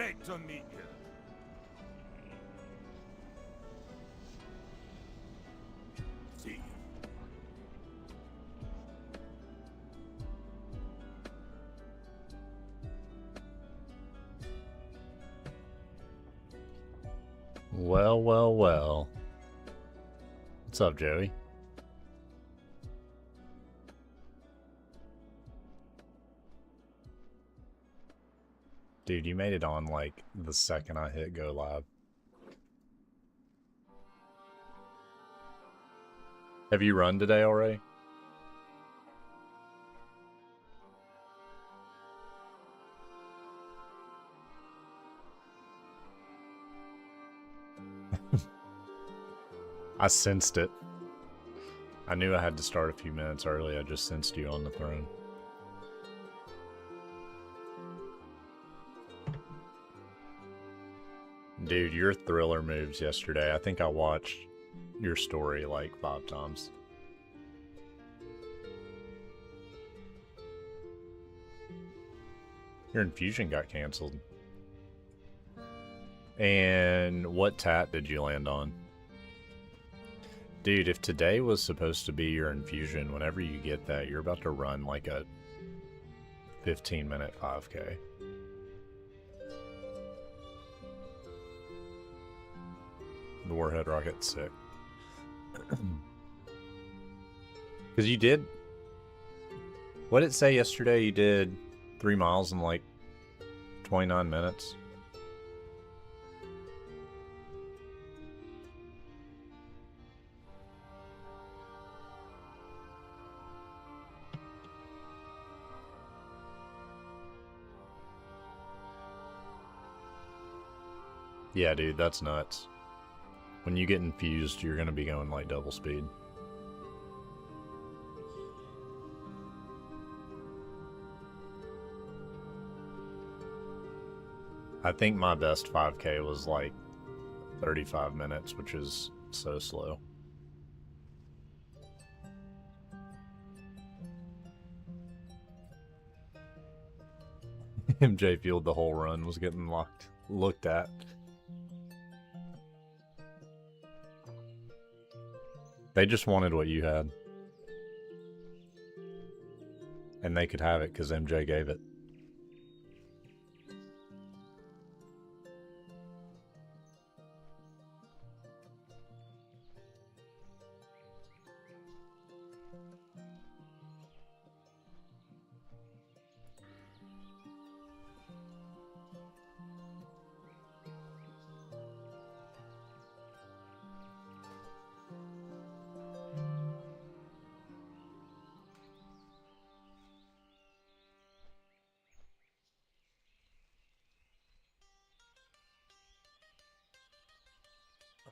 Great to meet you. See you. Well, well, well. What's up, Joey? Dude, you made it on like the second I hit go live. Have you run today already? I sensed it. I knew I had to start a few minutes early. I just sensed you on the throne. Dude, your thriller moves yesterday. I think I watched your story like 5 times. Your infusion got canceled. And what tat did you land on? Dude, if today was supposed to be your infusion, whenever you get that, you're about to run like a 15-minute 5K. The Warhead Rocket's sick. Because you did... What did it say yesterday? You did 3 miles in like 29 minutes? Yeah, dude, that's nuts. When you get infused, you're gonna be going like double speed. I think my best 5K was like 35 minutes, which is so slow. MJ Field the whole run was getting looked at. They just wanted what you had. And they could have it because MJ gave it.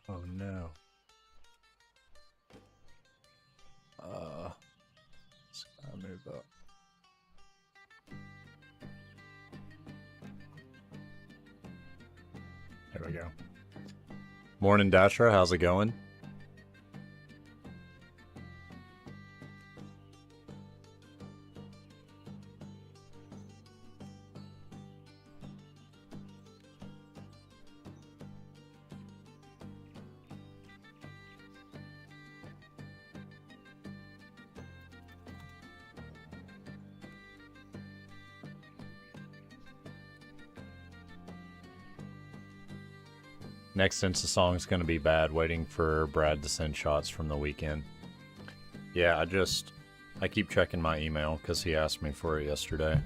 Oh no. Let's move up. There we go. Morning, Dasher. How's it going? Next Insta song's gonna be bad, waiting for Brad to send shots from the weekend. Yeah, I keep checking my email because he asked me for it yesterday.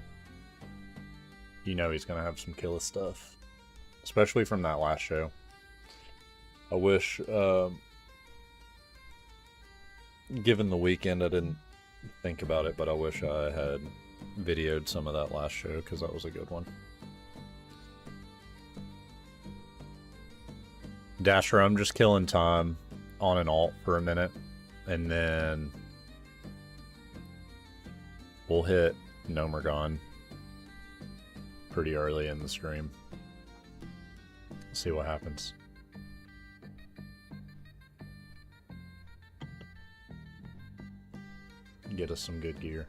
You know he's gonna have some killer stuff. Especially from that last show. I wish, given the weekend, I didn't think about it, but I wish I had videoed some of that last show because that was a good one. Dasher, I'm just killing time on an alt for a minute, and then we'll hit Nomergon pretty early in the stream. See what happens. Get us some good gear.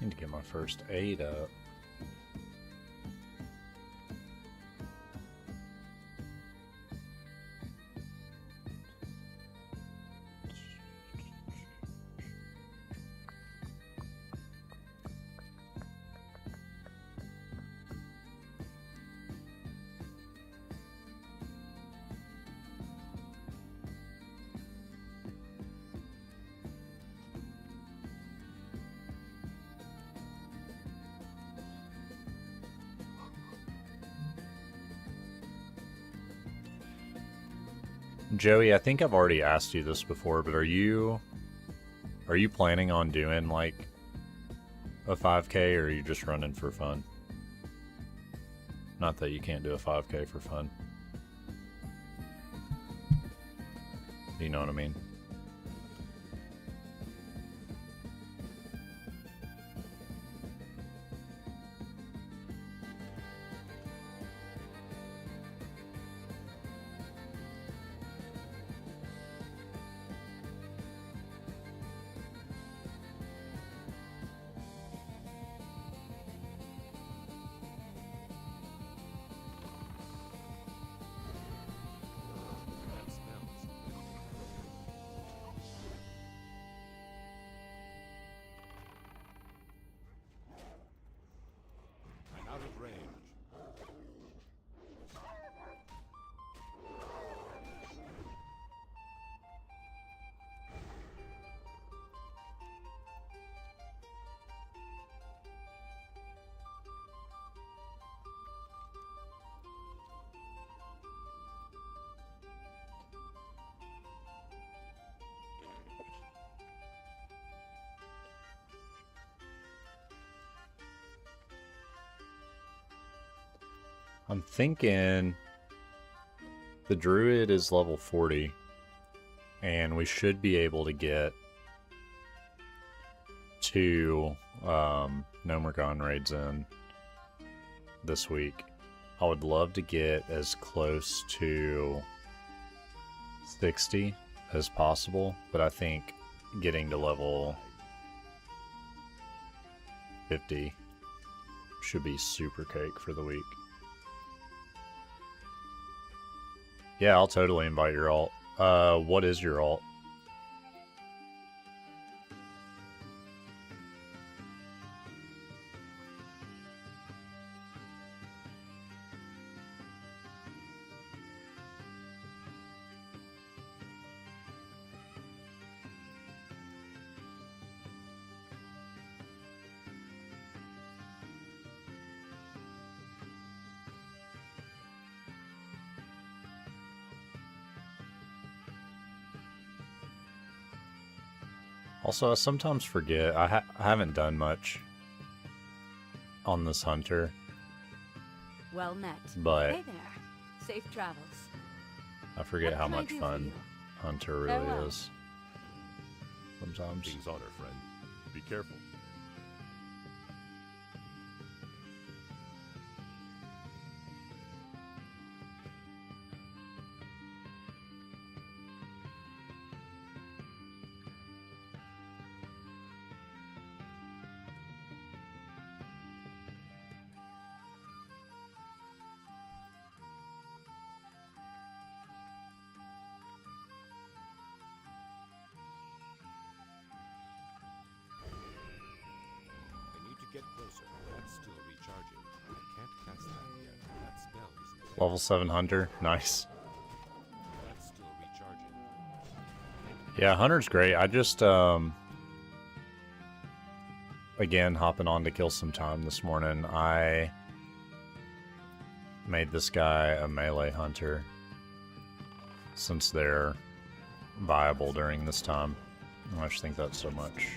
Need to get my first aid up. Joey, I think I've already asked you this before, but are you planning on doing like a 5K, or are you just running for fun? Not that you can't do a 5K for fun. You know what I mean? Out of range. I'm thinking the druid is level 40, and we should be able to get 2 Nomergon raids in this week. I would love to get as close to 60 as possible, but I think getting to level 50 should be super cake for the week. Yeah, I'll totally invite your alt. What is your alt? Also, I sometimes forget, I haven't done much on this hunter. Well met. But hey there. Safe travels. I forget What how can I much do for fun you? hunter really Farewell. is. Sometimes. King's honor, friend. Be careful. Get closer. That's still recharging. I can't cast that yet. That spell isn't ready. Level 7 hunter. Nice. That's still recharging. Yeah, hunter's great. I just, again, hopping on to kill some time this morning, I made this guy a melee hunter since they're viable during this time. I just think that's so much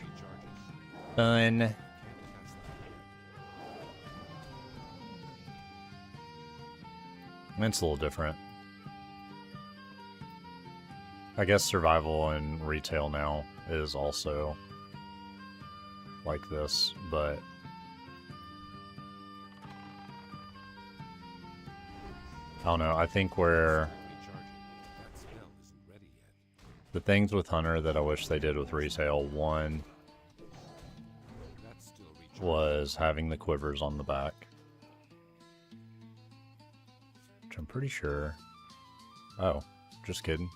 fun. It's a little different. I guess survival and retail now is also like this, but I don't know. I think where the things with Hunter that I wish they did with retail, one, was having the quivers on the back. Which I'm pretty sure... Oh, just kidding.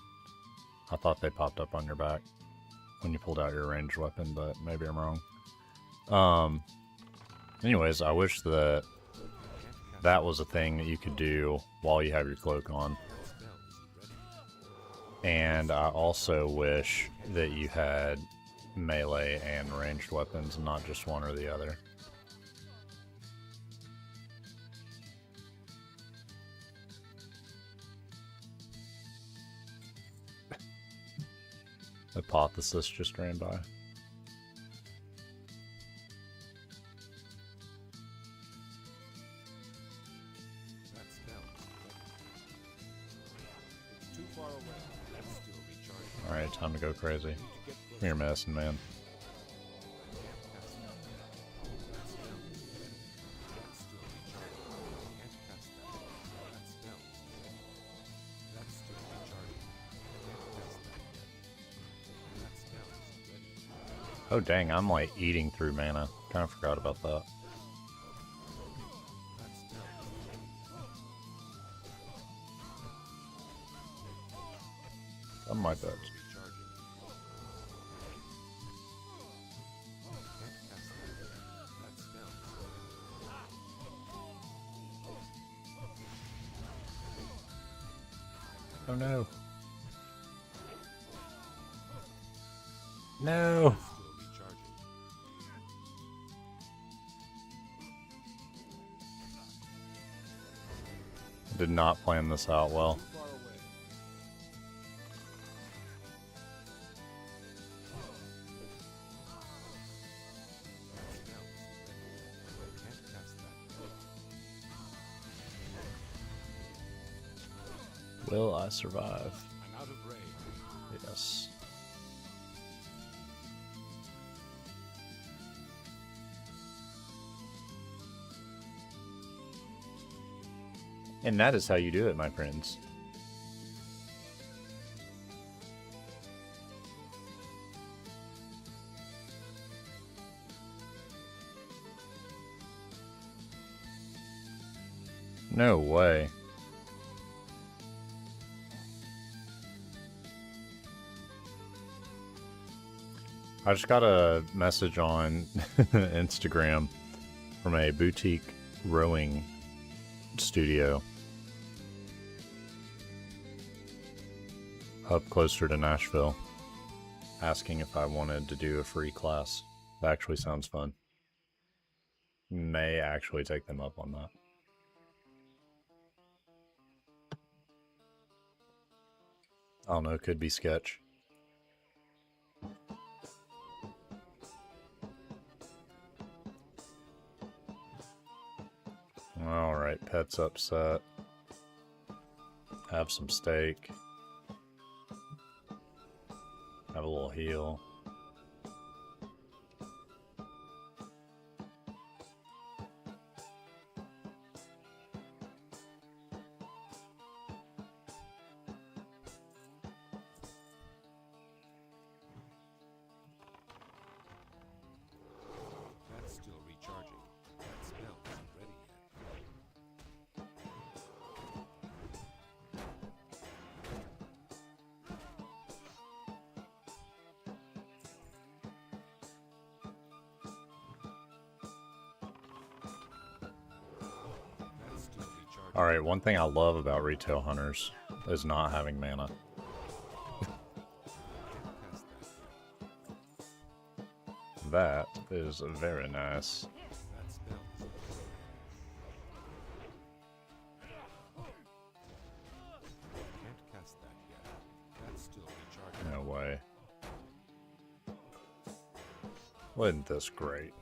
I thought they popped up on your back when you pulled out your ranged weapon, but maybe I'm wrong. Anyways, I wish that that was a thing that you could do while you have your cloak on. And I also wish that you had melee and ranged weapons, not just one or the other. Hypothesis just ran by. Alright, time to go crazy. Come here, medicine man. Oh dang, I'm like eating through mana. Kinda forgot about that. On my bed. Oh no. No! Did not plan this out well. Will I survive? I'm out of range. Yes. And that is how you do it, my friends. No way. I just got a message on Instagram from a boutique rowing studio up closer to Nashville, asking if I wanted to do a free class. That actually sounds fun. May actually take them up on that. I don't know, could be sketch. Alright, pet's upset. Have some steak. Have a little heal. That's still recharging. That spell isn't ready yet. That's still recharging. Alright, one thing I love about retail hunters is not having mana. Past that yet. That is very nice. That spell isn't can't cast that yet. That's still recharging. No way. Wasn't this great?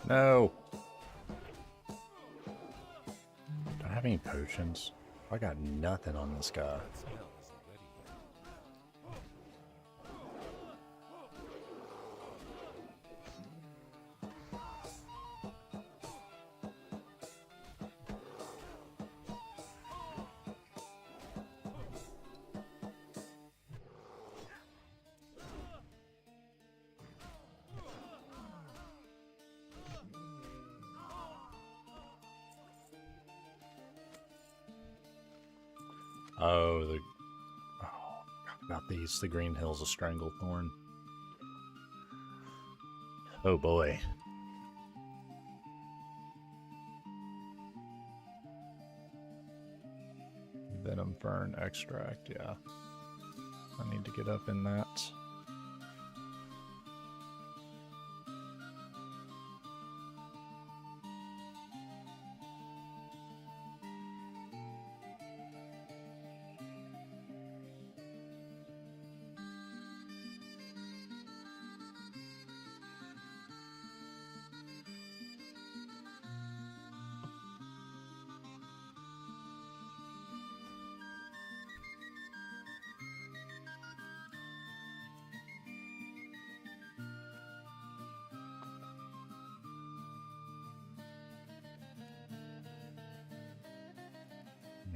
No! Do I have any potions? I got nothing on this guy. That spell isn't ready yet. Oh, oh, not these. The Green Hills of Stranglethorn. Oh boy. Venom Fern extract, yeah. I need to get up in that.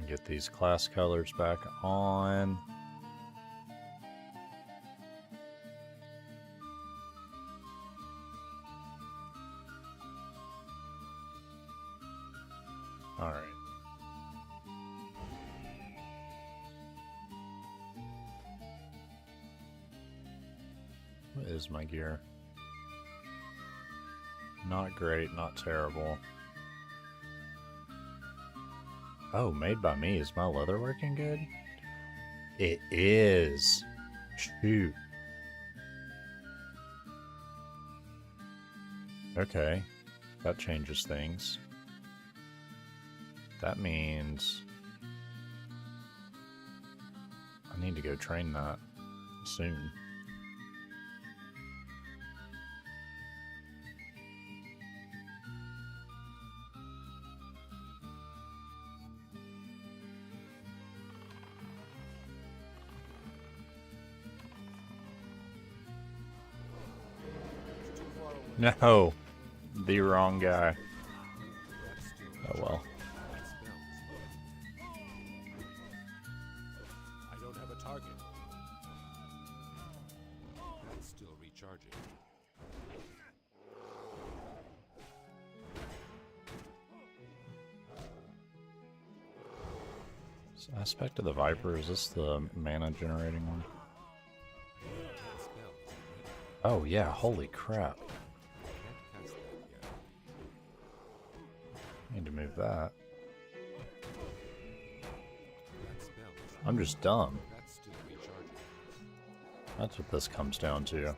Get these class colors back on. All right. What is my gear? Not great, not terrible. Oh, made by me. Is my leather working good? It is. Shoot. Okay. That changes things. That means I need to go train that soon. No, the wrong guy. Oh well. I don't have a target. That's still recharging. This Aspect of the Viper, is this the mana generating one? Oh yeah, holy crap. Need to move that. I'm just dumb. That's what this comes down to.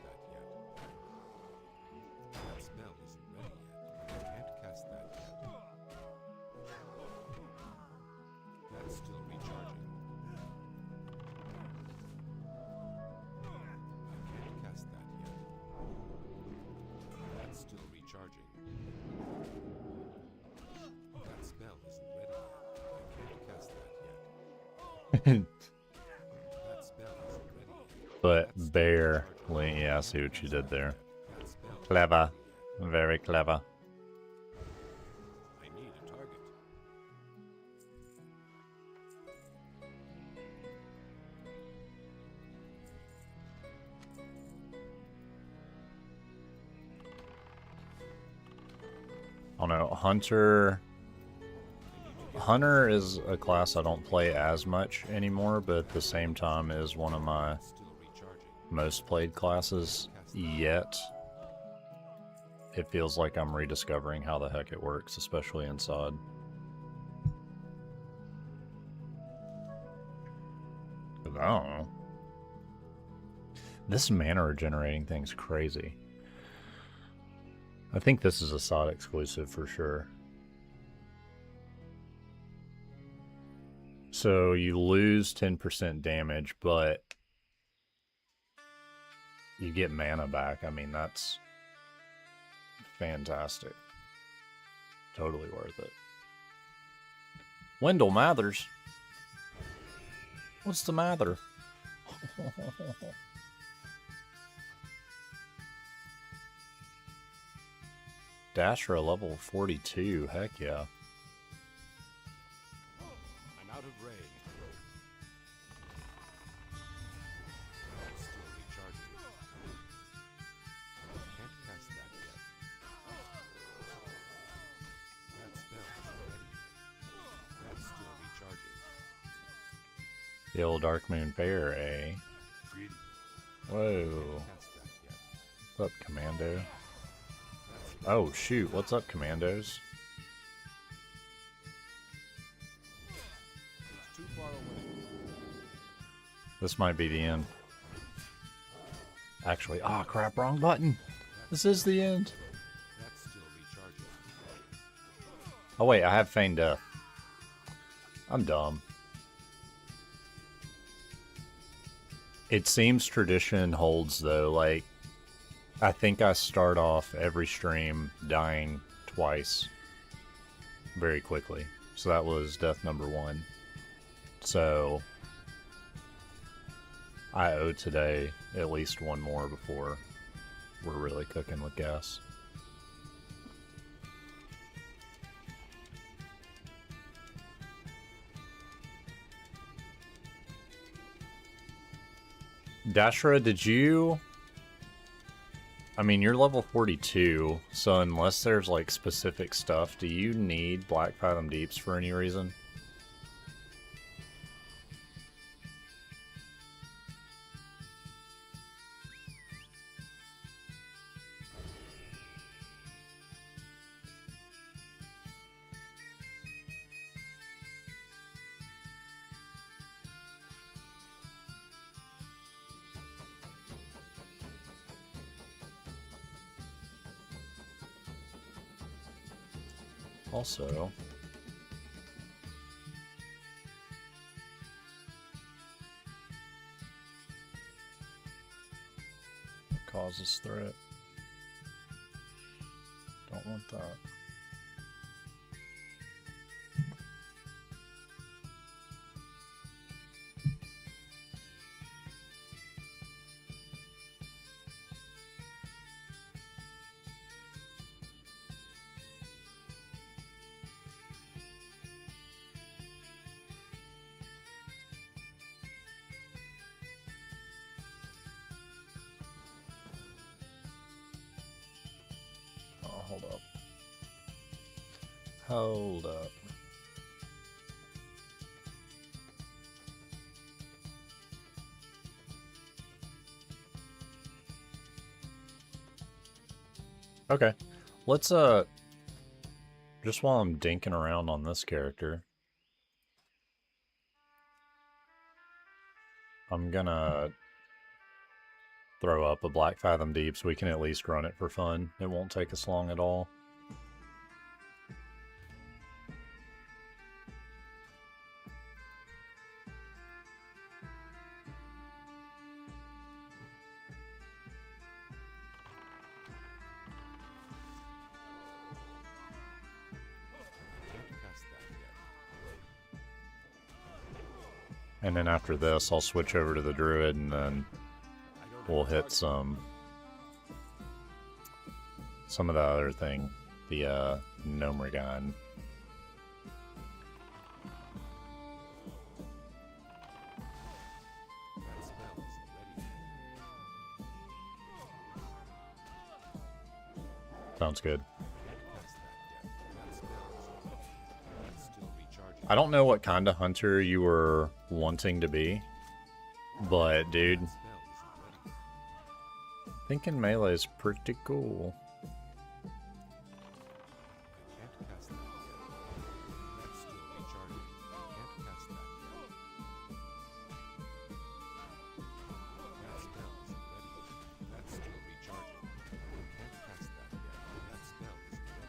But barely. Yeah, I see what you did there. Clever. Very clever. I need a target. I don't know. Hunter is a class I don't play as much anymore, but at the same time is one of my most played classes yet. It feels like I'm rediscovering how the heck it works, especially in SOD. I don't know. This mana regenerating thing's crazy. I think this is a SOD exclusive for sure. So you lose 10% damage, but you get mana back. I mean, that's fantastic. Totally worth it. Wendell Mathers. What's the matter? Dasher level 42. Heck yeah. I'm out of range. That's still recharging. Can't cast that yet. That spell is ready. That's still recharging. The old Dark Moon Fair, eh? Whoa. Cast that yet. What's up, Commando? Oh, shoot. What's up, Commandos? It's too far away. This might be the end. Actually, ah, crap, wrong button. This is the end. That's still recharging. Oh, wait, I have feigned death. I'm dumb. It seems tradition holds, though. Like, I think I start off every stream dying twice very quickly. So that was death number 1. So I owe today at least one more before we're really cooking with gas. Dashra, did you... I mean, you're level 42, so unless there's, like, specific stuff, do you need Black Fathom Deeps for any reason? Also, causes threat. Don't want that. Hold up. Hold up. Okay. Let's, just while I'm dinking around on this character, I'm gonna throw up a Black Fathom Deep so we can at least run it for fun. It won't take us long at all. Can't cast that yet. And then after this, I'll switch over to the Druid, and then we'll hit some of the other thing, the Gnomrigan. That spell isn't ready. Sounds good. Can't cast that yet. That spell isn't ready. That's still recharging. I don't know what kind of hunter you were wanting to be, but dude, That spell isn't ready. thinking melee is pretty cool. Can't cast that yet. That's still recharging. Can't cast that yet. That spell isn't ready. That's still recharging. Can't cast that yet. That spell isn't ready.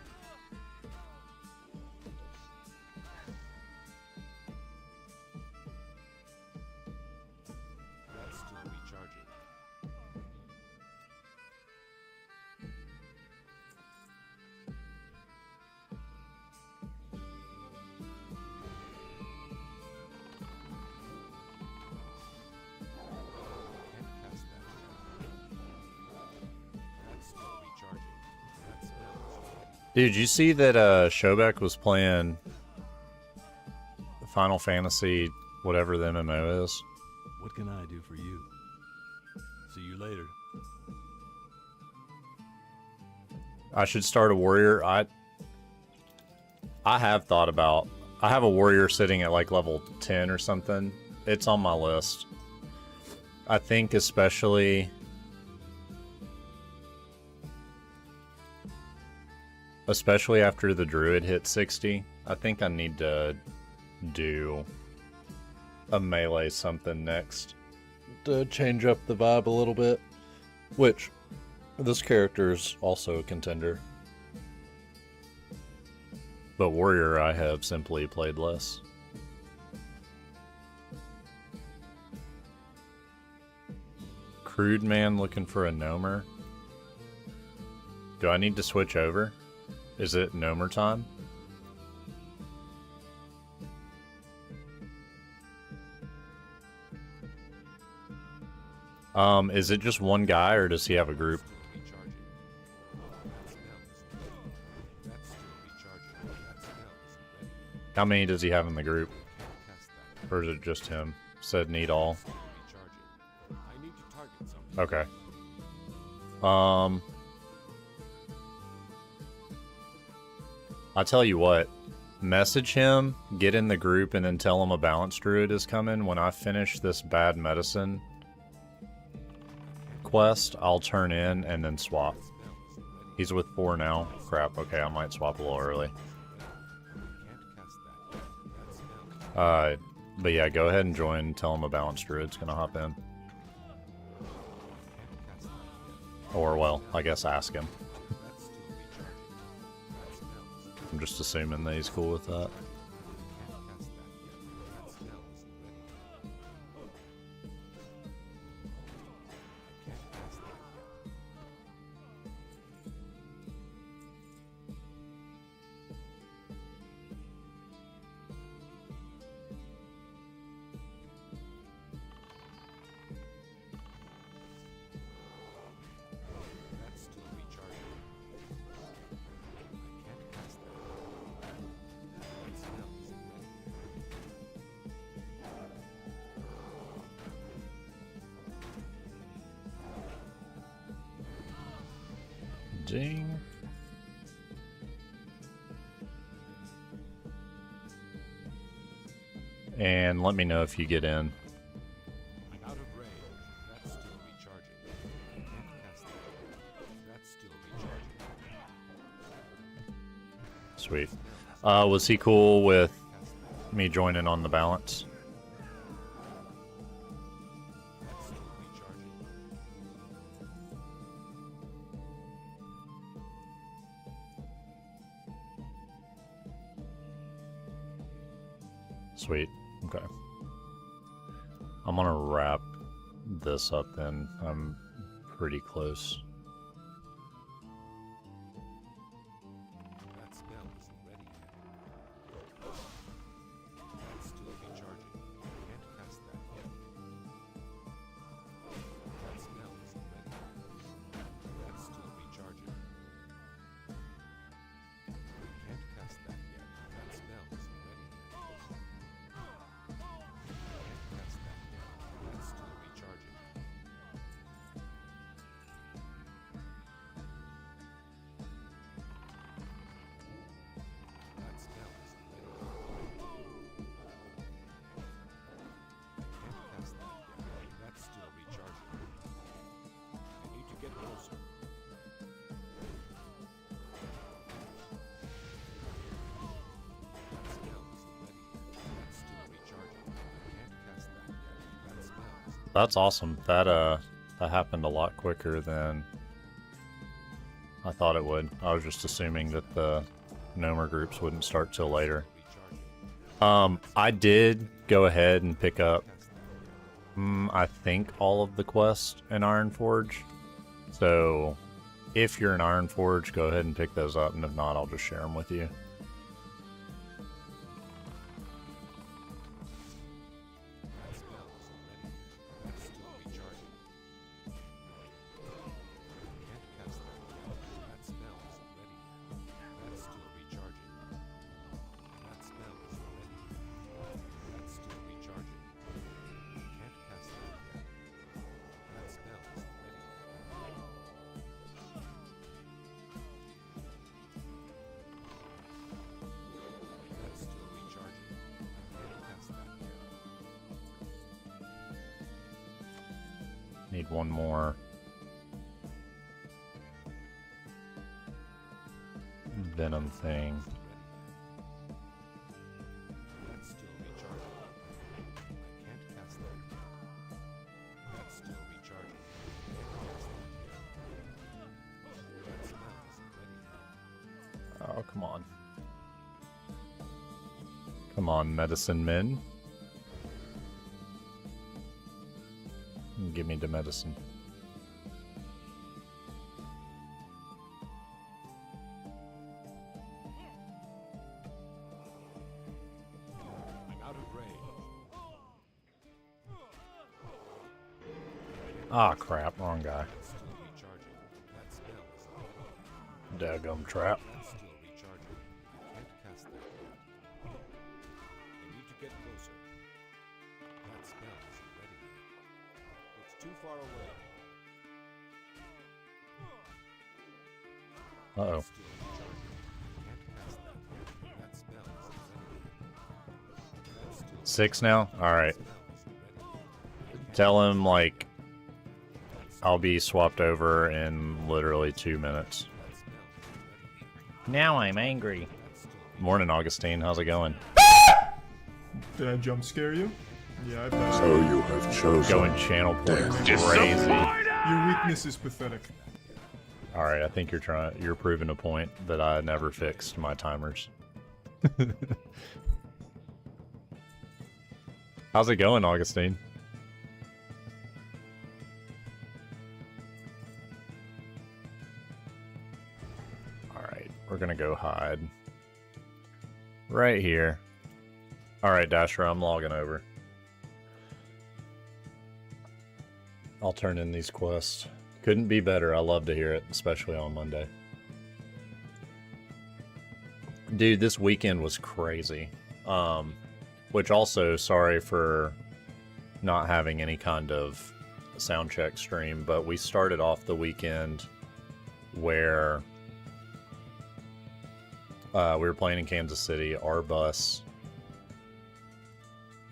That's still recharging. Can't cast that yet. That's still recharging. That spell isn't ready. Dude, you see that Shobek was playing Final Fantasy, whatever the MMO is? What can I do for you? See you later. I should start a warrior. I have thought about... I have a warrior sitting at like level 10 or something, it's on my list. I think especially after the druid hit 60, I think I need to do a melee something next to change up the vibe a little bit, which this character is also a contender. But warrior I have simply played less. Crude man looking for a gnomer. Do I need to switch over? Is it gnomer time? Is it just one guy or does he have a group? How many does he have in the group? Or is it just him? Said need all. Okay. I'll tell you what. Message him, get in the group, and then tell him a balance druid is coming. When I finish this bad medicine quest, I'll turn in and then swap. He's with 4 now. Crap, okay, I might swap a little early. But yeah, go ahead and join. Tell him a balance druid's gonna hop in. Or, well, I guess ask him. I'm just assuming that he's cool with that. Ding. And let me know if you get in. Out of range. That's still recharging. Can't cast that. That's still recharging. Sweet. Was he cool with me joining on the balance? That's still recharging. Sweet. Okay. I'm gonna wrap this up then. I'm pretty close. That spell isn't ready yet. That's still recharging. Can't cast that yet. That spell isn't ready. That's still recharging. Can't cast that yet. That spell isn't ready yet. Can't cast that yet. That's still recharging. That spell isn't ready yet. Can't cast that yet. That's still recharging. I need to get closer. That spell isn't ready yet. That's still recharging. I can't cast that yet. That spell isn't. That's awesome. That happened a lot quicker than I thought it would. I was just assuming that the Gnomer groups wouldn't start till later. I did go ahead and pick up, I think, all of the quests in Ironforge. So, if you're in Ironforge, go ahead and pick those up, and if not, I'll just share them with you. That spell isn't ready yet. That's still recharging. Can't cast that yet. That spell isn't ready yet. That's still recharging. That spell isn't ready yet. That's still recharging. Can't cast that yet. That spell isn't ready yet. Need one more. Venom thing. That's still recharging. I can't cast that yet. That's still recharging. Can't cast that yet. That spell isn't ready yet. Oh, come on. Come on, medicine men. Give me the medicine. I'm out of range. Ah, crap. Wrong guy. That's still recharging. That spell isn't ready yet. Daggum trap. That's still recharging. I can't cast that yet. I need to get closer. That spell isn't ready yet. It's too far away. Uh-oh. Still recharging. I can't cast that yet. That spell isn't ready yet. That's still 6 now? Alright. spell isn't ready yet. Tell him, like, I'll be swapped over in literally 2 minutes. That spell isn't ready. Now I'm angry. Morning, Augustine. How's it going? Did I jump scare you? Yeah, I bet. So you have chosen. Going channel point crazy. Your weakness is pathetic. Alright, I think you're proving a point that I never fixed my timers. How's it going, Augustine? Alright, we're gonna go hide. Right here. Alright, Dasher, I'm logging over. I'll turn in these quests. Couldn't be better. I love to hear it, especially on Monday. Dude, this weekend was crazy. Which also, sorry for not having any kind of sound check stream, but we started off the weekend where we were playing in Kansas City. Our bus,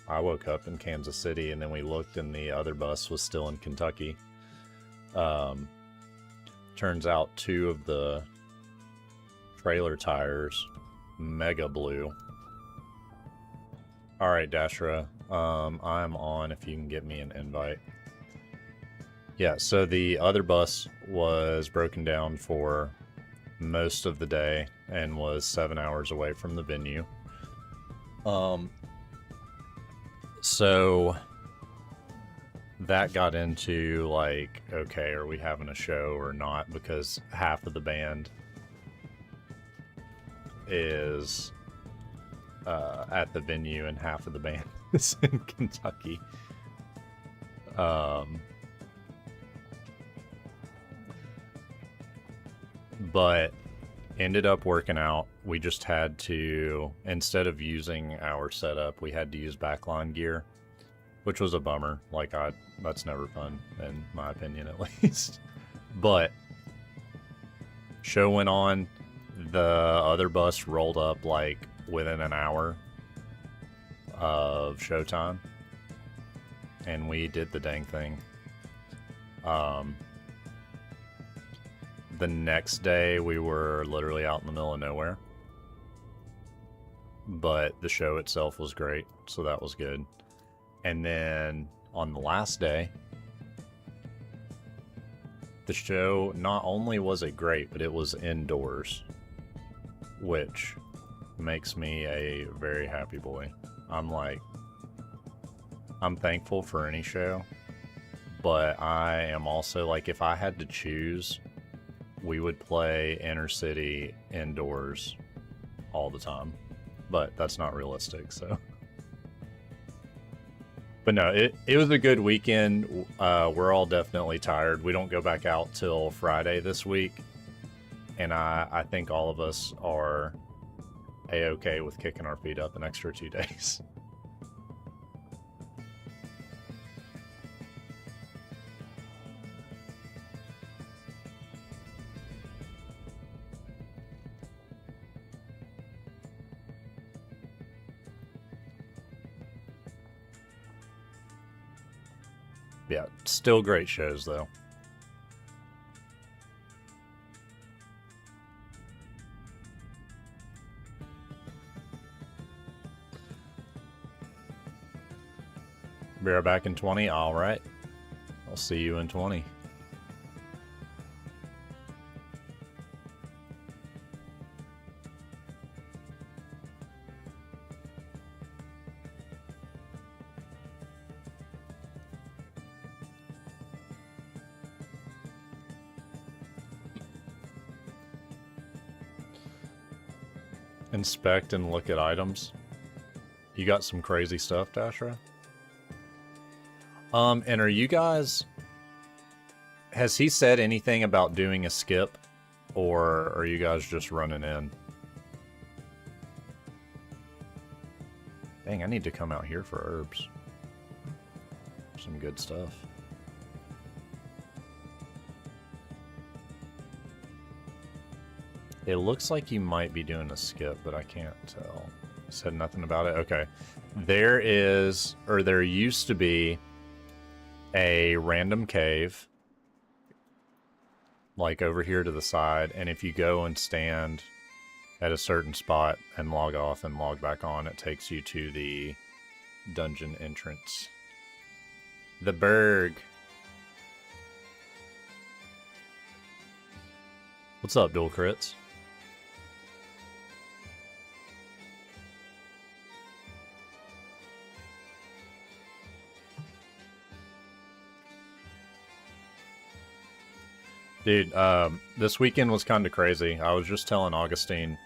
I woke up in Kansas City, and then we looked and the other bus was still in Kentucky. Turns out 2 of the trailer tires mega blew. Alright, Dashra, I'm on if you can get me an invite. Yeah, so the other bus was broken down for most of the day and was 7 hours away from the venue. So that got into like, okay, are we having a show or not? Because half of the band is at the venue and half of the band is in Kentucky. But ended up working out. We just had to, instead of using our setup, we had to use backline gear, which was a bummer. Like, that's never fun, in my opinion, at least. But show went on. The other bus rolled up like within an hour of showtime, and we did the dang thing. The next day we were literally out in the middle of nowhere, but the show itself was great, so that was good. And then on the last day, the show, not only was it great, but it was indoors, which makes me a very happy boy. I'm thankful for any show, but I am also like, if I had to choose, we would play inner city indoors all the time, but that's not realistic, so. But no, it was a good weekend. We're all definitely tired. We don't go back out till Friday this week, and I think all of us are a-okay with kicking our feet up an extra 2 days. Yeah, still great shows though. Be right back in 20. All right. I'll see you in 20. Inspect and look at items. You got some crazy stuff, Dashra? And are you guys... Has he said anything about doing a skip? Or are you guys just running in? Dang, I need to come out here for herbs. Some good stuff. It looks like you might be doing a skip, but I can't tell. Said nothing about it. Okay. There is, or there used to be, a random cave, like over here to the side, and if you go and stand at a certain spot and log off and log back on, it takes you to the dungeon entrance. The Berg. What's up, dual crits? Dude, this weekend was kind of crazy. I was just telling Augustine,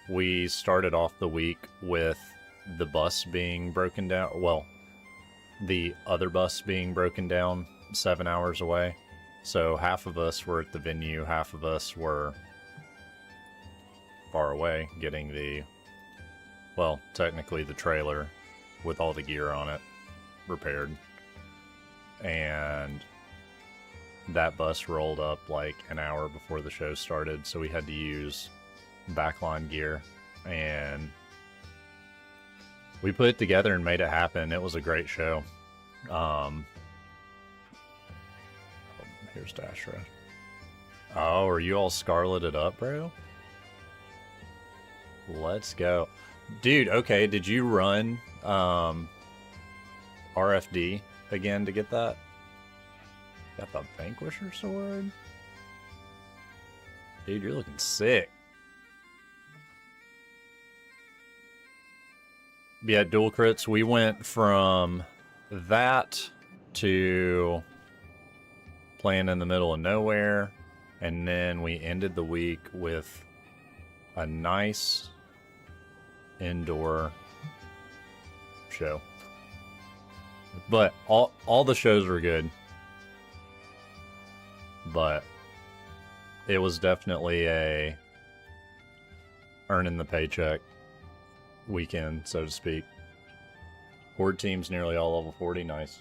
we started off the week with the bus being broken down. Well, the other bus being broken down 7 hours away. So half of us were at the venue, half of us were far away getting the, well, technically the trailer with all the gear on it repaired. And that bus rolled up like an hour before the show started, so we had to use backline gear, and we put it together and made it happen. It was a great show. Here's Dashra. Oh, are you all scarleted up, bro? Let's go. Dude, okay, did you run RFD again to get that? Got the Vanquisher sword? Dude, you're looking sick. Yeah, dual crits. We went from that to playing in the middle of nowhere, and then we ended the week with a nice indoor show. But all the shows were good. But it was definitely a earning the paycheck weekend, so to speak. Horde team's nearly all level 40. Nice.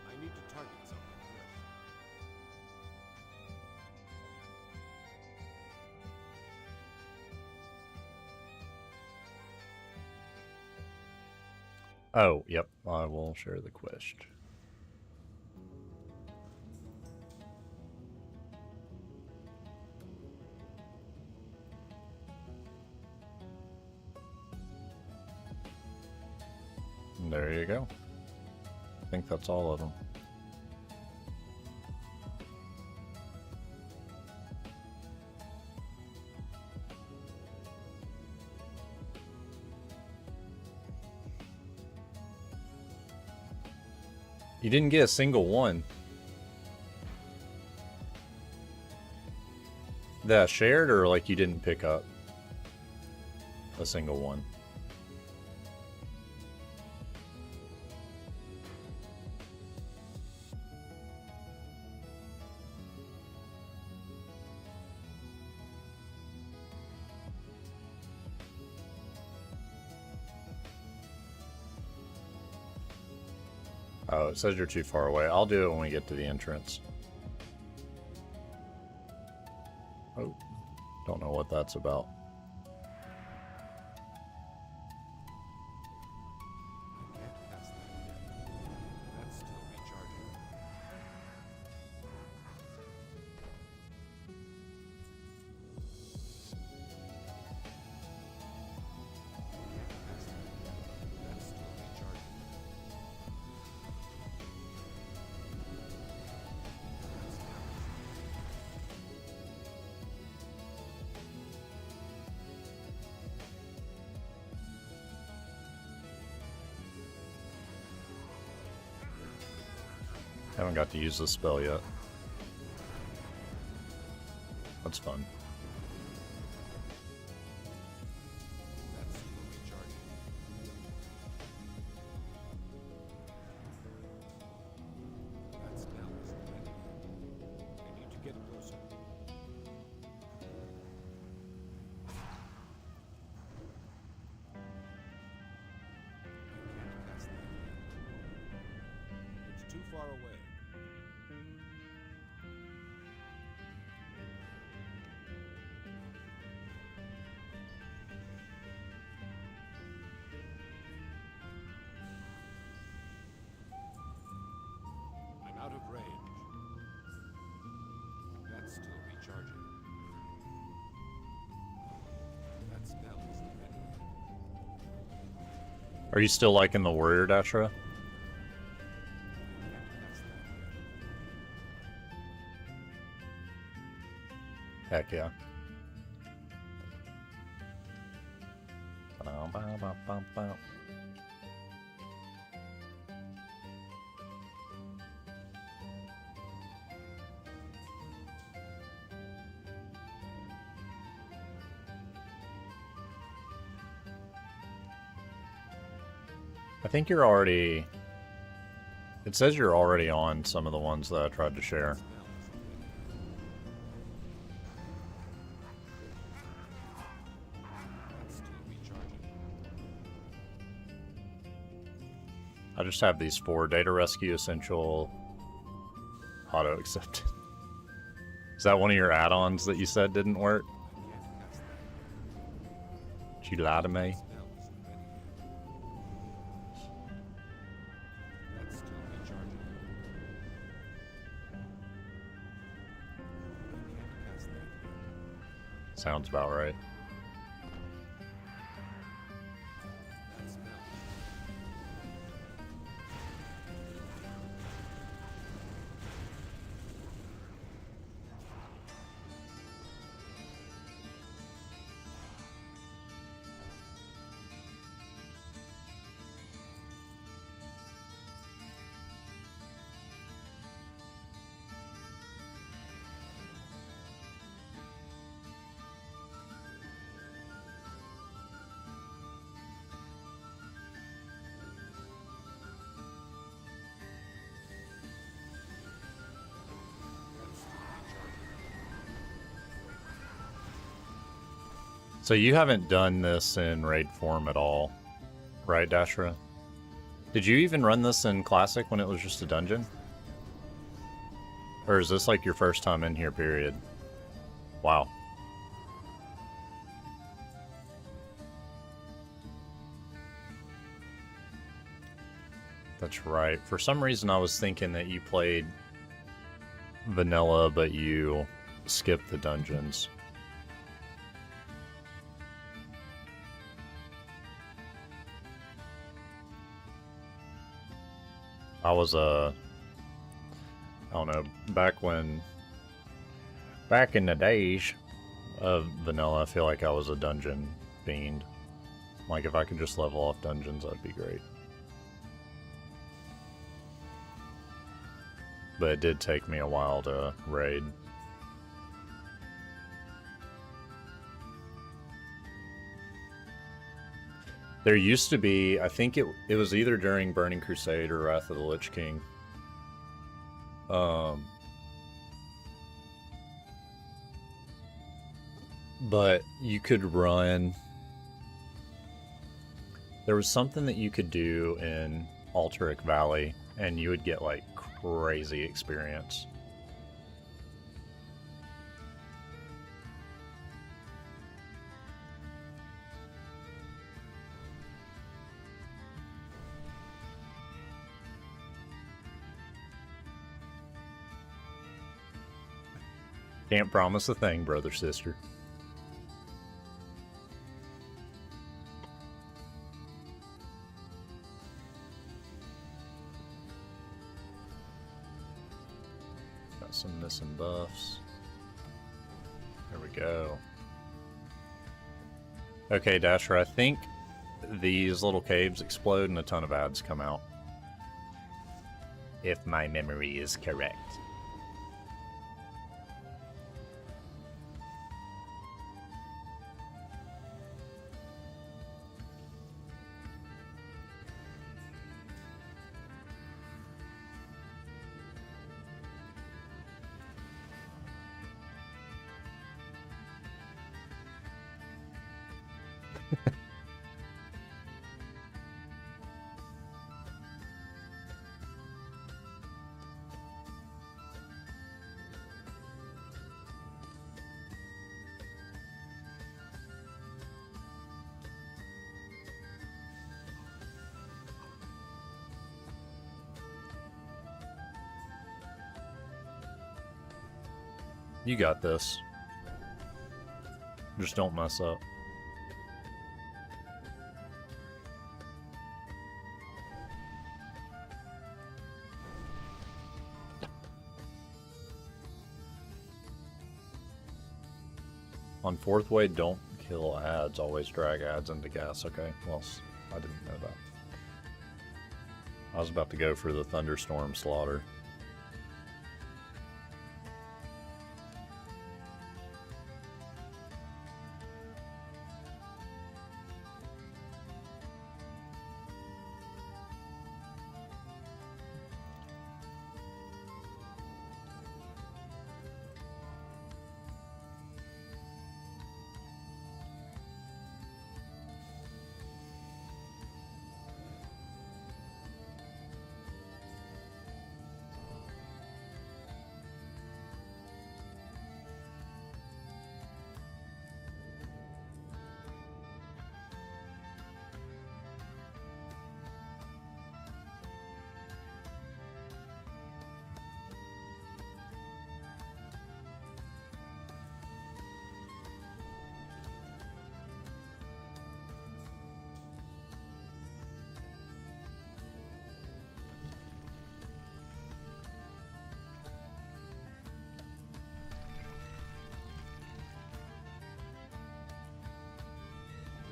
I need to target something first. Oh, yep. I will share the quest. There you go. I think that's all of them. You didn't get a single one. That shared, or like you didn't pick up a single one? Oh, it says you're too far away. I'll do it when we get to the entrance. Oh, don't know what that's about. I can't pass that yet. That's still recharging. That's still recharging. Haven't got to use this spell yet. That's fun. That's still recharging. That spell isn't ready yet. I need to get closer. I can't pass that yet. It's too far away. I'm out of range. That's still recharging. That spell isn't ready yet. Are you still liking the Warrior Dashra? I can't pass that yet. Heck yeah. Ba-dum-ba-ba-ba-ba. I think you're already... It says you're already on some of the ones that I tried to share. Spell isn't ready yet. That's still recharging. I just have these 4: Data Rescue, Essential, Auto Accepted. Is that one of your add-ons that you said didn't work? I can't pass that. Did you lie to me? Spell isn't ready yet. That's still recharging. I can't pass that yet. Sounds about right. That spell So you haven't done this in raid form at all, right, Dashra? Did you even run this in Classic when it was just a dungeon? Or is this like your first time in here, period? Wow. That's right. For some reason I was thinking that you played vanilla, but you skipped the dungeons. I was I don't know, back in the days of vanilla, I feel like I was a dungeon fiend. Like if I could just level off dungeons, that'd be great. but it did take me a while to raid. There used to be, I think it was either during Burning Crusade or Wrath of the Lich King. But you could run. There was something that you could do in Alteric Valley, and you would get like crazy experience. Can't promise a thing, brother, sister. Got some missing buffs. There we go. Okay, Dasher, I think these little caves explode and a ton of ads come out. If my memory is correct. You got this. Just don't mess up. On fourth way, don't kill ads. Always drag ads into gas. Okay, well, I didn't know that. I was about to go for the thunderstorm slaughter.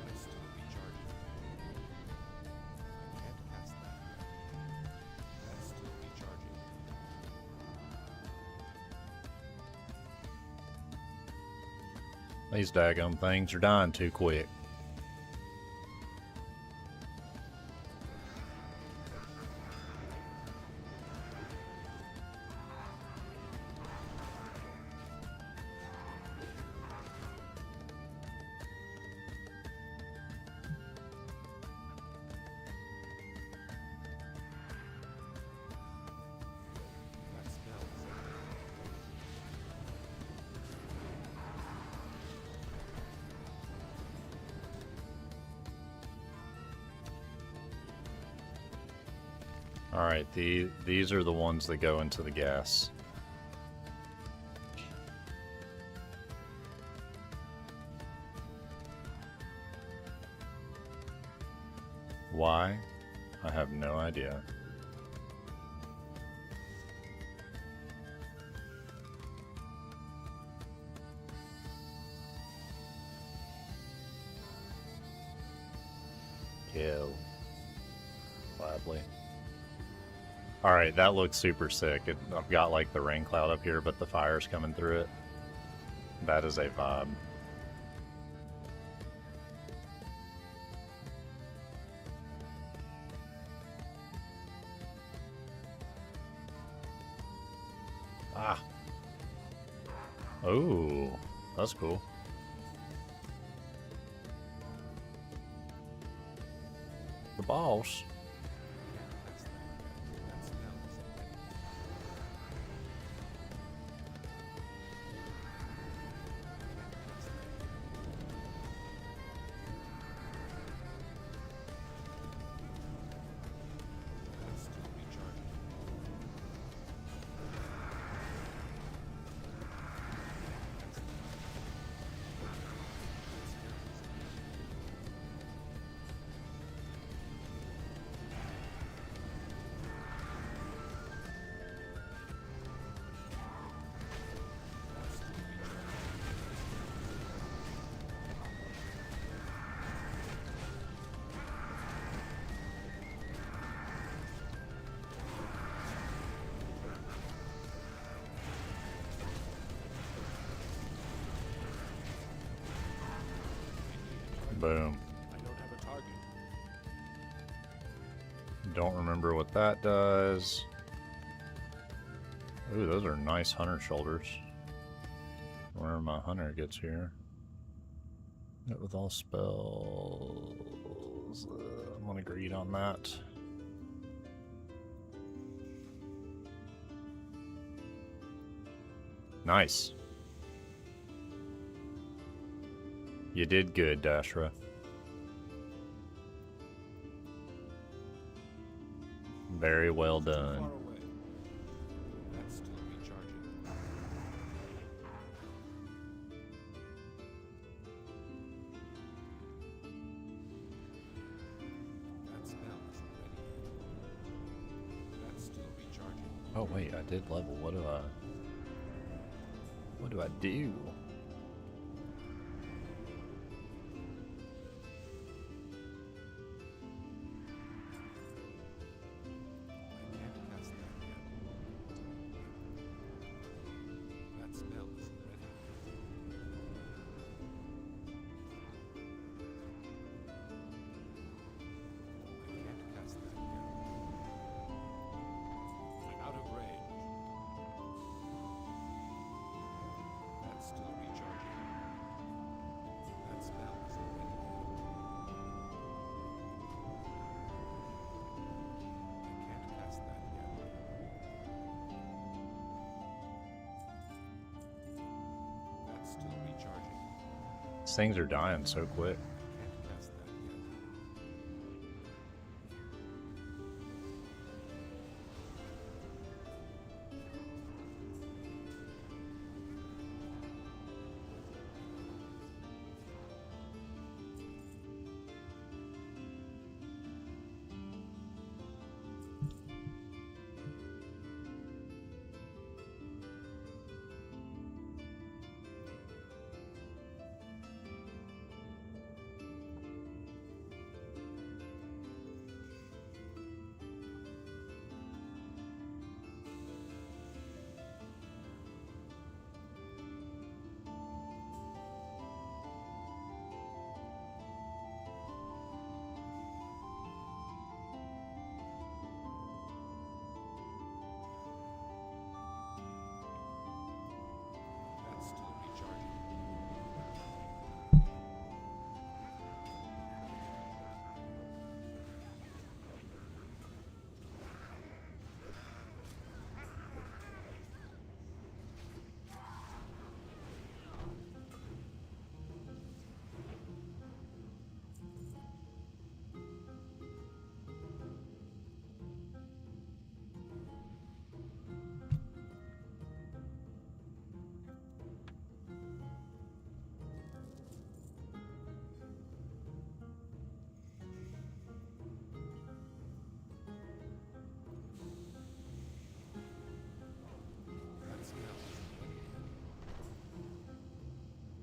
That's still recharging. I can't pass that. That's still recharging. These daggum things are dying too quick. That smells. Alright, these are the ones that go into the gas. Why? I have no idea. Kill. Gladly. Alright, that looks super sick. I've got like the rain cloud up here, but the fire's coming through it. That is a vibe. Ah. Oh, that's cool. The boss. Boom. I don't have a target. Don't remember what that does. Ooh, those are nice hunter shoulders. Where my hunter gets here. Hit with all spells. I'm gonna greed on that. Nice. You did good, Dashra. Very well Far done. away. That's still recharging. That spell isn't ready yet. That's still recharging. Oh wait, I did level. What do I do? I can't cast that yet. That spell isn't ready. I can't cast that yet. I'm out of range. That's still recharging. That spell isn't ready yet. I can't cast that yet. That's still recharging. These things are dying so quick. Can't cast that yet. That's still recharging. That spell isn't ready yet.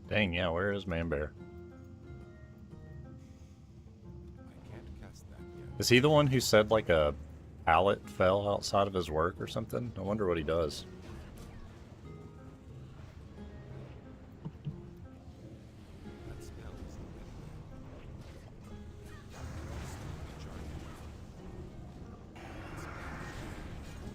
Dang, yeah, where is Man Bear? I can't cast that yet. Is he the one who said like a pallet fell outside of his work or something. I wonder what he does. That smell isn't ready yet. That's still recharging. That smell that's still recharging.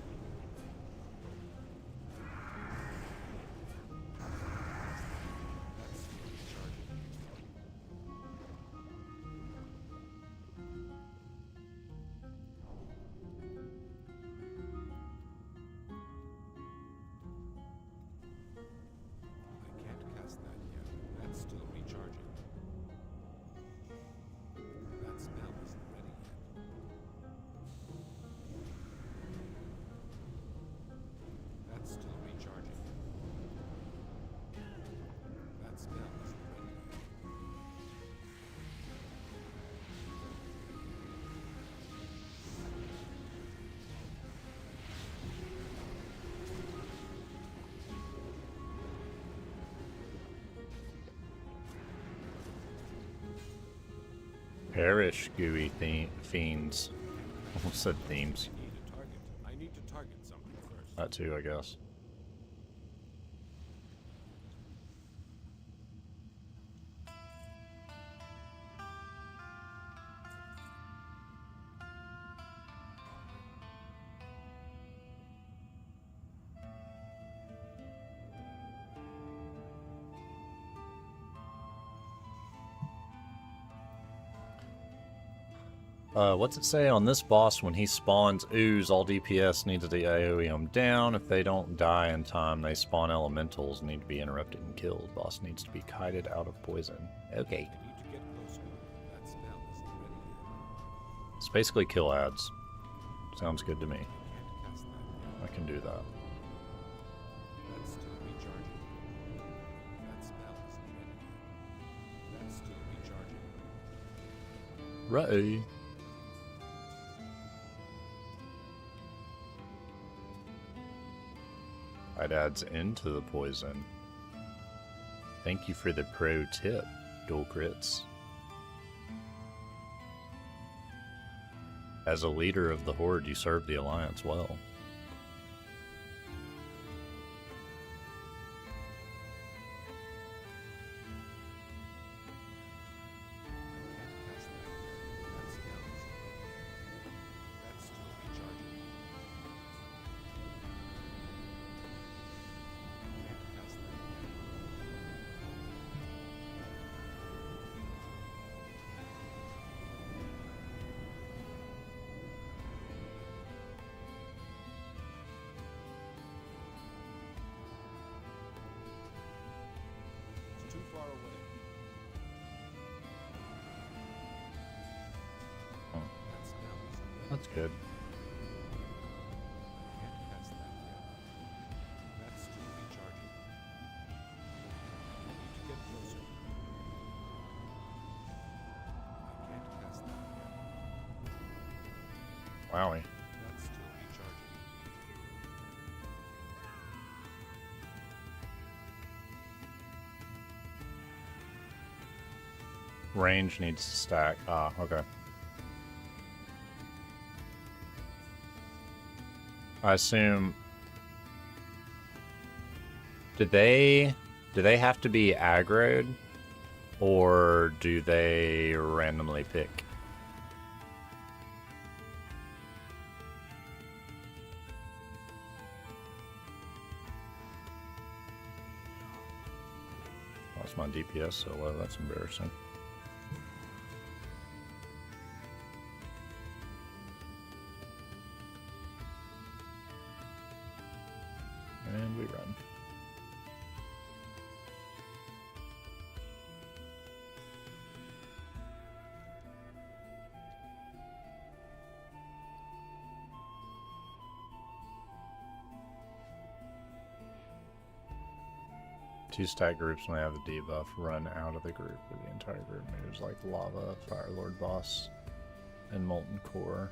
I can't cast that yet. That's still recharging. That smell isn't ready yet. That's still recharging. That smell isn't ready yet. Perish, gooey fiends. Almost said themes. I need a target. I need to target something first. That too, I guess. What's it say on this boss when he spawns ooze? All DPS needs to AoE them down. If they don't die in time, they spawn elementals, need to be interrupted and killed. Boss needs to be kited out of poison. Okay. I need to get closer. That smell isn't ready yet. It's basically kill ads. Sounds good to me. I can't cast that yet. I can do that. That's still recharging. That smell isn't ready yet. That's still recharging. Right. It adds into the poison. Thank you for the pro tip, dual crits. As a leader of the Horde, you serve the Alliance well. It's too far away. Oh, That smell isn't ready. that's good. I can't cast that yet. That's still recharging. I need to get closer. I can't cast that yet. Wowie. That's still recharging. Range needs to stack. Ah, okay. I assume. Do they have to be aggroed, or do they randomly pick? Lost my DPS so low. That's embarrassing. And we run. Two stack groups when they have a debuff run out of the group, where the entire group moves like Lava, Firelord Boss, and Molten Core.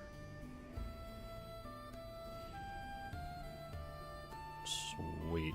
Sweet.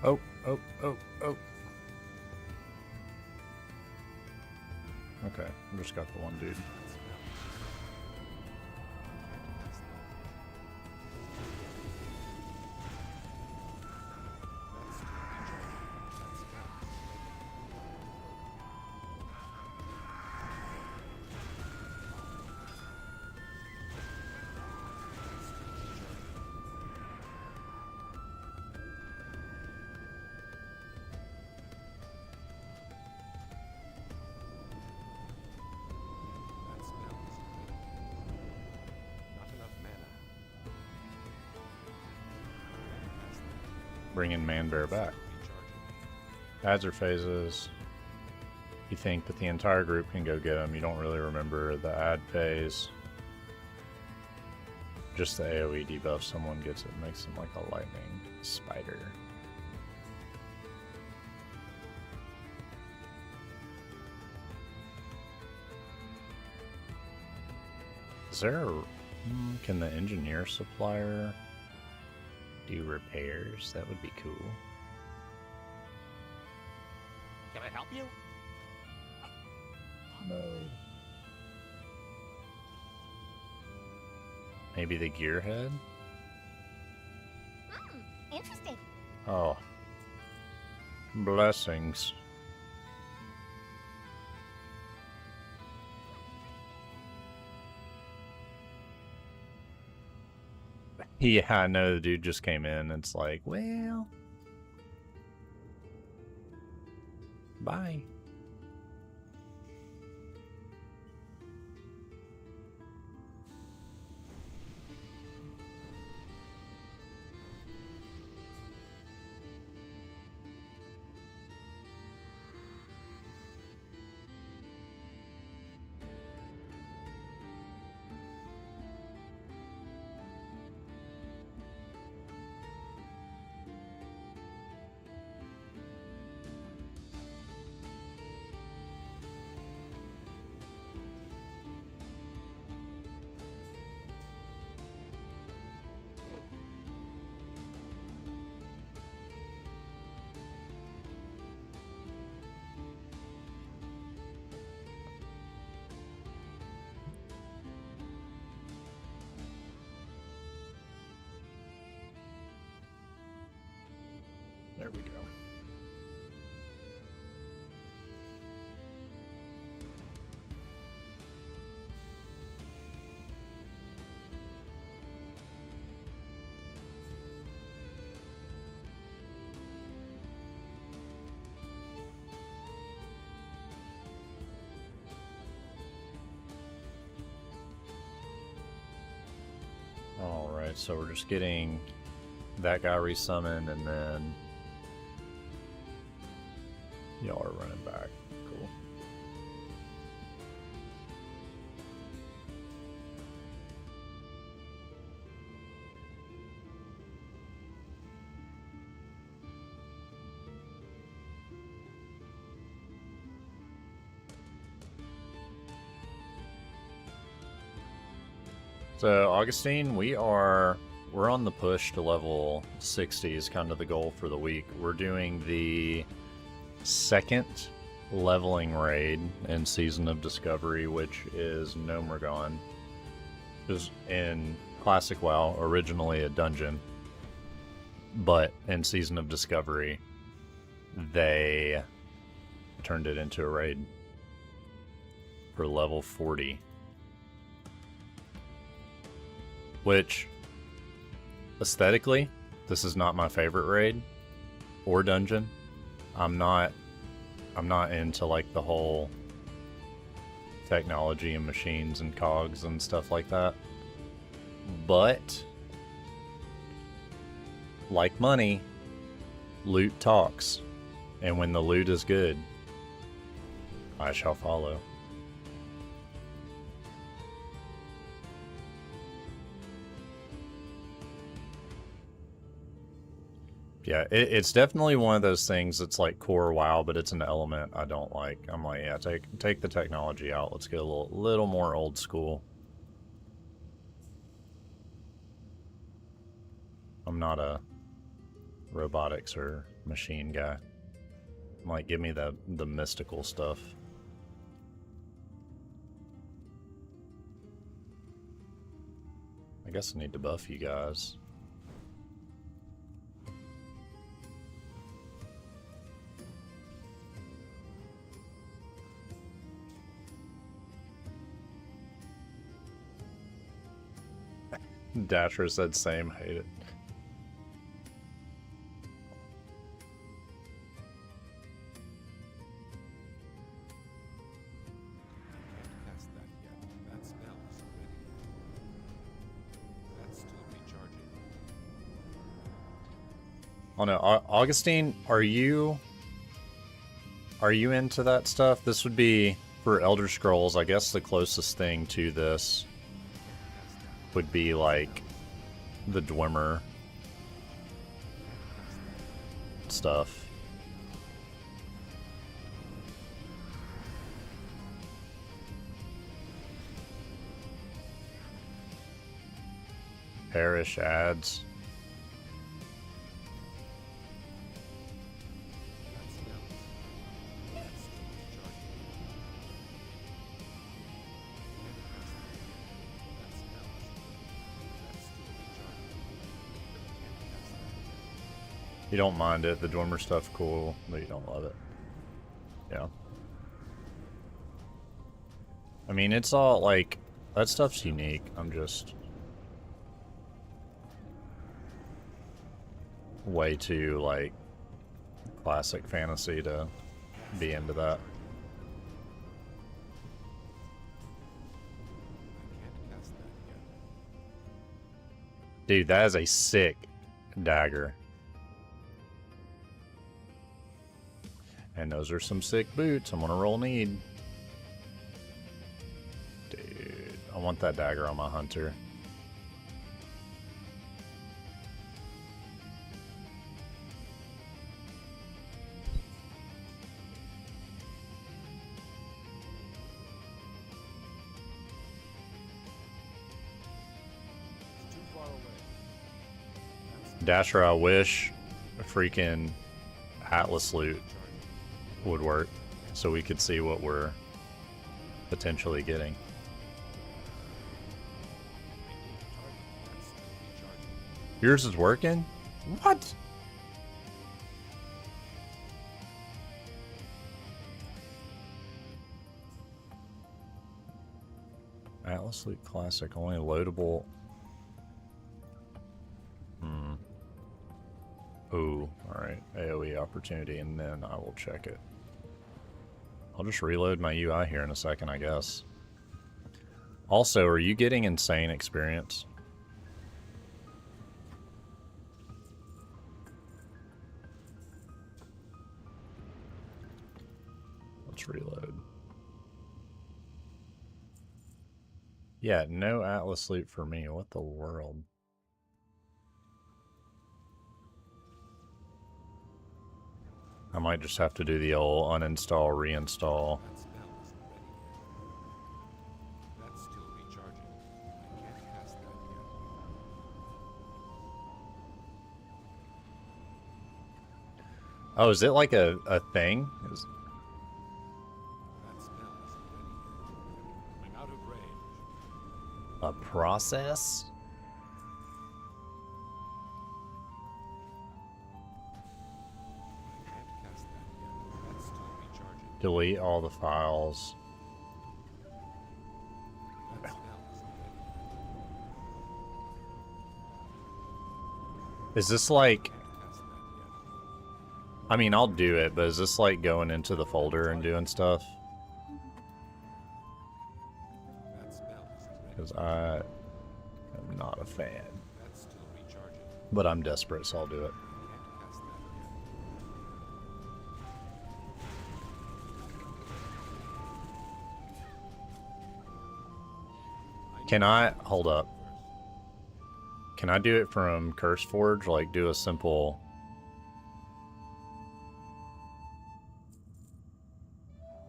Oh, oh, oh, oh. Okay, I just got the one dude. Bringing Manbear back. Ads or phases. You think that the entire group can go get him. You don't really remember the ad phase. Just the AoE debuff. Someone gets it, makes him like a lightning spider. Is there a... Can the engineer supplier do repairs? That would be cool. Can I help you? No. Maybe the gearhead? Interesting. Oh. Blessings. Yeah, I know the dude just came in. It's like, well... Bye. There we go. Alright, so we're just getting that guy resummoned and then y'all are running back. Cool. So Augustine, we're on the push to level 60 is kind of the goal for the week. We're doing the second leveling raid in Season of Discovery, which is Nomergon. It was in Classic WoW originally a dungeon, but in Season of Discovery they turned it into a raid for level 40. Which, aesthetically, this is not my favorite raid or dungeon. I'm not into like the whole technology and machines and cogs and stuff like that. But like money, loot talks. And when the loot is good, I shall follow. Yeah, it's definitely one of those things that's like core WoW, but it's an element I don't like. I'm like, yeah, take the technology out. Let's get a little more old school. I'm not a robotics or machine guy. Might give me the mystical stuff. I guess I need to buff you guys. Dasher said same, hate it. Cast that yet. That spell is ready. That's still recharging. Oh no, Augustine, are you into that stuff? This would be for Elder Scrolls. I guess the closest thing to this would be like the Dwemer stuff. Parish ads. That spell is ready. That's still recharging. That spell is ready. That's still recharging. Cast that. You don't mind it, the Dwemer stuff cool, but you don't love it. Yeah. I mean, it's all like, that stuff's unique. I'm just way too like classic fantasy to be into that. I can't cast that yet. Dude, that is a sick dagger. And those are some sick boots. I'm gonna roll need. Dude, I want that dagger on my hunter. It's too far away. Dasher, I wish a freaking Atlas loot would work so we could see what we're potentially getting. Yours is working? What? Atlas Loot Classic, only loadable. Ooh, alright. AoE opportunity, and then I will check it. I'll just reload my UI here in a second, I guess. Also, are you getting insane experience? Let's reload. Yeah, no Atlas loot for me. What the world? I might just have to do the old uninstall, reinstall. That spell isn't ready yet. That's still recharging. I can't cast that yet. Oh, is it like a thing? Is, That spell isn't ready yet. I'm out of range. a process? I can't cast that yet. That's still recharging. Delete all the files. That spell isn't ready yet. Is this like... Can't cast that yet. I mean, I'll do it, but is this like going into the folder and doing stuff? That spell isn't ready. Because I am not a fan. That's still recharging. But I'm desperate, so I'll do it. Can't cast that yet. Can I... Hold up. Can I do it from CurseForge? Like, do a simple...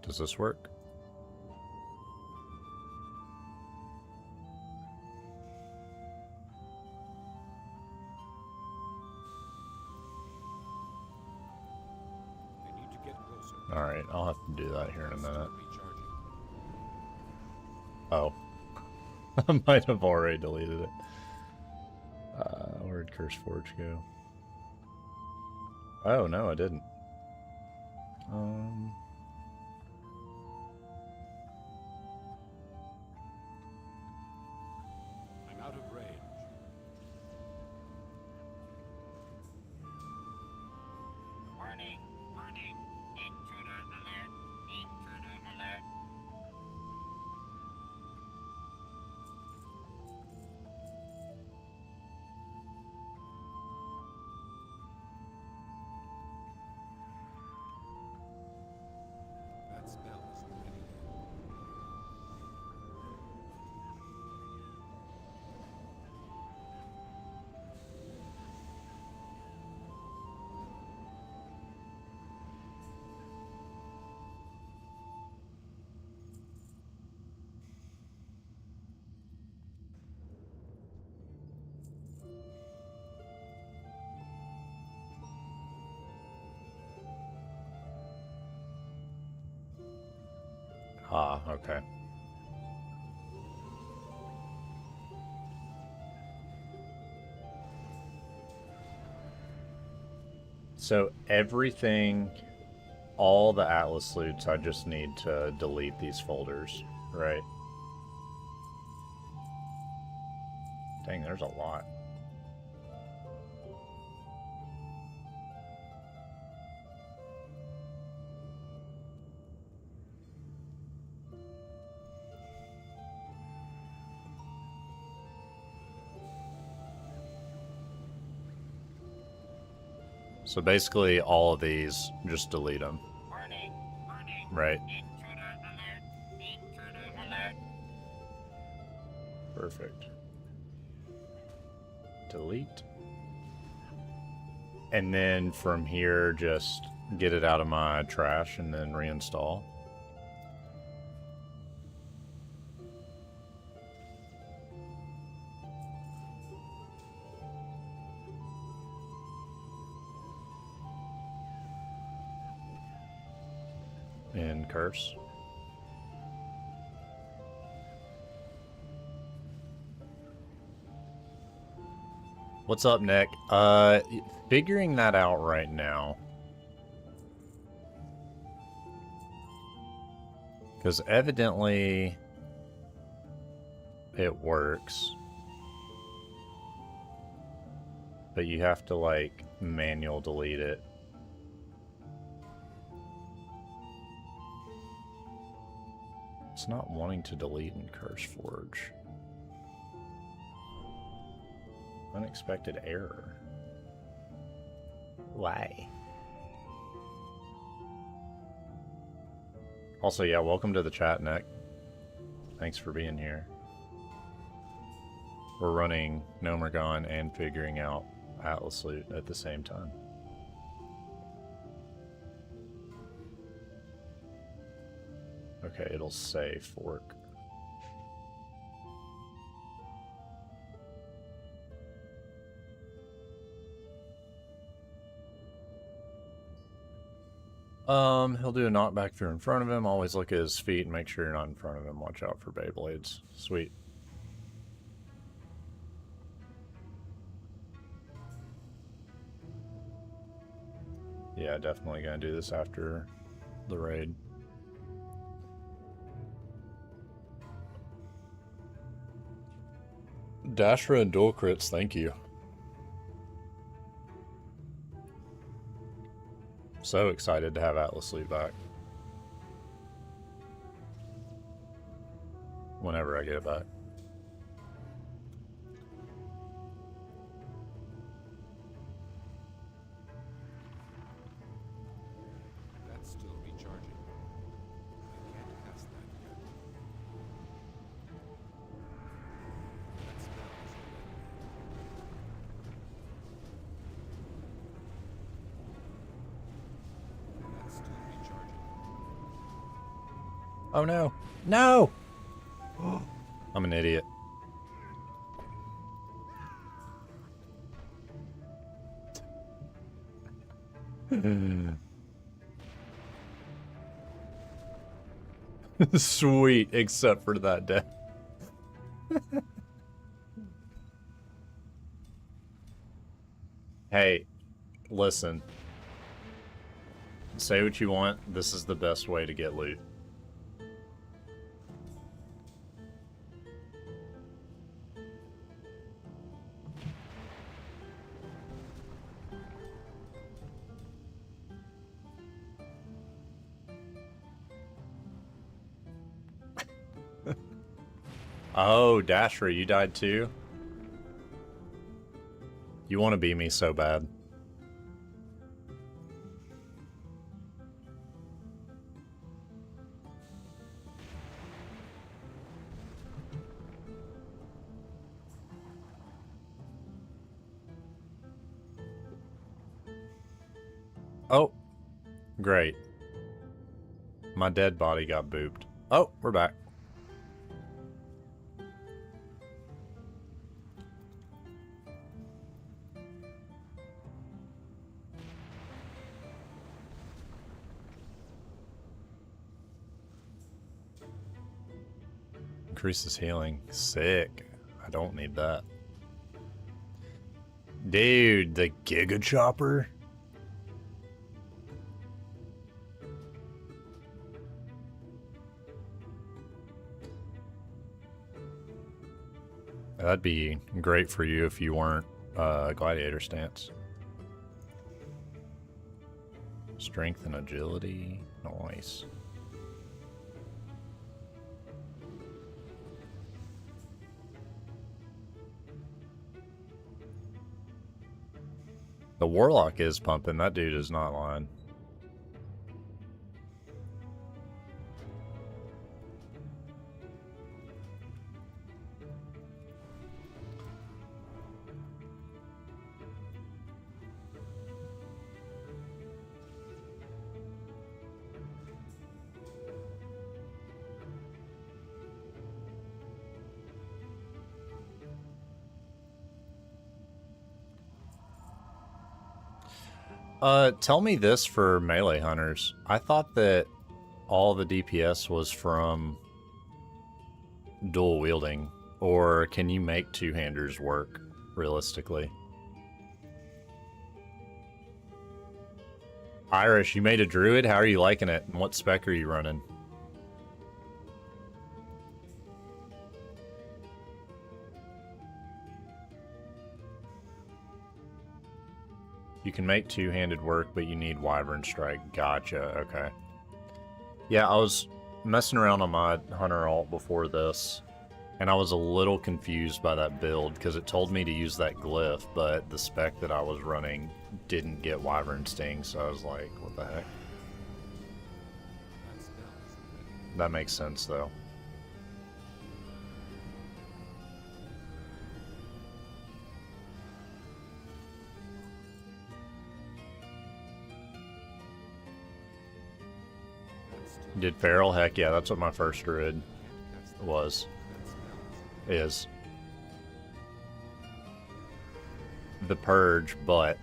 Does this work? Alright, I'll have to do that here in a Still minute. recharging. Oh. I might have already deleted it. Where'd Curse Forge go? Oh, no, I didn't. I'm out of range. Warning, warning. Intruder alert. Intruder alert. That spell is already in. Ah, okay. So everything, all the Atlas loots, I just need to delete these folders, right? Dang, there's a lot. So basically, all of these, just delete them, Warning, warning. right? Intruder alert. Intruder alert. Perfect. Delete. And then from here, just get it out of my trash and then reinstall. And curse. What's up, Nick? Figuring that out right now. Because evidently it works. But you have to, like, manual delete it. It's not wanting to delete in Curse Forge. Unexpected error. Why? Also, yeah, welcome to the chat, Nick. Thanks for being here. We're running Nomergon and figuring out Atlas Loot at the same time. Okay, it'll say fork. He'll do a knockback if you're in front of him. Always look at his feet and make sure you're not in front of him. Watch out for Beyblades. Sweet. Yeah, definitely gonna do this after the raid. Dashra and dual crits, thank you. So excited to have Atlas Loot back. Whenever I get it back. That's still recharging. I can't cast that yet. That spell is already. That's still recharging. Oh no. No! I'm an idiot. Sweet, except for that day. Hey, listen. Say what you want. This is the best way to get loot. Oh, Dasher, you died too? You want to be me so bad. Oh, great. My dead body got booped. Oh, we're back. Increases healing. Sick. I don't need that. Dude, the Giga Chopper? That'd be great for you if you weren't gladiator stance. Strength and agility. Nice. The warlock is pumping. That dude is not lying. Tell me this for melee hunters. I thought that all the DPS was from dual wielding, or can you make two-handers work realistically? Irish, you made a druid? How are you liking it? And what spec are you running? You can make two-handed work, but you need Wyvern Strike. Gotcha, okay. Yeah, I was messing around on my Hunter alt before this, and I was a little confused by that build, because it told me to use that glyph, but the spec that I was running didn't get Wyvern Sting, so I was like, what the heck? That makes sense, though. Did Feral? Heck yeah, that's what my first druid was. Is. The Purge, but...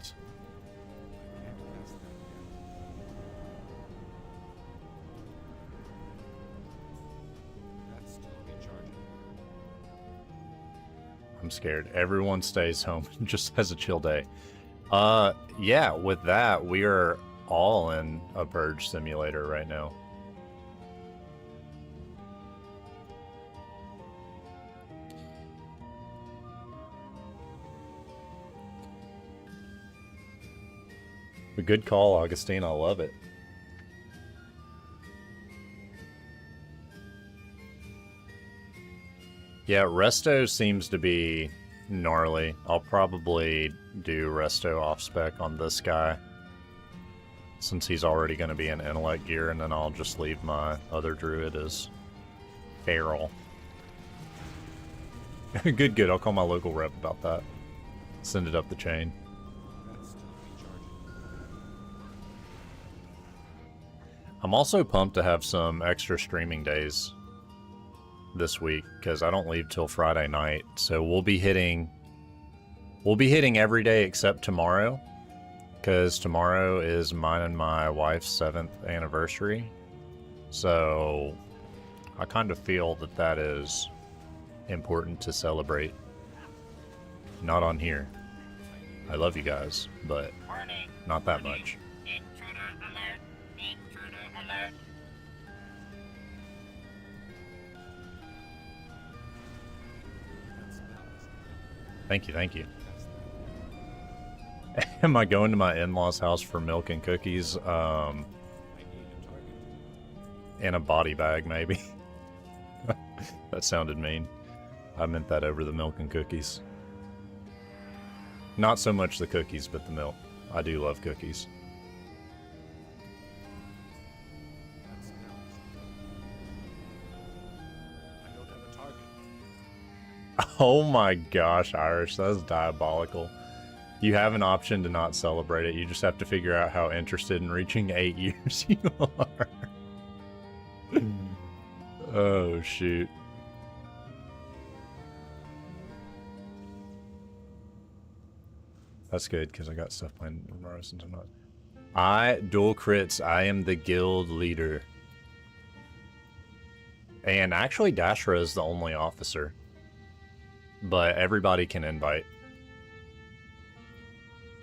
I'm scared. Everyone stays home and just has a chill day. Yeah, with that, we are all in a Purge simulator right now. A good call, Augustine. I love it. Yeah, Resto seems to be gnarly. I'll probably do Resto off-spec on this guy, since he's already going to be in intellect gear, and then I'll just leave my other druid as feral. Good, good. I'll call my local rep about that. Send it up the chain. I'm also pumped to have some extra streaming days this week, because I don't leave till Friday night, so we'll be hitting every day except tomorrow, because tomorrow is mine and my wife's 7th anniversary. So I kind of feel that that is important to celebrate. Not on here. I love you guys, but Warning. not that much. Intruder alert. Intruder alert. That smells. Thank you, thank you. Test that. Am I going to my in-laws' house for milk and cookies? I need a target. In a body bag, maybe. That sounded mean. I meant that over the milk and cookies. Not so much the cookies, but the milk. I do love cookies. That smells. I don't have a target. Oh my gosh, Irish, that's diabolical. You have an option to not celebrate it. You just have to figure out how interested in reaching 8 years you are. Oh, shoot. That's good, because I got stuff planned tomorrow since I'm not. Dual crits, I am the guild leader. And actually, Dashra is the only officer. But everybody can invite.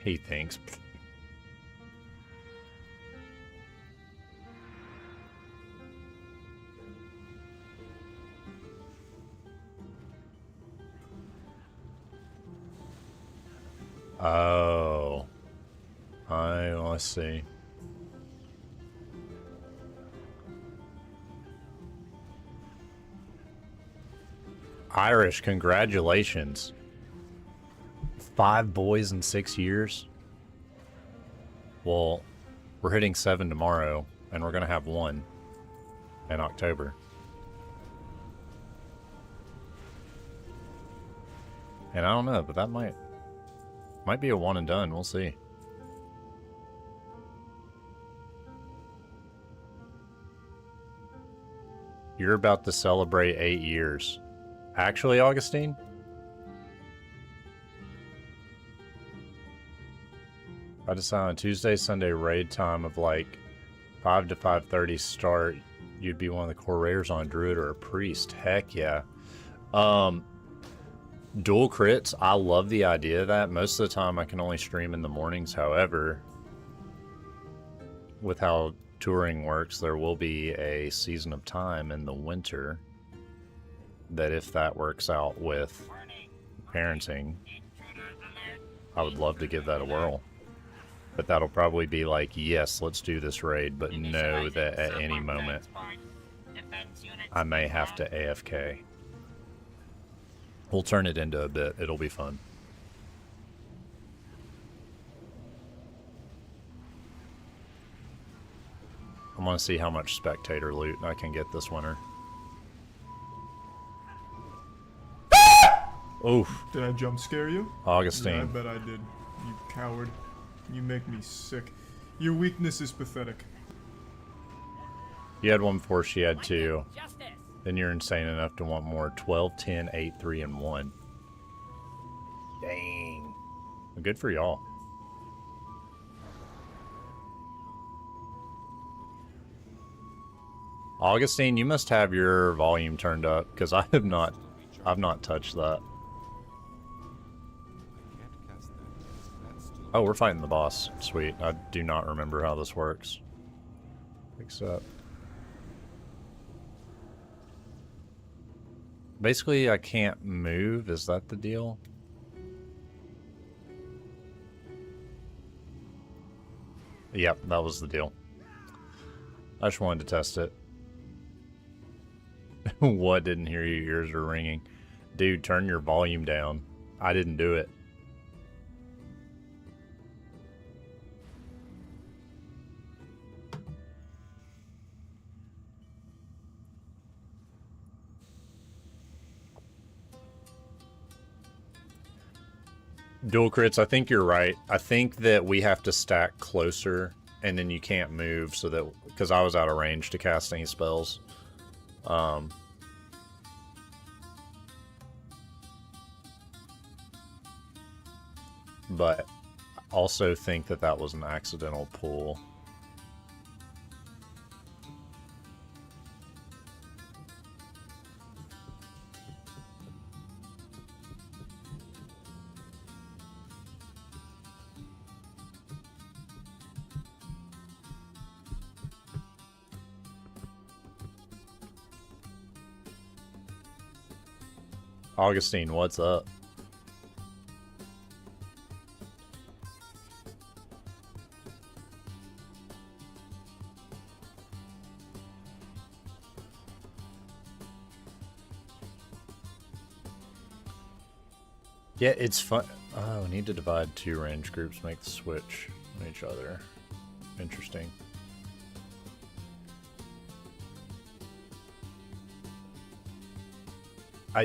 He thinks. Oh. I see. Irish, congratulations. 5 boys in 6 years? Well, we're hitting 7 tomorrow, and we're going to have 1 in October. And I don't know, but that might be a one and done. We'll see. You're about to celebrate 8 years. Actually, Augustine? I decided on Tuesday, Sunday raid time of like 5 to 5:30 start. You'd be one of the core raiders on a druid or a priest. Heck yeah. Dual crits, I love the idea of that. Most of the time I can only stream in the mornings. However, with how touring works, there will be a season of time in the winter that if that works out with parenting, I would love to give that a whirl. But that'll probably be like, yes, let's do this raid, but know that at any moment I may have to AFK. We'll turn it into a bit. It'll be fun. I want to see how much spectator loot I can get this winter. Oof. Did I jump scare you? Augustine. Yeah, I bet I did. You coward. You make me sick. Your weakness is pathetic. You had one before, she had 2. Then you're insane enough to want more. 12, 10, 8, 3, and 1. Dang. Well, good for y'all. Augustine, you must have your volume turned up, because I've not touched that. I can't cast that. That's still. Oh, we're fighting the boss. Sweet. I do not remember how this works. Except... basically, I can't move. Is that the deal? Yep, that was the deal. I just wanted to test it. What? Didn't hear you? Your ears are ringing. Dude, turn your volume down. I didn't do it. Dual crits, I think you're right. I think that we have to stack closer, and then you can't move, so that because I was out of range to cast any spells. But I also think that that was an accidental pull. Augustine, what's up? Yeah, it's fun. Oh, we need to divide 2 range groups, make the switch on each other. Interesting.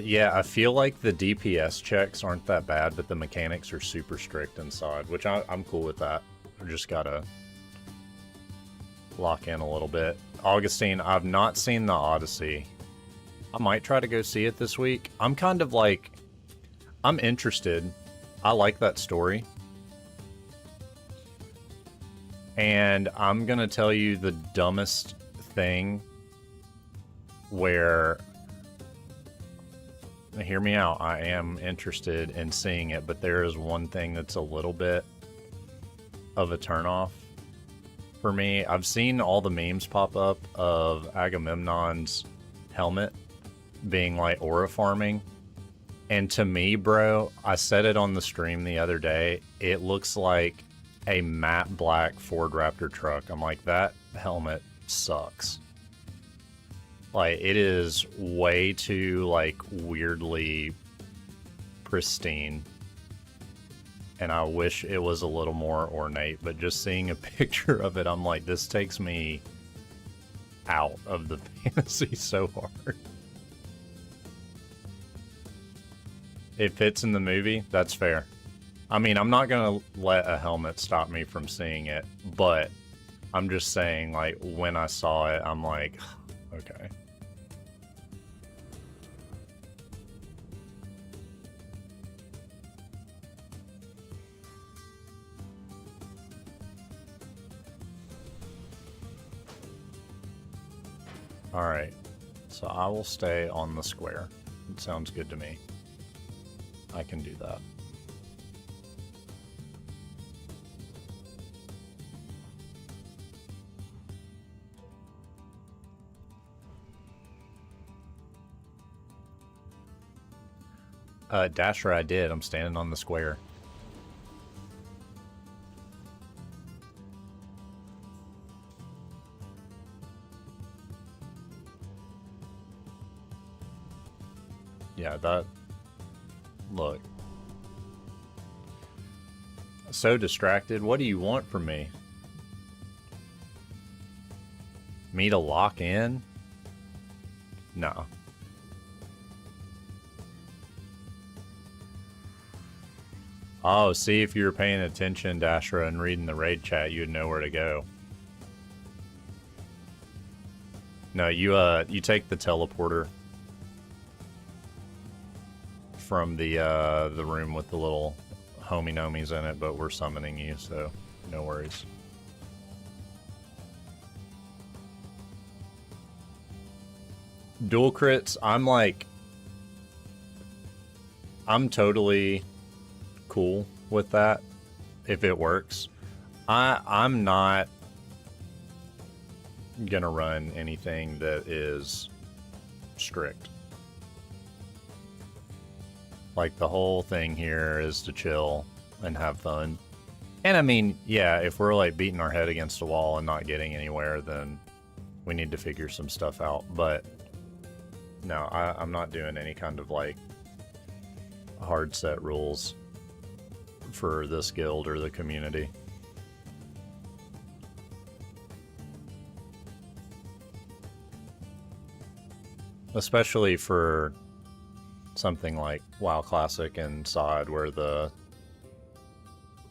Yeah, I feel like the DPS checks aren't that bad, but the mechanics are super strict inside, which I'm cool with that. I just gotta lock in a little bit. Augustine, I've not seen the Odyssey. I might try to go see it this week. I'm kind of like... I'm interested. I like that story. And I'm gonna tell you the dumbest thing where... Hear me out. I am interested in seeing it, but there is one thing that's a little bit of a turnoff for me. I've seen all the memes pop up of Agamemnon's helmet being like aura farming. And to me, bro, I said it on the stream the other day, it looks like a matte black Ford Raptor truck. I'm like, that helmet sucks. Like, it is way too, like, weirdly pristine. And I wish it was a little more ornate, but just seeing a picture of it, I'm like, this takes me out of the fantasy so hard. It fits in the movie, that's fair. I mean, I'm not gonna let a helmet stop me from seeing it, but I'm just saying, like, when I saw it, I'm like, okay. Alright, so I will stay on the square. It sounds good to me. I can do that. Dasher, I did. I'm standing on the square. Yeah, that... Look. So distracted. What do you want from me? Me to lock in? No. Oh, see, if you were paying attention, Dashra, and reading the raid chat, you'd know where to go. No, you take the teleporter from the room with the little homie nomies in it, but we're summoning you, so no worries. Dual crits, I'm totally cool with that if it works. I'm not gonna run anything that is strict. Like, the whole thing here is to chill and have fun. And I mean, yeah, if we're like beating our head against a wall and not getting anywhere, then we need to figure some stuff out. But no, I'm not doing any kind of like hard set rules for this guild or the community. Especially for something like WoW Classic and SOD, where the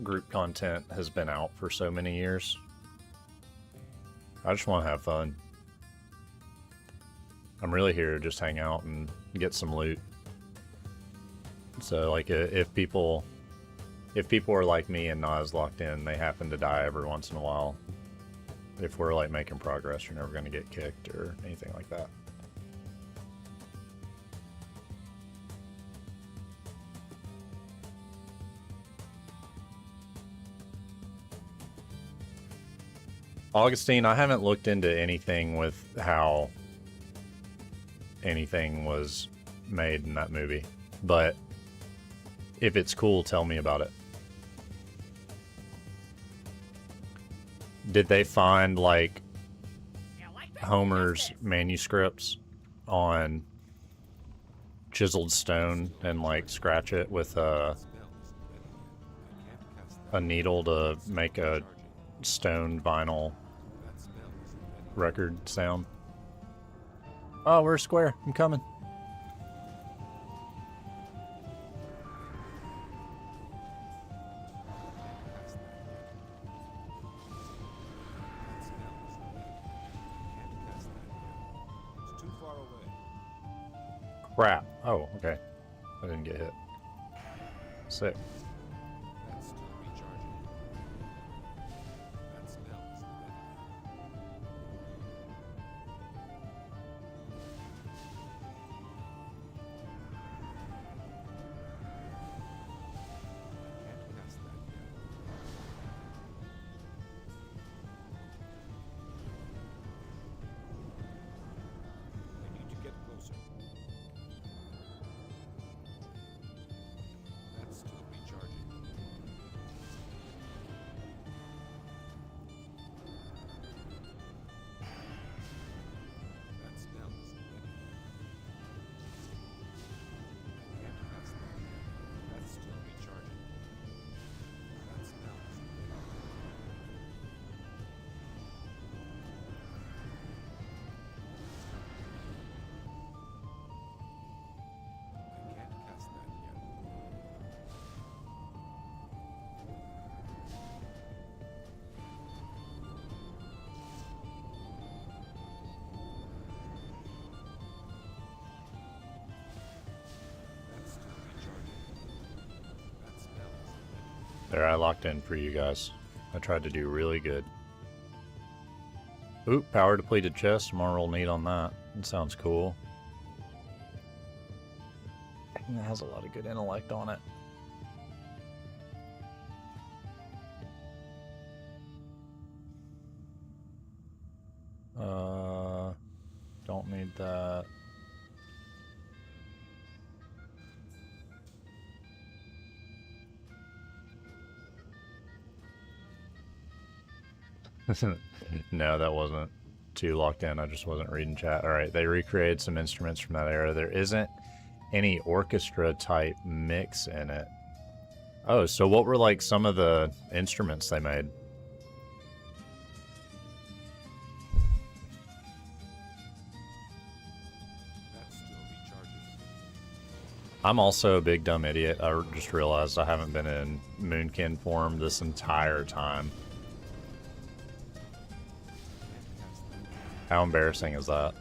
group content has been out for so many years. I just want to have fun. I'm really here to just hang out and get some loot. So, like, if people are like me and not as locked in, they happen to die every once in a while. If we're like making progress, you're never going to get kicked or anything like that. Augustine, I haven't looked into anything with how anything was made in that movie. but if it's cool, tell me about it. Did they find like Homer's manuscripts on chiseled stone and like scratch it with a needle to make a stone vinyl record sound? Oh, we're square. I'm coming. It's too far away. Crap. Oh, okay. I didn't get hit. Sick. That's still recharging. That smells can't cast that yet. I need to get closer. That's still recharging. That smells ready. I can't cast that yet. That's still recharging. That smells ready. I can't cast that yet. That's still recharging. That smells ready. There, I locked in for you guys. I tried to do really good. Oop, power depleted chest. I'm gonna roll neat on that. It sounds cool. It has a lot of good intellect on it. Don't need that. No, that wasn't too locked in. I just wasn't reading chat. All right, they recreated some instruments from that era. There isn't any orchestra type mix in it. Oh, so what were like some of the instruments they made? That's still recharging. I'm also a big dumb idiot. I just realized I haven't been in Moonkin form this entire time. Can't cast that yet. How embarrassing is that?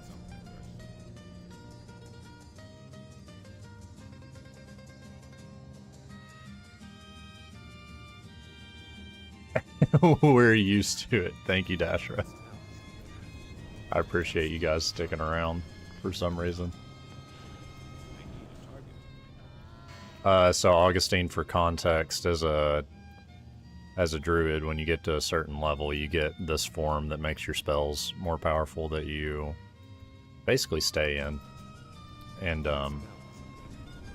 We're used to it. Thank you, Dashra. I appreciate you guys sticking around for some reason. I need a target. So Augustine, for context, as a druid, when you get to a certain level, you get this form that makes your spells more powerful that you basically stay in. And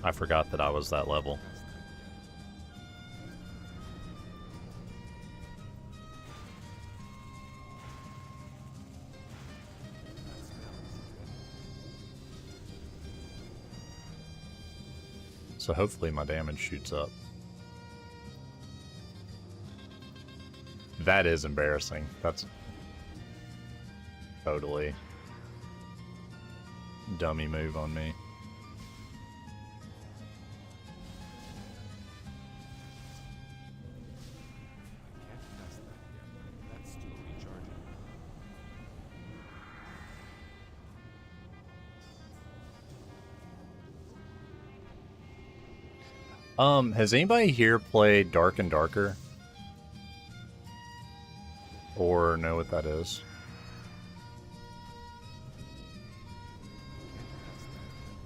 I forgot that I was that level. So hopefully my damage shoots up. That is embarrassing. That's totally dummy move on me. I can't cast that yet. That's still recharging. Has anybody here played Dark and Darker? Or know what that is? Can't cast that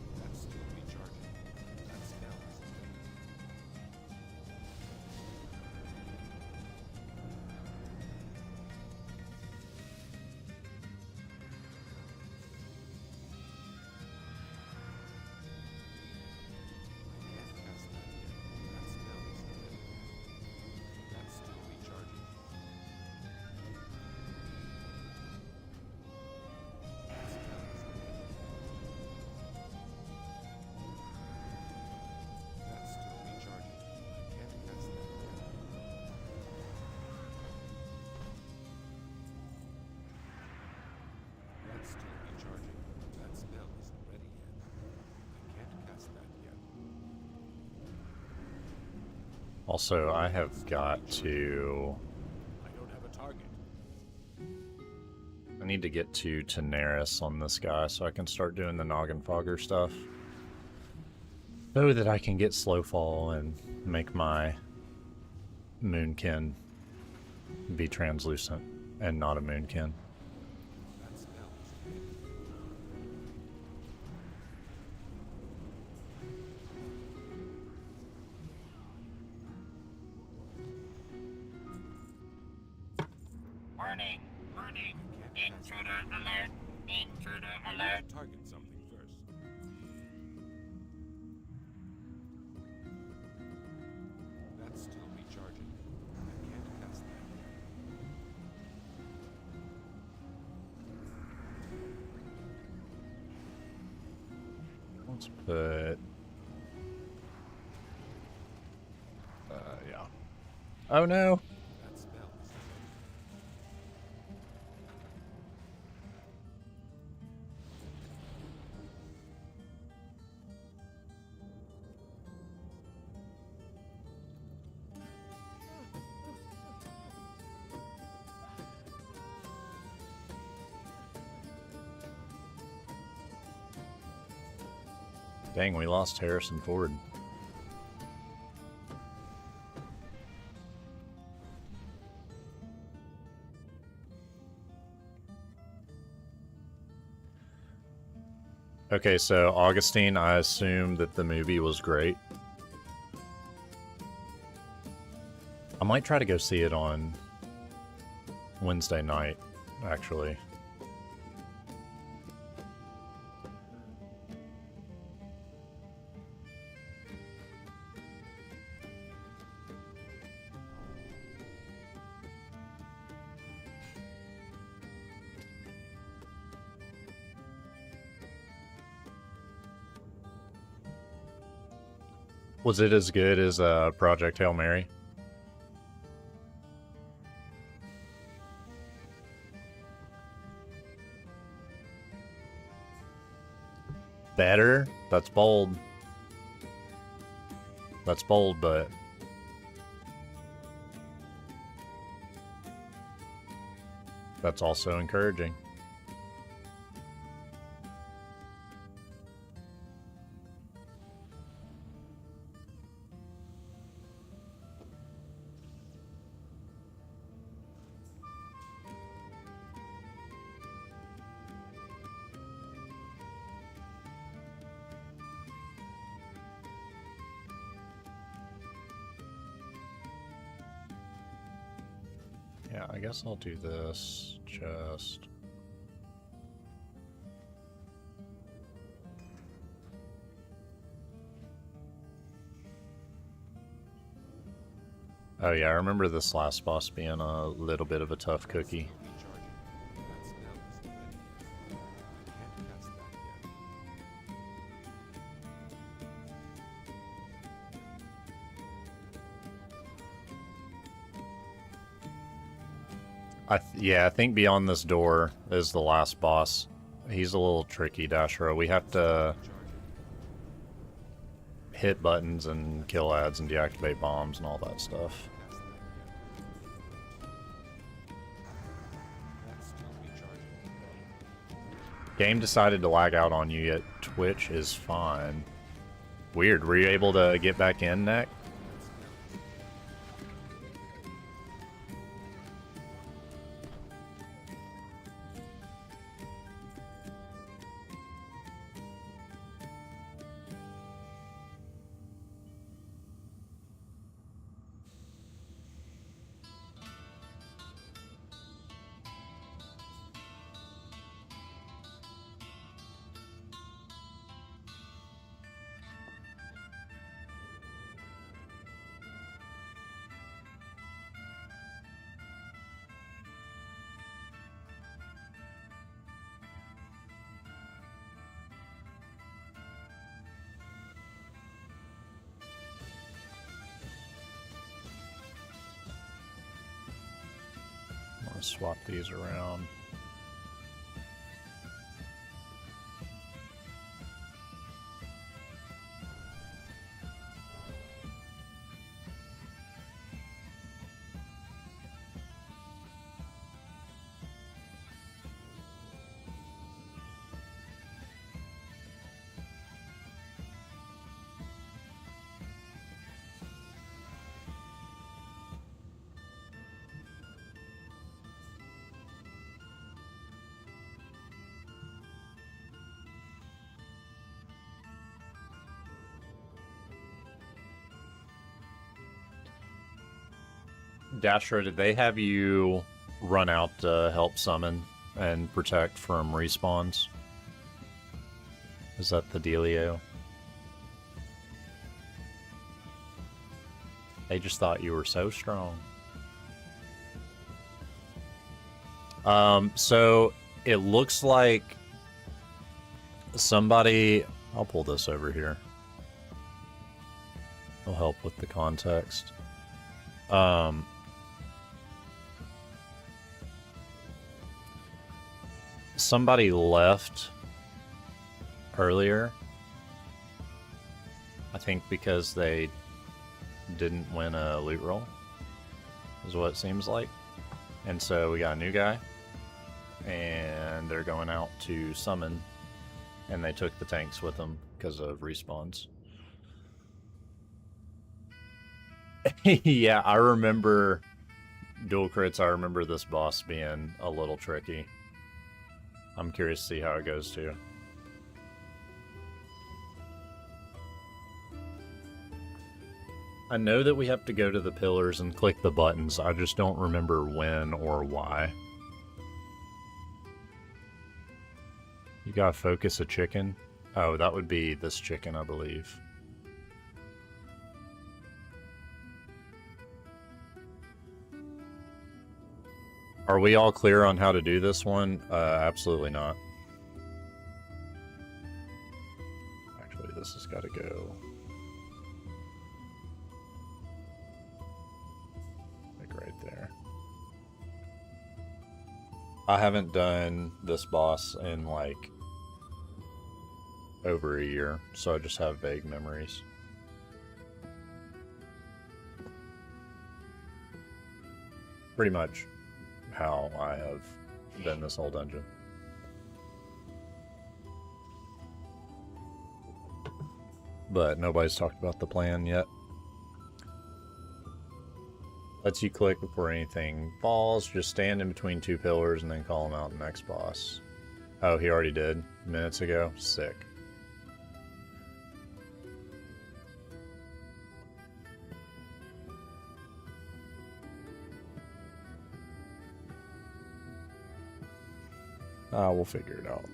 yet. That's still recharging. That smells ready. Also, I have got to... I don't have a target. I need to get to Daenerys on this guy so I can start doing the Noggin Fogger stuff. So that I can get Slowfall and make my Moonkin be translucent and not a Moonkin. That smells ready. Warning, warning. Intruder alert. Intruder I alert. need to target something first. That's still recharging. I can't cast that. Let's put... yeah. Oh no! That smells ready. Dang, we lost Harrison Ford. Okay, so Augustine, I assume that the movie was great. I might try to go see it on Wednesday night, actually. Was it as good as Project Hail Mary? Better? That's bold. That's bold, but... that's also encouraging. Yeah, I guess I'll do this just... oh yeah, I remember this last boss being a little bit of a tough cookie. Recharging. That smells ready. I can't cast that yet. Yeah, I think beyond this door is the last boss. He's a little tricky, Dashro. We have to Recharging. hit buttons and kill ads and deactivate bombs and all that stuff. Cast that yet. That's still recharging. Game decided to lag out on you, yet Twitch is fine. Weird. Were you able to get back in, Nick? I'm gonna swap these around. Dashro, did they have you run out to help summon and protect from respawns? Is that the dealio? They just thought you were so strong. So it looks like somebody... I'll pull this over here. It'll help with the context. Somebody left earlier. I think because they didn't win a loot roll, is what it seems like. And so we got a new guy, and they're going out to summon, and they took the tanks with them because of respawns. Yeah, I remember dual crits. I remember this boss being a little tricky. I'm curious to see how it goes too. I know that we have to go to the pillars and click the buttons. I just don't remember when or why. You gotta focus a chicken? Oh, that would be this chicken, I believe. Are we all clear on how to do this one? Absolutely not. Actually, this has got to go. Like right there. I haven't done this boss in like over a year, so I just have vague memories. Pretty much how I have been this whole dungeon. But nobody's talked about the plan yet. Lets you click before anything falls. Just stand in between two pillars and then call him out the next boss. Oh, he already did minutes ago? Sick. We'll figure it out.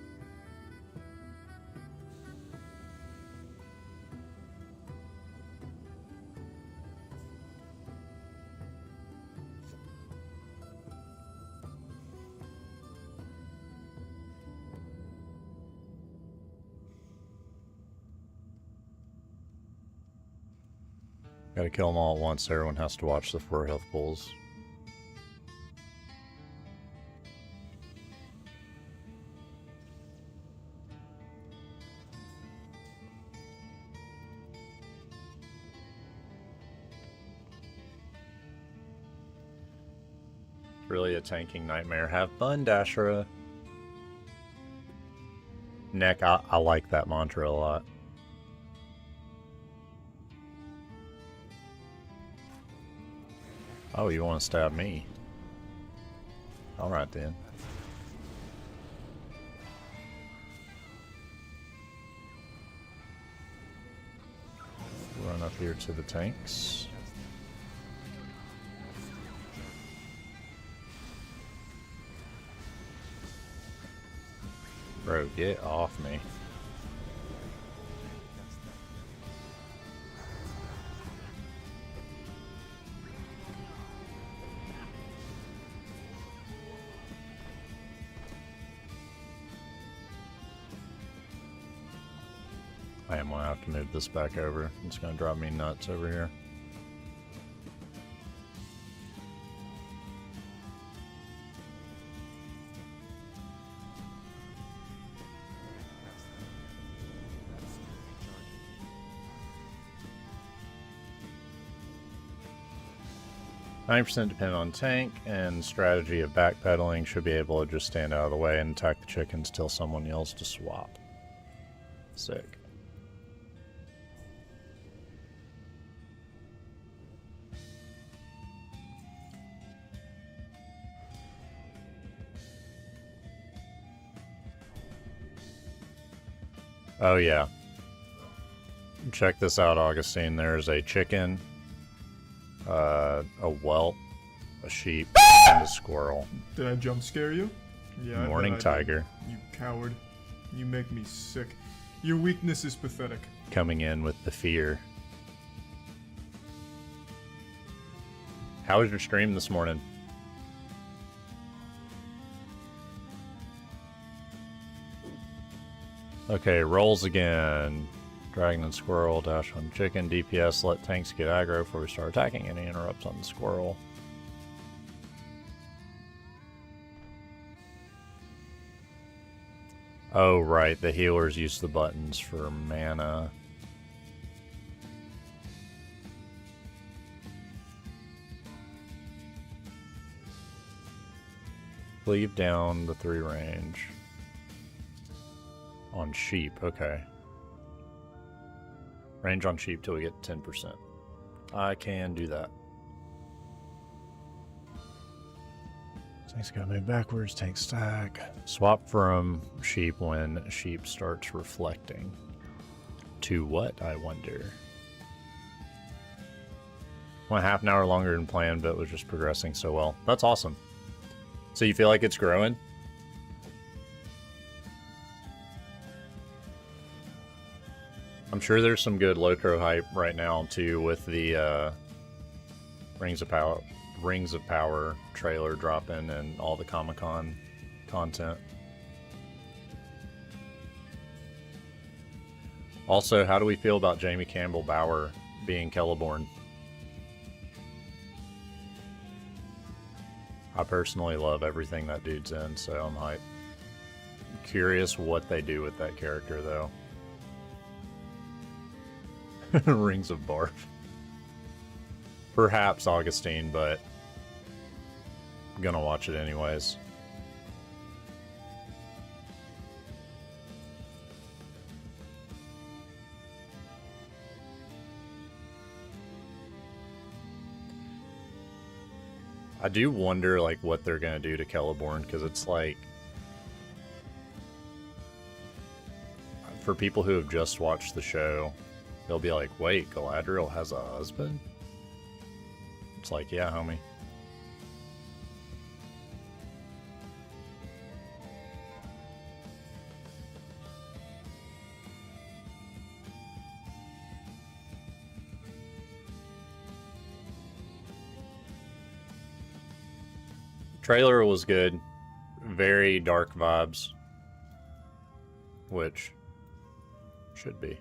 Gotta kill them all at once. Everyone has to watch the 4 health pulls. Really a tanking nightmare. Have fun, Dashra. Neck, I like that mantra a lot. Oh, you want to stab me? Alright then. Run up here to the tanks. Bro, get off me. I am gonna have to move this back over. It's gonna drive me nuts over here. %, dependent on tank, and strategy of backpedaling. Should be able to just stand out of the way and attack the chickens till someone yells to swap. Sick. Oh yeah. Check this out, Augustine. There's a chicken, a whelp, a sheep, and a squirrel. Did I jump scare you? Yeah. Morning I bet I did. tiger You coward. You make me sick. Your weakness is pathetic. coming in with the fear. How was your stream this morning? Okay, rolls again. Dragon and squirrel, dash on chicken, DPS, let tanks get aggro before we start attacking. Any interrupts on the squirrel. Oh, right, the healers use the buttons for mana. Cleave down the 3 range. On sheep, okay. Range on sheep till we get 10%. I can do that. Tank's gotta move backwards, tank stack. Swap from sheep when sheep starts reflecting. To what, I wonder? Went half an hour longer than planned, but was just progressing so well. That's awesome. So you feel like it's growing? I'm sure there's some good Lotro hype right now too with the Rings of Power trailer dropping and all the Comic-Con content. Also, how do we feel about Jamie Campbell Bower being Celeborn? I personally love everything that dude's in, so I'm hyped. Curious what they do with that character though. Rings of Barf. Perhaps Augustine, but I'm gonna watch it anyways. I do wonder like what they're gonna do to Celeborn, because it's like, for people who have just watched the show, they'll be like, wait, Galadriel has a husband? It's like, yeah, homie. Trailer was good. Very dark vibes. Which should be.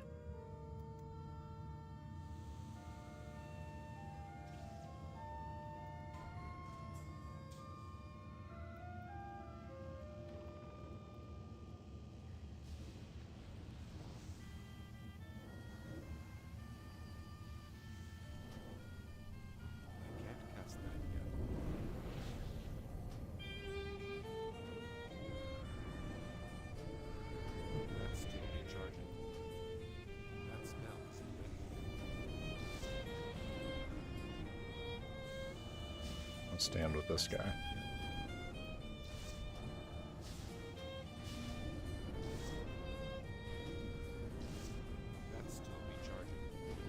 I can't cast that yet. That's still recharging. That spell isn't ready. Let's stand with this guy. That's still recharging. That spell isn't ready.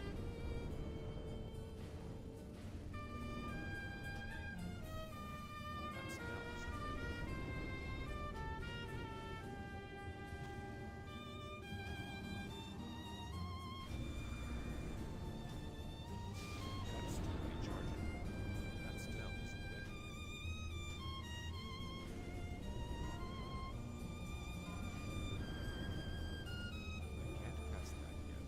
That's still recharging. That spell isn't ready. I can't cast that yet.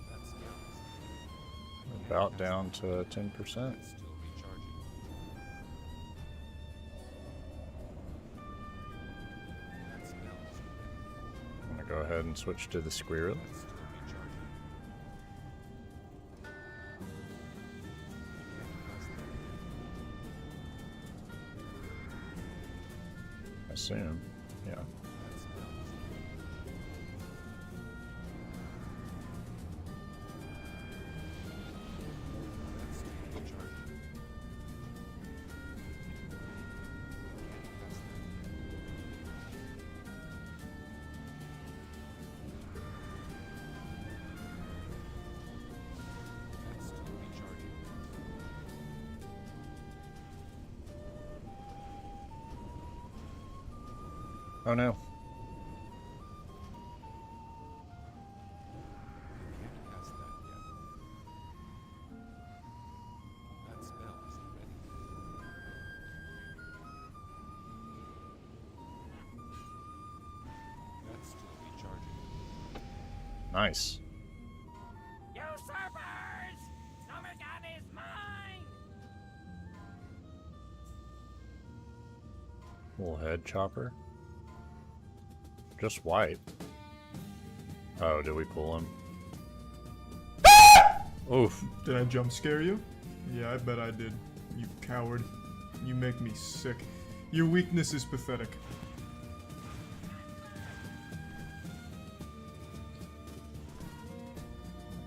That spell isn't ready. About down to 10%. It's still recharging. That spell isn't ready. I'm gonna go ahead and switch to the squirrel. It's still recharging. I can't cast that yet. I assume. Yeah. That spell isn't ready. That's still recharging. I can't cast that yet. That's still recharging. Oh no. Can't cast that yet. That spell isn't ready. That's still recharging. Nice. Usurpers! Summergun is mine! Little head chopper. Just wipe. Oh, did we pull him? Oof. Did I jump scare you? Yeah, I bet I did. You coward. You make me sick. Your weakness is pathetic.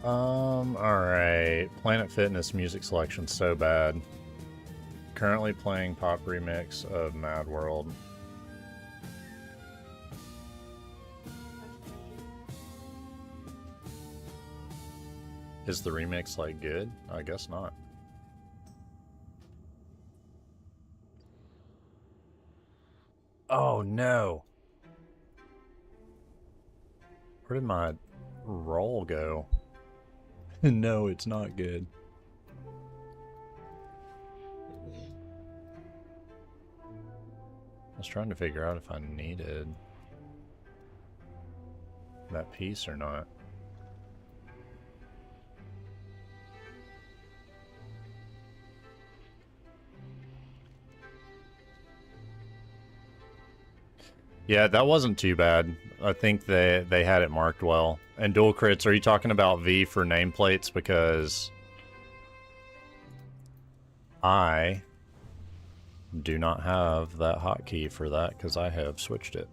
Alright. Planet Fitness music selection so bad. Currently playing pop remix of Mad World. Is the remix like good? I guess not. Oh no. Where did my roll go? No, it's not good. I was trying to figure out if I needed that piece or not. Yeah, that wasn't too bad. I think they had it marked well. And dual crits, are you talking about V for nameplates? Because I do not have that hotkey for that because I have switched it.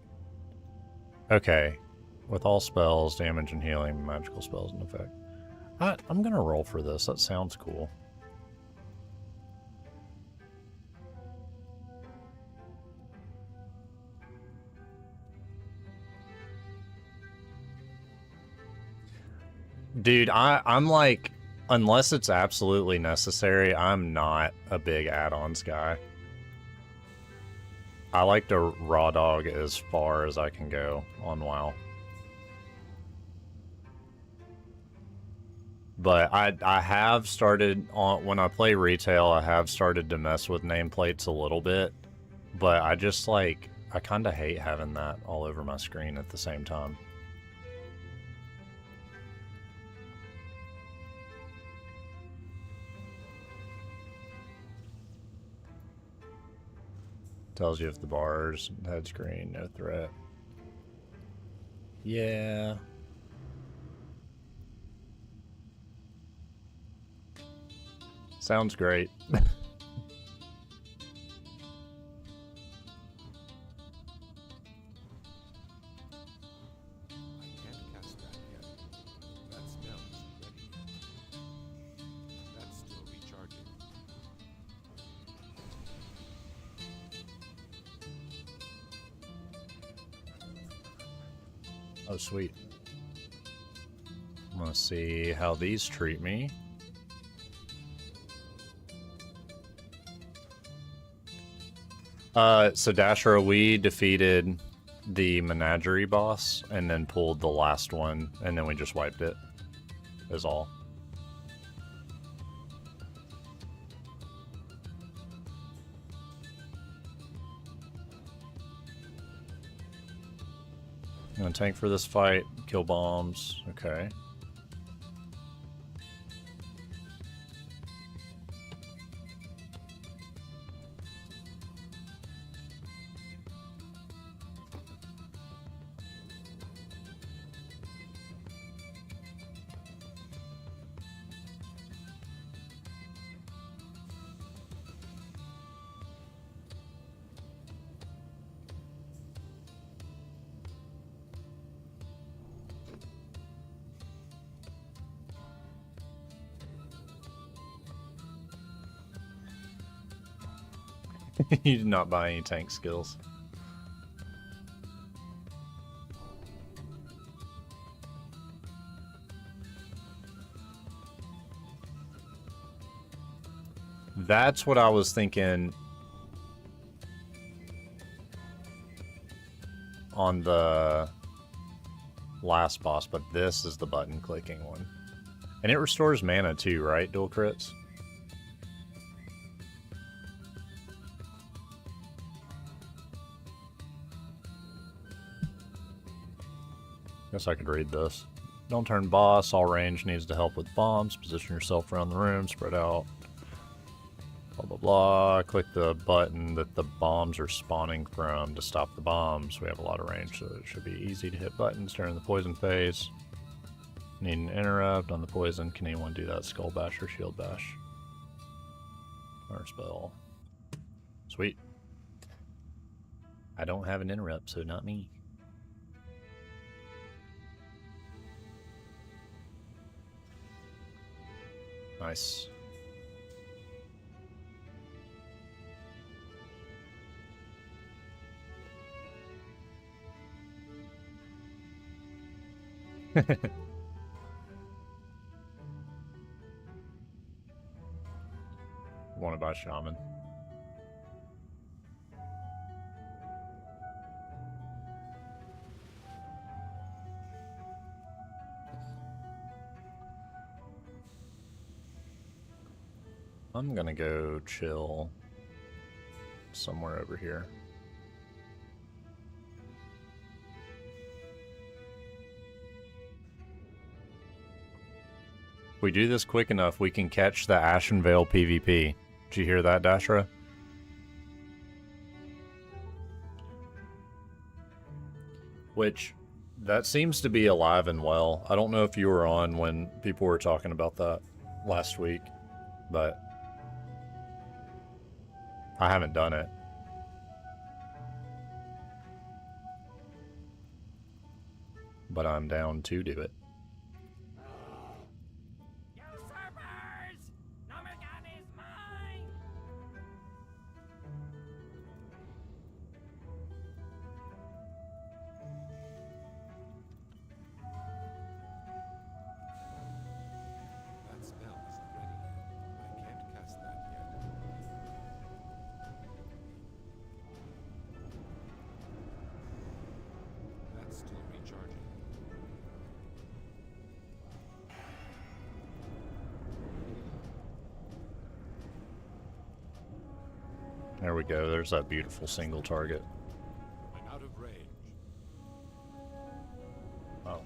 Okay. With all spells, damage and healing, magical spells in effect. I'm gonna roll for this. That sounds cool. Dude, I'm like, unless it's absolutely necessary, I'm not a big add-ons guy. I like to raw dog as far as I can go on WoW. But I have started, when I play retail, I have started to mess with nameplates a little bit. But I just like, I kind of hate having that all over my screen at the same time. Tells you if the bar's head screen, no threat. Yeah. Sounds great. I can't cast that yet. That spell isn't ready. That's still recharging. Oh, sweet. I'm gonna see how these treat me. So Dasher, we defeated the menagerie boss and then pulled the last one, and then we just wiped it. Is all. I'm gonna tank for this fight, kill bombs, okay. You did not buy any tank skills. That's what I was thinking. on the last boss, but this is the button clicking one. And it restores mana too, right? Dual crits? Guess I could read this. Don't turn boss. All range needs to help with bombs. Position yourself around the room. Spread out. Blah, blah, blah. Click the button that the bombs are spawning from to stop the bombs. We have a lot of range, so it should be easy to hit buttons during the poison phase. Need an interrupt on the poison. Can anyone do that? Skull bash or shield bash? Or spell. Sweet. I don't have an interrupt, so not me. Nice. Wanted by Shaman. I'm gonna go chill somewhere over here. If we do this quick enough, we can catch the Ashenvale PvP. Did you hear that, Dashra? Which, that seems to be alive and well. I don't know if you were on when people were talking about that last week, but I haven't done it. But I'm down to do it. Usurpers! Nomergan is mine! That spell isn't ready yet. I can't cast that yet. That's still recharging. There we go. There's that beautiful single target. I'm out of range. Oh.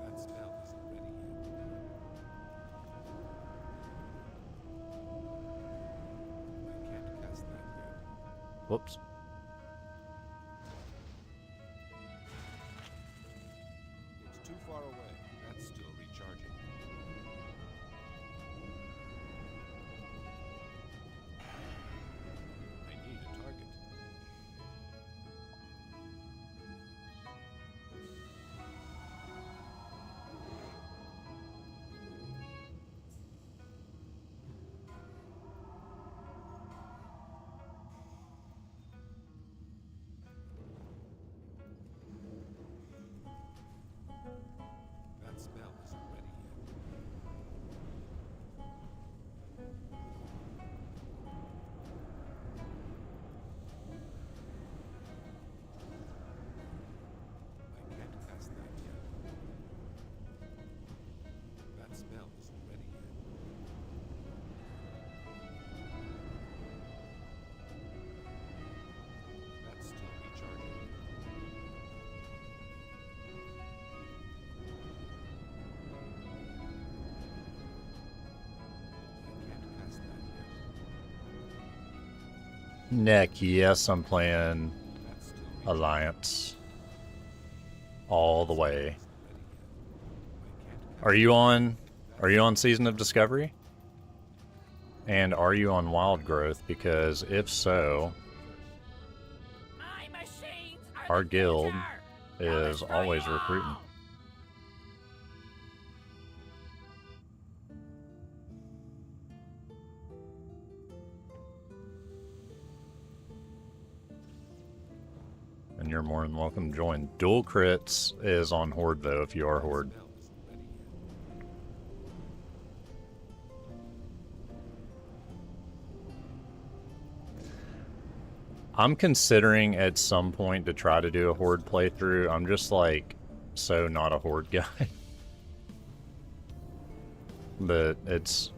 That spell isn't ready yet. I can't cast that yet. Whoops. It's too far away. That's still recharging. I need a target. That spell isn't ready yet. I can't cast that yet. That spell isn't ready yet. That's still recharging. I can't cast that yet. Nick, yes, I'm playing That's still recharging. Alliance. All the way. Isn't ready yet. I can't cast Are you on Season of Discovery? And are you on Wild Growth? Because if so, My machines are our the guild future! I'll is destroy always you all! recruiting. And you're more than welcome to join. Dual crits is on Horde though, if you are Horde. spell isn't ready yet. I'm considering at some point to try to do a horde playthrough. I'm just like so not a horde guy. But it's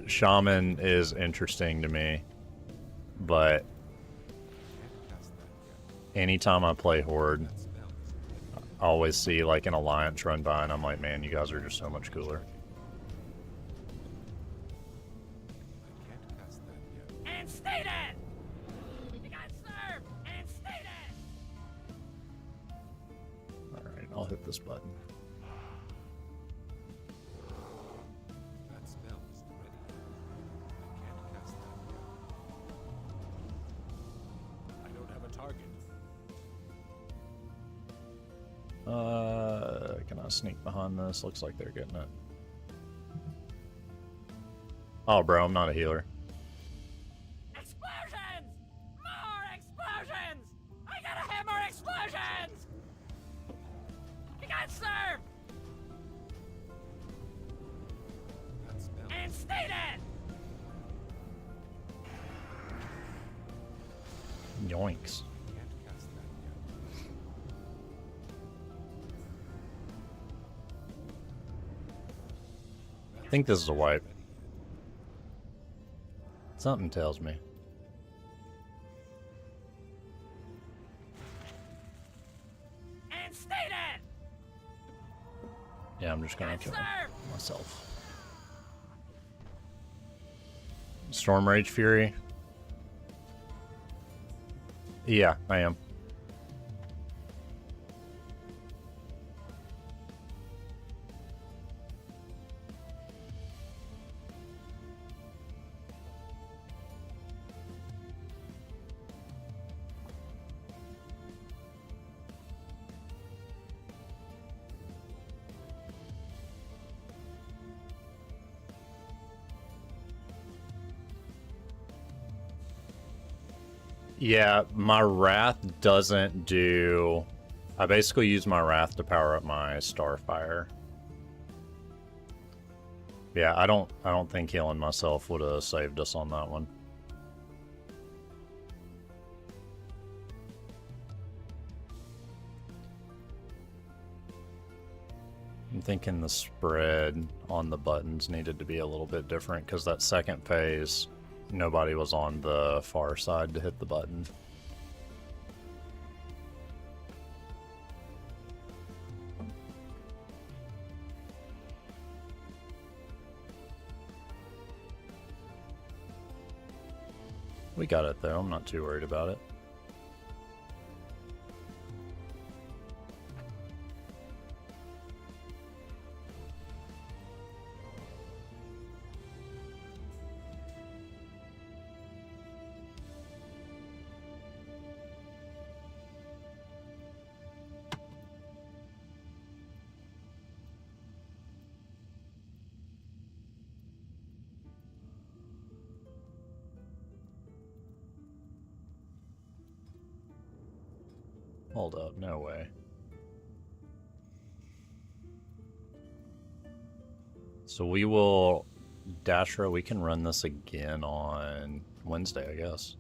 shaman is interesting to me. But anytime I play horde, I always see like an alliance run by and I'm like, man, you guys are just so much cooler. And stay dead! You got served! And stay dead! Alright, I'll hit this button. That spell isn't ready yet. I can't cast that yet. I don't have a target. Can I sneak behind this? Looks like they're getting it. Oh, bro, I'm not a healer. Explosions! More explosions! I gotta have more explosions! You got served! That spell And stay dead! Yoinks. can't cast that yet. I think this is a wipe. Something tells me. And stay dead! Yeah, I'm just gonna Got kill served! myself. Storm Rage Fury. Yeah, I am. Yeah, my Wrath doesn't do... I basically use my Wrath to power up my Starfire. Yeah, I don't think healing myself would have saved us on that one. I'm thinking the spread on the buttons needed to be a little bit different because that second phase, nobody was on the far side to hit the button. We got it though, I'm not too worried about it. Hold up, no way. So we will... Dashra, we can run this again on Wednesday, I guess.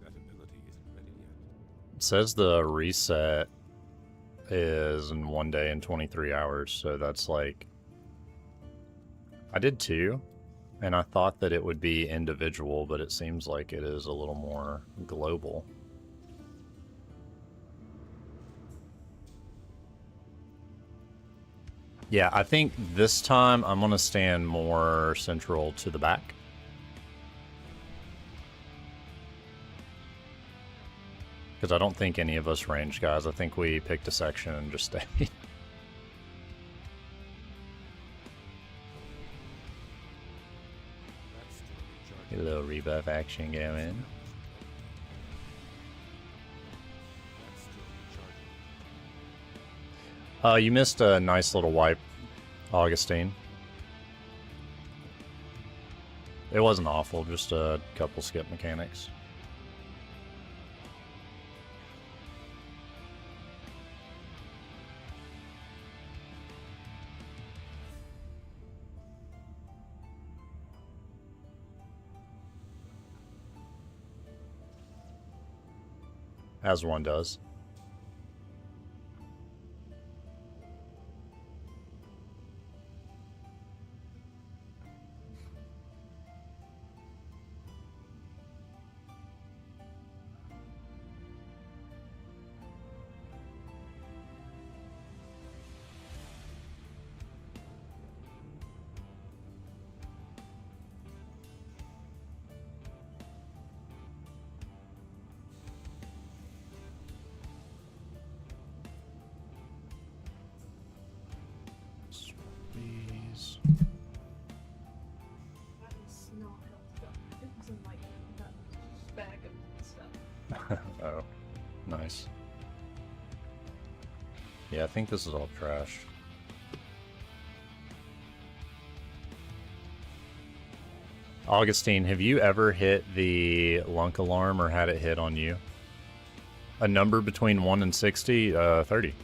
That ability isn't ready yet. It says the reset is in 1 day and 23 hours, so that's like... I did 2, and I thought that it would be individual, but it seems like it is a little more global. Yeah, I think this time I'm going to stand more central to the back. Because I don't think any of us range guys. I think we picked a section and just stayed. That's still Get recharging. a little rebuff action going. That's still recharging. You missed a nice little wipe, Augustine. It wasn't awful, just a couple skip mechanics. as one does. Please. That is not helpful. It was in like that bag of stuff. Oh, nice. Yeah, I think this is all trash. Augustine, have you ever hit the lunk alarm or had it hit on you? A number between 1 and 60? 30.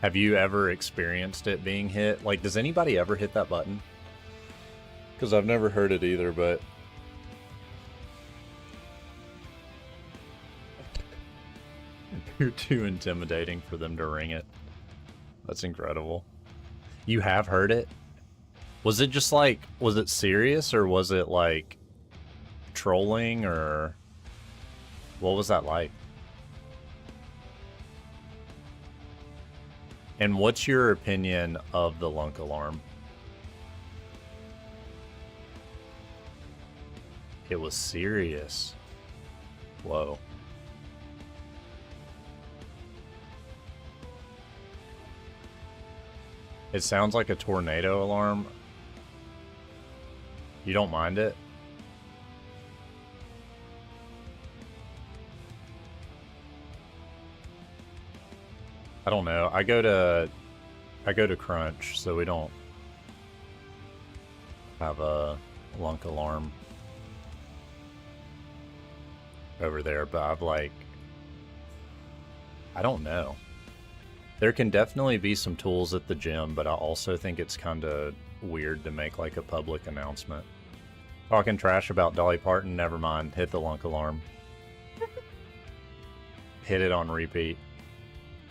Have you ever experienced it being hit? Like, does anybody ever hit that button? Because I've never heard it either, but... You're too intimidating for them to ring it. That's incredible. You have heard it? Was it just like... Was it serious, or was it like... trolling, or... What was that like? And what's your opinion of the lunk alarm? It was serious. Whoa. It sounds like a tornado alarm. You don't mind it? I don't know. I go to Crunch, so we don't have a lunk alarm over there, but I've like, I don't know. There can definitely be some tools at the gym, but I also think it's kind of weird to make like a public announcement. Talking trash about Dolly Parton, never mind. Hit the lunk alarm. Hit it on repeat.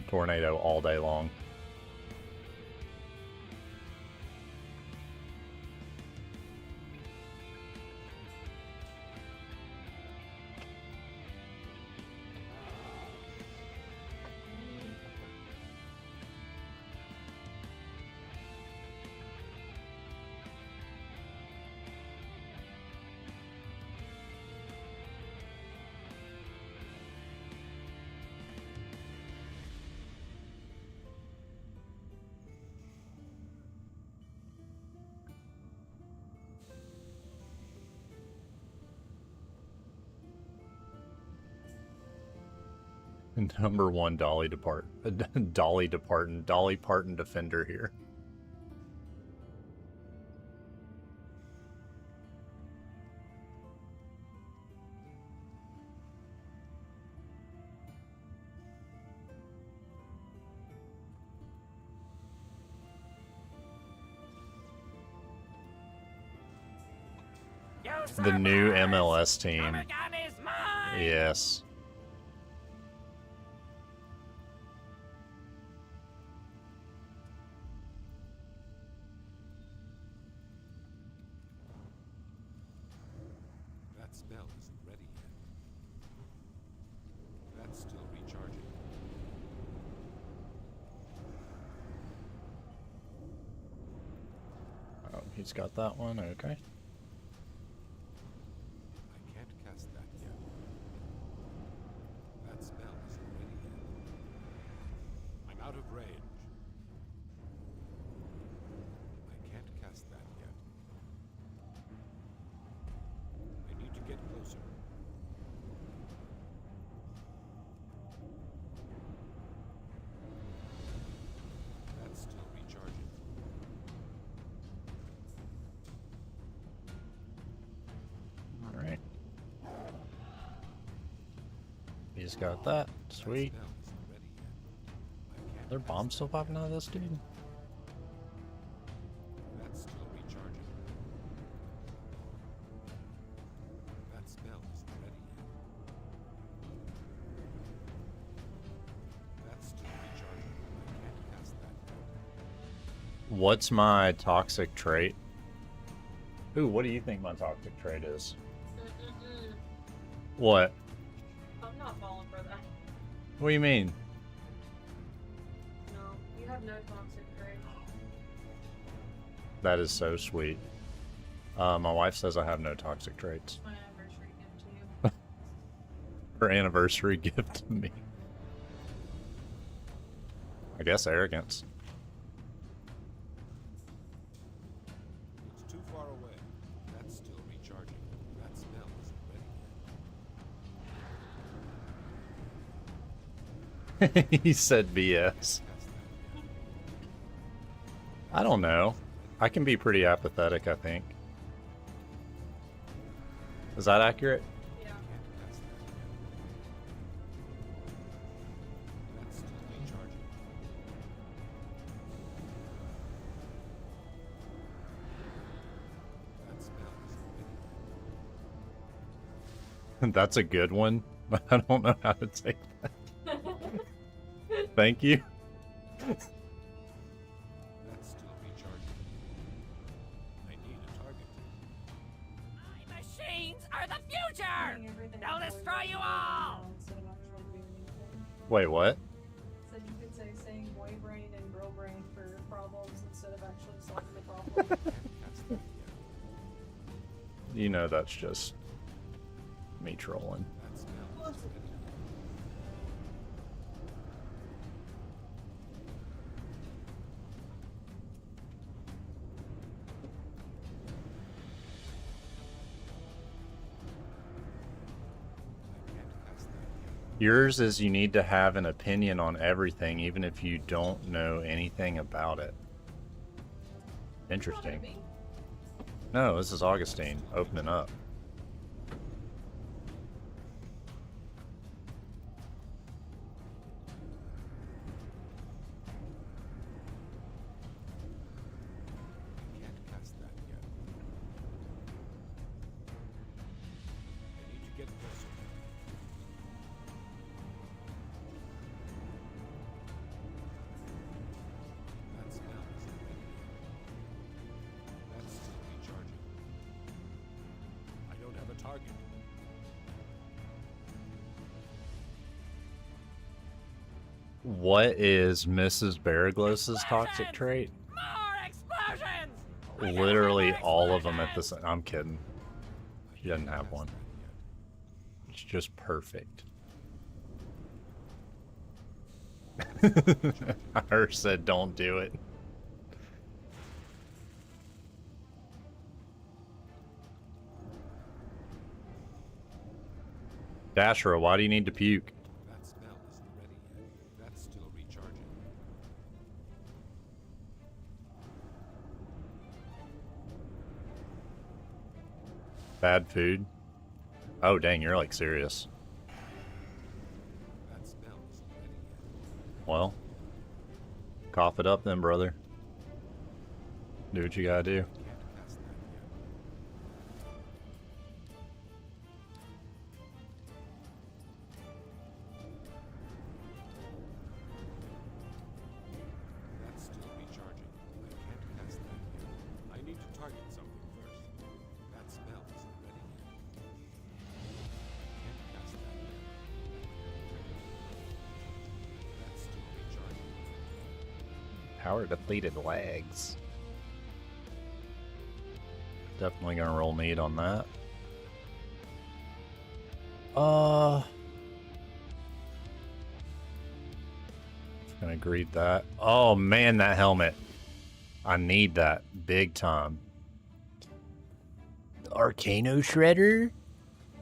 Tornado all day long. Number one Dolly Parton defender here. The new MLS team. Yes. That spell isn't ready yet. That's still recharging. Oh, he's got that one. Okay. I can't cast that yet. That spell isn't ready yet. I'm out of range. I can't cast that yet. I need to get closer. That's still recharging. He's got that. That Sweet. smell isn't ready yet. I can't Are there cast bombs still that popping out of this dude? yet. That's still recharging. That smell isn't ready yet. That's still recharging. I can't cast that yet. What's my toxic trait? Ooh, what do you think my toxic trait is? What? I'm not falling for that. What do you mean? No, you have no toxic traits. That is so sweet. My wife says I have no toxic traits. My anniversary gift to you. Her anniversary gift to me. I guess arrogance. It's too far away. That's still recharging. That smell isn't ready yet. He said BS. Cast that yet. I don't know. I can be pretty apathetic, I think. Is that accurate? Yeah. Can't cast that yet. That's still recharging. That smell isn't ready yet. That's a good one. I don't know how to take that. Thank you. That's still recharging. I need a target. My machines are the future! Doing everything They'll before destroy you say all! now instead of actually doing anything. Wait, what? Said you could say saying boy brain and girl brain for problems instead of actually solving the problem. Can't cast that yet. You know that's just me trolling. That smell isn't ready yet. I can't cast that yet. Yours is you need to have an opinion on everything, even if you don't know anything about it. Interesting. Me. No, this is Augustine opening up. I can't cast that yet. I need to get closer. That smell isn't ready yet. That's still recharging. I don't have a target. What is Mrs. Baraglos's toxic trait? More explosions! I got Literally more all of them at the explosions! same. I'm kidding. I She doesn't can't have cast one. that yet. It's just perfect. Her said, "Don't do it." Dashra, why do you need to puke? That smell isn't ready yet. That's still recharging. Bad food? Oh, dang, you're like serious. That smell isn't ready yet. Well, cough it up then, brother. Do what you gotta do. Can't cast that yet. That's still recharging. I can't cast that yet. I need to target something first. That smell isn't ready yet. Can't cast that yet. That's still recharging. Power depleted legs. Definitely gonna roll meat on that. Gonna greet that. Oh man, that helmet. I need that big time. The Arcano Shredder?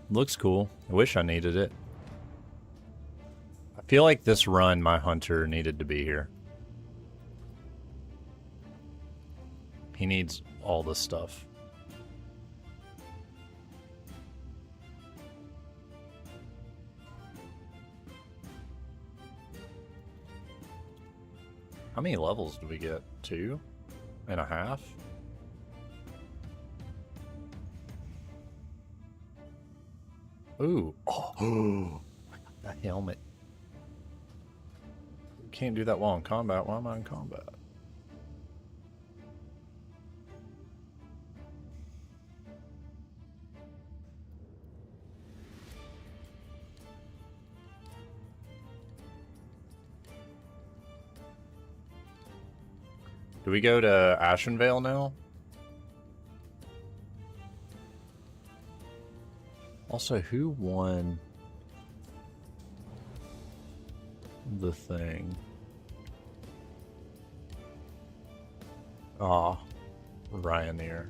Looks cool. I wish I needed it. I feel like this run, my hunter needed to be here. He needs all this stuff. How many levels do we get? 2.5? Ooh. Oh, I got that helmet. Can't do that while in combat. Why am I in combat? Do we go to Ashenvale now? Also, who won the thing? Ah, Ryanair.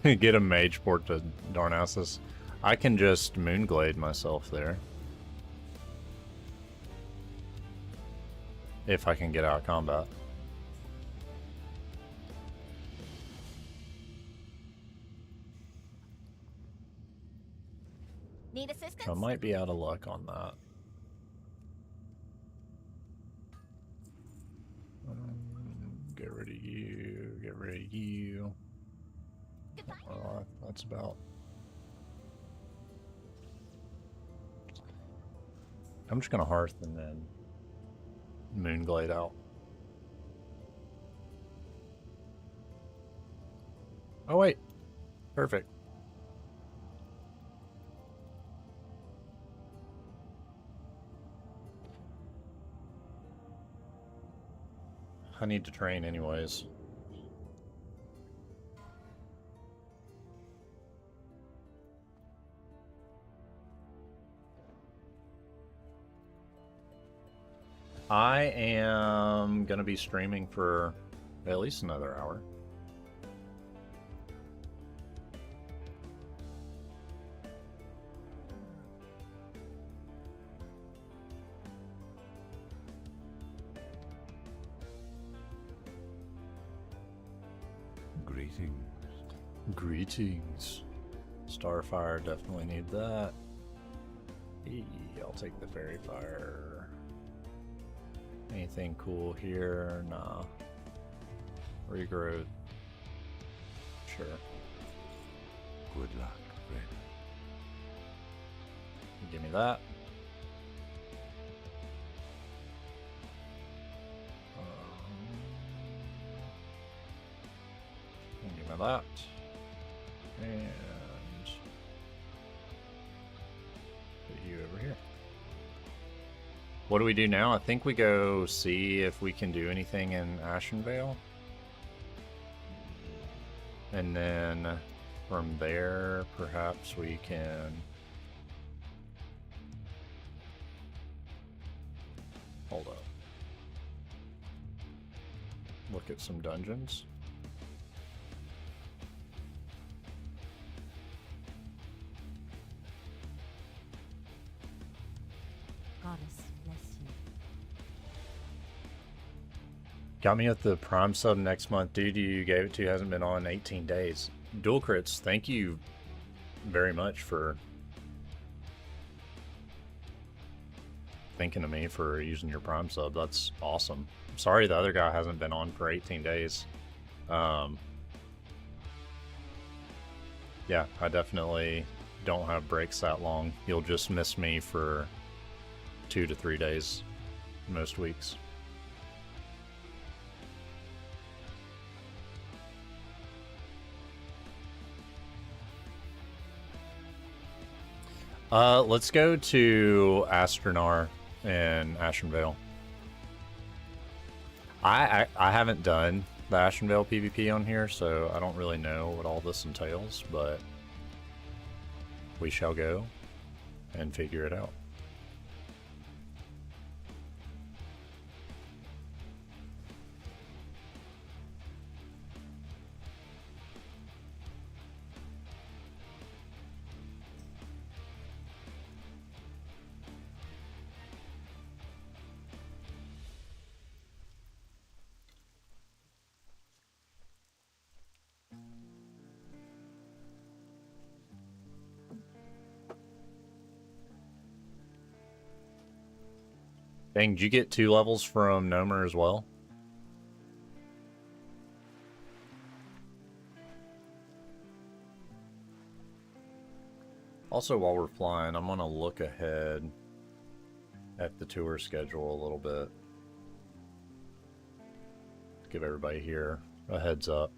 Get a mage port to Darnassus. I can just Moonglade myself there. If I can get out of combat. Need assistance? I might be out of luck on that. Get rid of you. Get rid of you. Goodbye. That's about. I'm just gonna Hearth and then Moonglade out. Oh wait, perfect. I need to train anyways. I am gonna be streaming for at least another hour. Greetings. Greetings. Starfire, definitely need that. I'll take the Fairy Fire. Anything cool here? Nah. Regrowth. Sure. Good luck, friend. Give me that. Give me that. And put you over here. What do we do now? I think we go see if we can do anything in Ashenvale. And then from there, perhaps we can... Hold up. Look at some dungeons. Goddess bless you. Got me at the Prime sub next month. Dude you gave it to hasn't been on in 18 days. Dual crits, thank you very much for thinking of me for using your Prime sub. That's awesome. Sorry the other guy hasn't been on for 18 days. Yeah, I definitely don't have breaks that long. You'll just miss me for 2 to 3 days most weeks. Let's go to Astronar in Ashenvale. I haven't done the Ashenvale PvP on here, so I don't really know what all this entails, but we shall go and figure it out. Dang, did you get 2 levels from Nomer as well? Also, while we're flying, I'm gonna look ahead at the tour schedule a little bit. Give everybody here a heads up.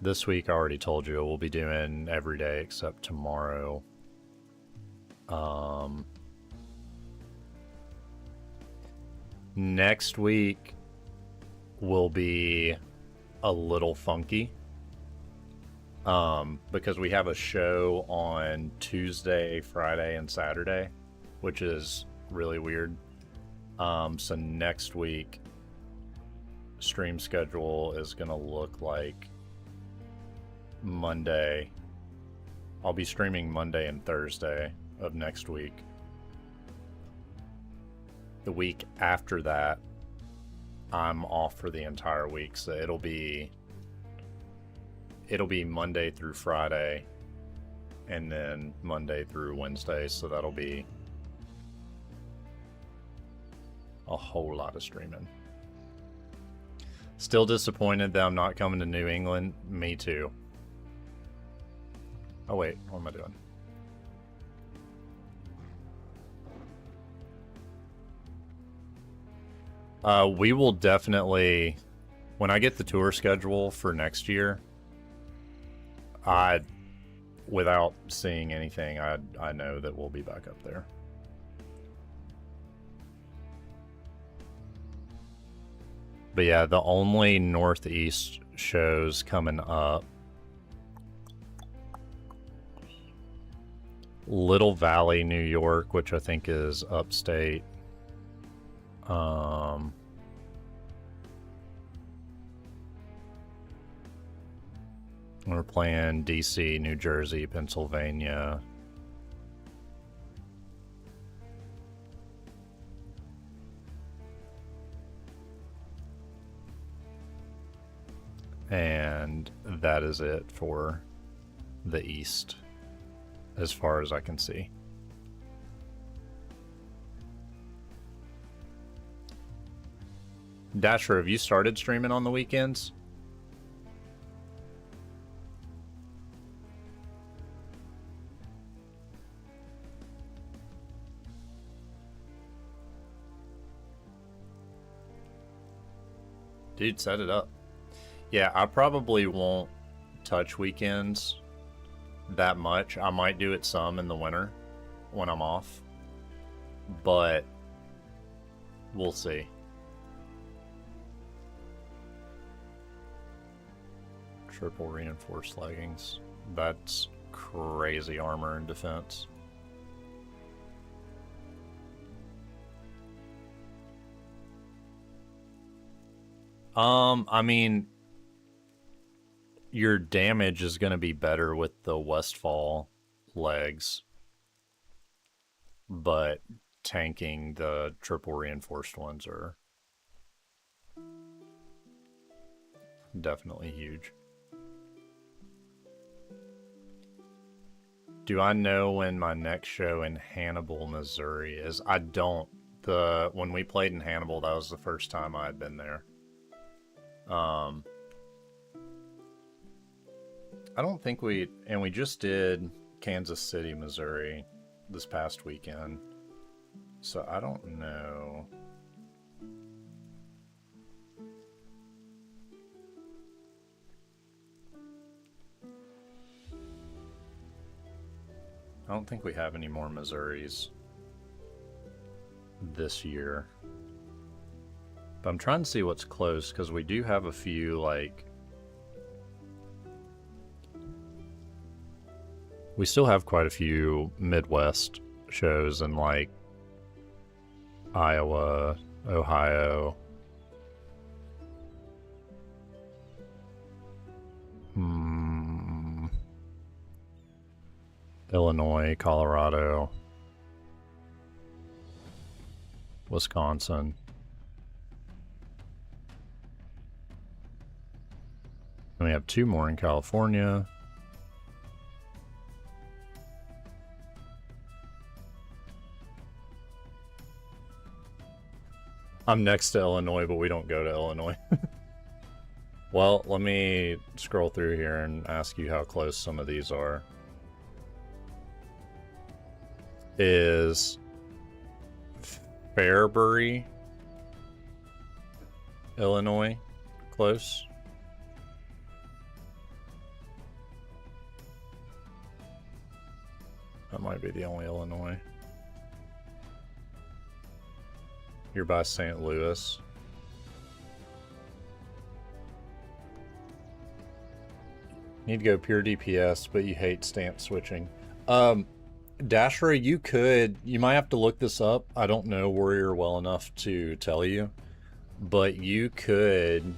This week, I already told you, we'll be doing every day except tomorrow. Next week will be a little funky. Because we have a show on Tuesday, Friday, and Saturday, which is really weird. So next week, stream schedule is gonna look like Monday. I'll be streaming Monday and Thursday of next week. The week after that, I'm off for the entire week, so it'll be Monday through Friday and then Monday through Wednesday, so that'll be a whole lot of streaming. Still disappointed that I'm not coming to New England. Me too. Oh wait, what am I doing? We will definitely, when I get the tour schedule for next year, without seeing anything, I know that we'll be back up there. But yeah, the only Northeast shows coming up, Little Valley, New York, which I think is upstate. We're playing DC, New Jersey, Pennsylvania. And that is it for the East, as far as I can see. Dasher, have you started streaming on the weekends? Dude, set it up. Yeah, I probably won't touch weekends that much. I might do it some in the winter when I'm off, but we'll see. Triple reinforced leggings. That's crazy armor and defense. I mean, your damage is going to be better with the Westfall legs, but tanking the triple reinforced ones are definitely huge. Do I know when my next show in Hannibal, Missouri is? I don't. When we played in Hannibal, that was the first time I had been there. I don't think we just did Kansas City, Missouri this past weekend. So I don't know. I don't think we have any more Missouris this year. But I'm trying to see what's close, because we do have a few, like... We still have quite a few Midwest shows in, like, Iowa, Ohio. Illinois, Colorado, Wisconsin. And we have 2 more in California. I'm next to Illinois, but we don't go to Illinois. Well, let me scroll through here and ask you how close some of these are. Is Fairbury, Illinois, close? That might be the only Illinois. You're by St. Louis. Need to go pure DPS, but you hate stance switching. Dashra, you might have to look this up. I don't know Warrior well enough to tell you, but you could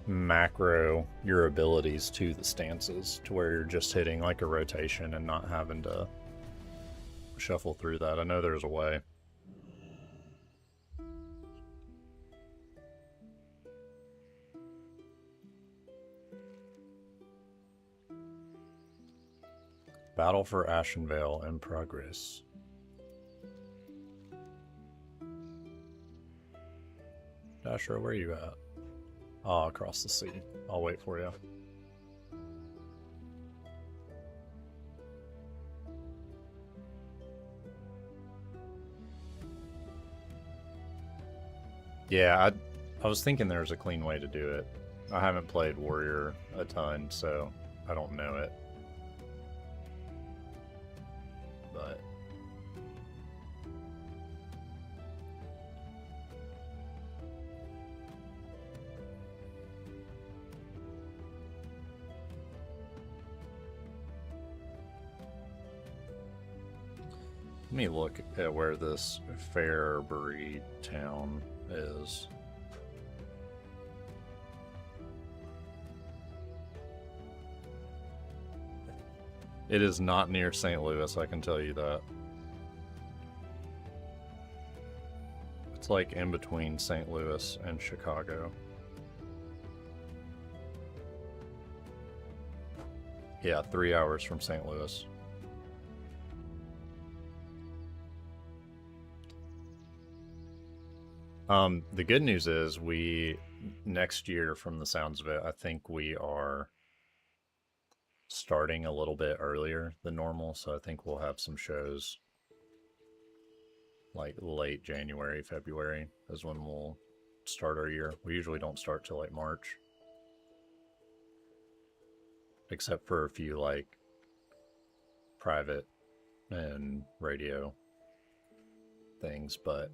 macro your abilities to the stances to where you're just hitting like a rotation and not having to shuffle through that. I know there's a way. Battle for Ashenvale in progress. Dasher, where are you at? Oh, across the sea. I'll wait for you. Yeah, I was thinking there was a clean way to do it. I haven't played Warrior a ton, so I don't know it. But let me look at where this Fairbury town is. It is not near St. Louis, I can tell you that. It's like in between St. Louis and Chicago. Yeah, 3 hours from St. Louis. The good news is next year, from the sounds of it, I think we are starting a little bit earlier than normal, so I think we'll have some shows like late January, February is when we'll start our year. We usually don't start till like March, except for a few like private and radio things, but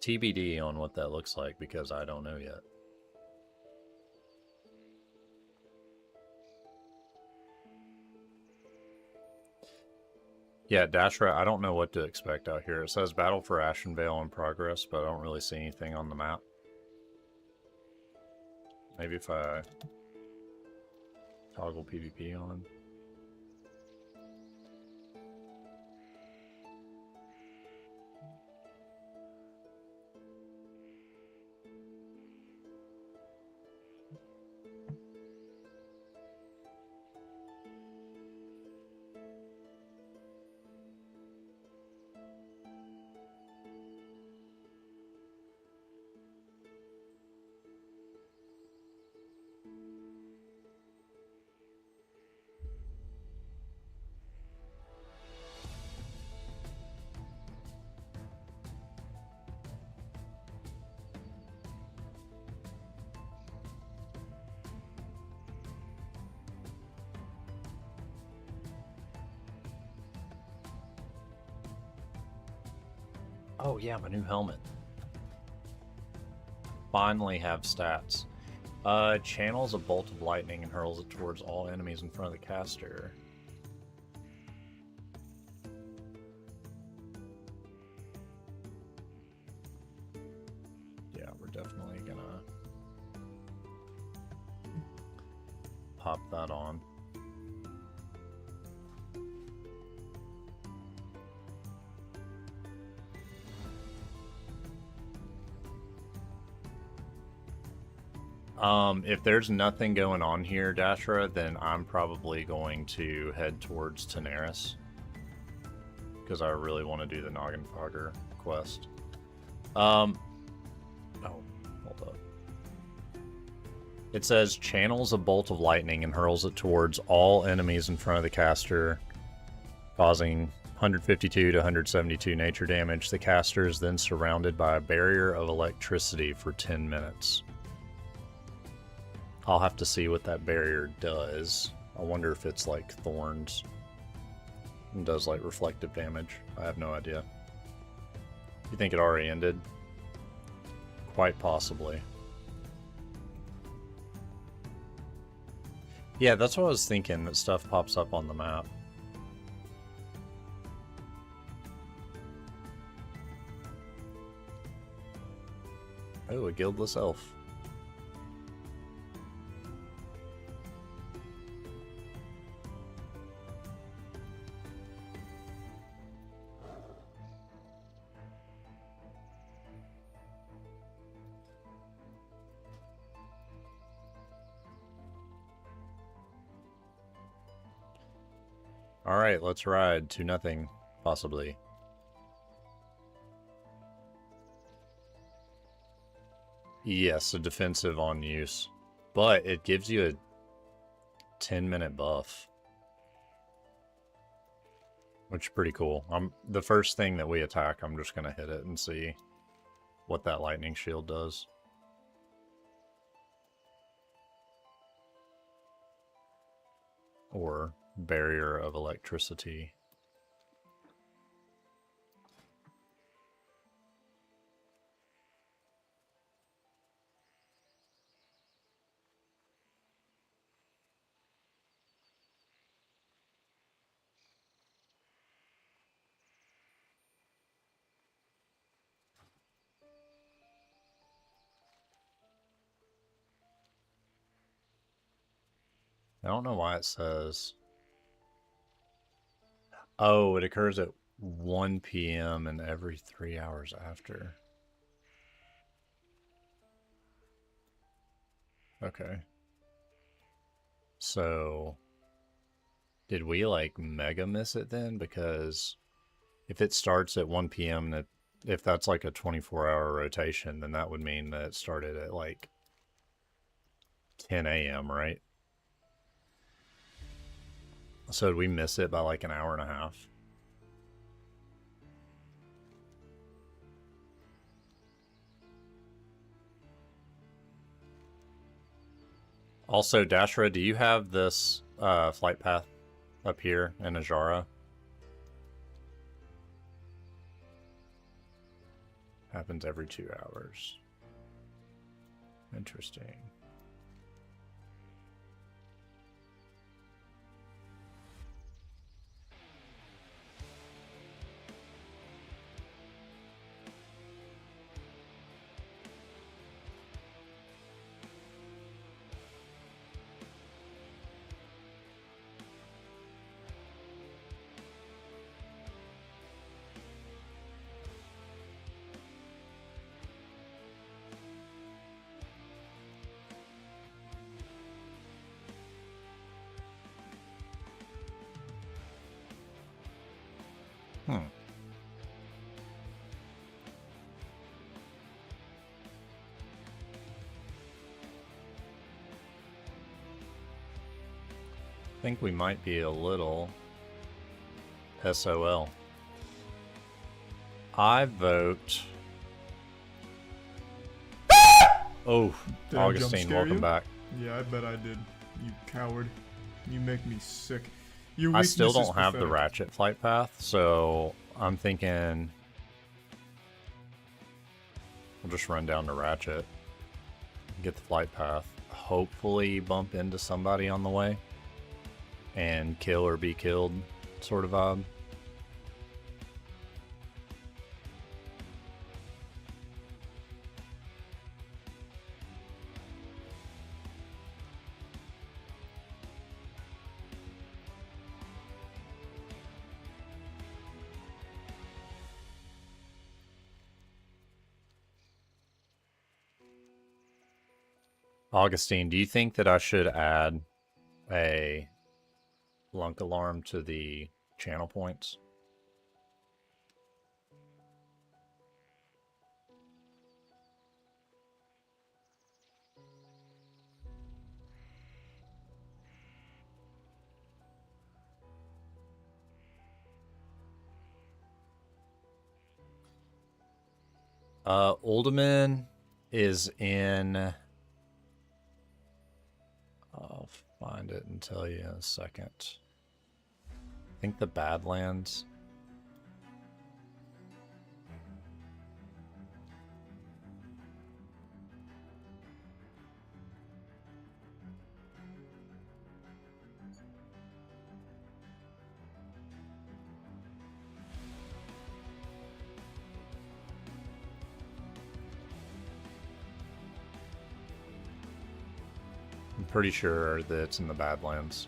TBD on what that looks like because I don't know yet. Yeah, Dashra, I don't know what to expect out here. It says Battle for Ashenvale in progress, but I don't really see anything on the map. Maybe if I toggle PvP on. Oh yeah, my new helmet. Finally have stats. Channels a bolt of lightning and hurls it towards all enemies in front of the caster. Yeah, we're definitely gonna pop that on. If there's nothing going on here, Dashra, then I'm probably going to head towards Tenaris. Because I really want to do the Noggin Fogger quest. Oh, hold up. It says channels a bolt of lightning and hurls it towards all enemies in front of the caster, causing 152 to 172 nature damage. The caster is then surrounded by a barrier of electricity for 10 minutes. I'll have to see what that barrier does. I wonder if it's like thorns and does like reflective damage. I have no idea. You think it already ended? Quite possibly. Yeah, that's what I was thinking, that stuff pops up on the map. Oh, a guildless elf. Alright, let's ride to nothing, possibly. Yes, a defensive on use. But it gives you a 10-minute buff. Which is pretty cool. The first thing that we attack, I'm just going to hit it and see what that lightning shield does. Or barrier of electricity. I don't know why it says... Oh, it occurs at 1 p.m. and every 3 hours after. Okay. So, did we like mega miss it then? Because if it starts at 1 p.m. and if that's like a 24-hour rotation, then that would mean that it started at like 10 a.m., right? So did we miss it by like an hour and a half? Also, Dashra, do you have this flight path up here in Ajara? Happens every 2 hours. Interesting. I think we might be a little SOL. I vote... Oh, Did I jump Augustine, scare welcome you? back. Yeah, I bet I did. You coward. You make me sick. I still weakness is don't have the pathetic. ratchet flight path, so I'm thinking we'll just run down to ratchet, get the flight path, hopefully bump into somebody on the way, and kill or be killed sort of vibe. Augustine, do you think that I should add a lunk alarm to the channel points? Uldaman is in... I'll find it and tell you in a second. I think the Badlands. I'm pretty sure that it's in the Badlands.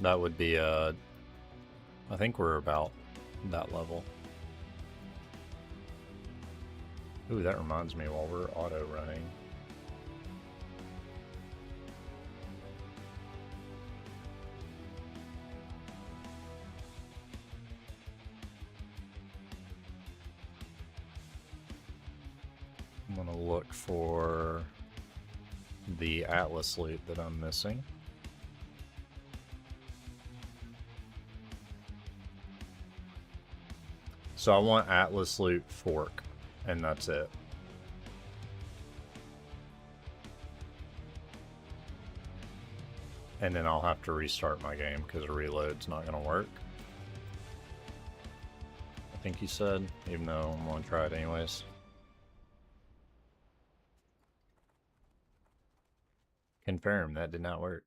That would be, I think we're about that level. Ooh, that reminds me, while we're auto running. I'm gonna look for the Atlas loot that I'm missing. So I want Atlas loot fork, and that's it. And then I'll have to restart my game because a reload's not gonna work. I think you said, even though I'm gonna try it anyways. Confirm, that did not work.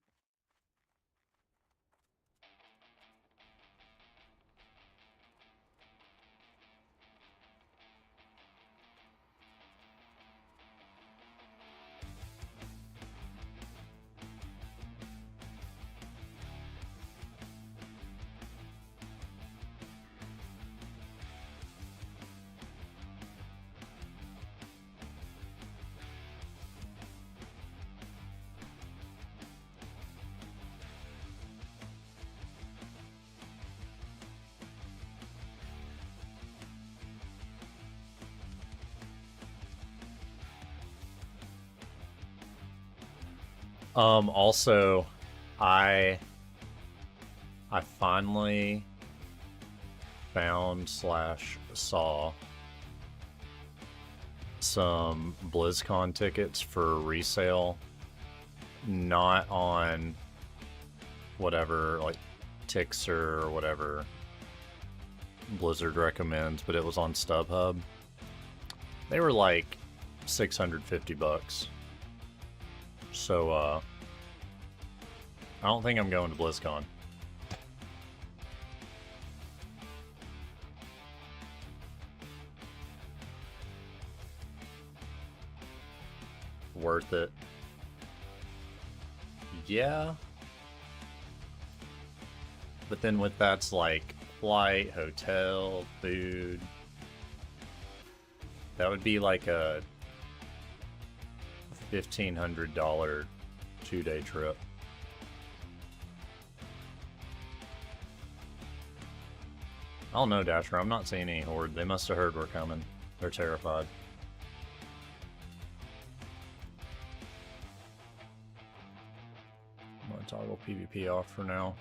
Also, I finally found / saw some BlizzCon tickets for resale, not on whatever, like Tixer or whatever Blizzard recommends, but it was on StubHub. They were like $650. So, I don't think I'm going to BlizzCon. Worth it. Yeah. But then with that's like flight, hotel, food. That would be like a $1,500 2-day trip. I don't know, Dasher. I'm not seeing any horde. They must have heard we're coming. They're terrified. I'm gonna toggle PvP off for now.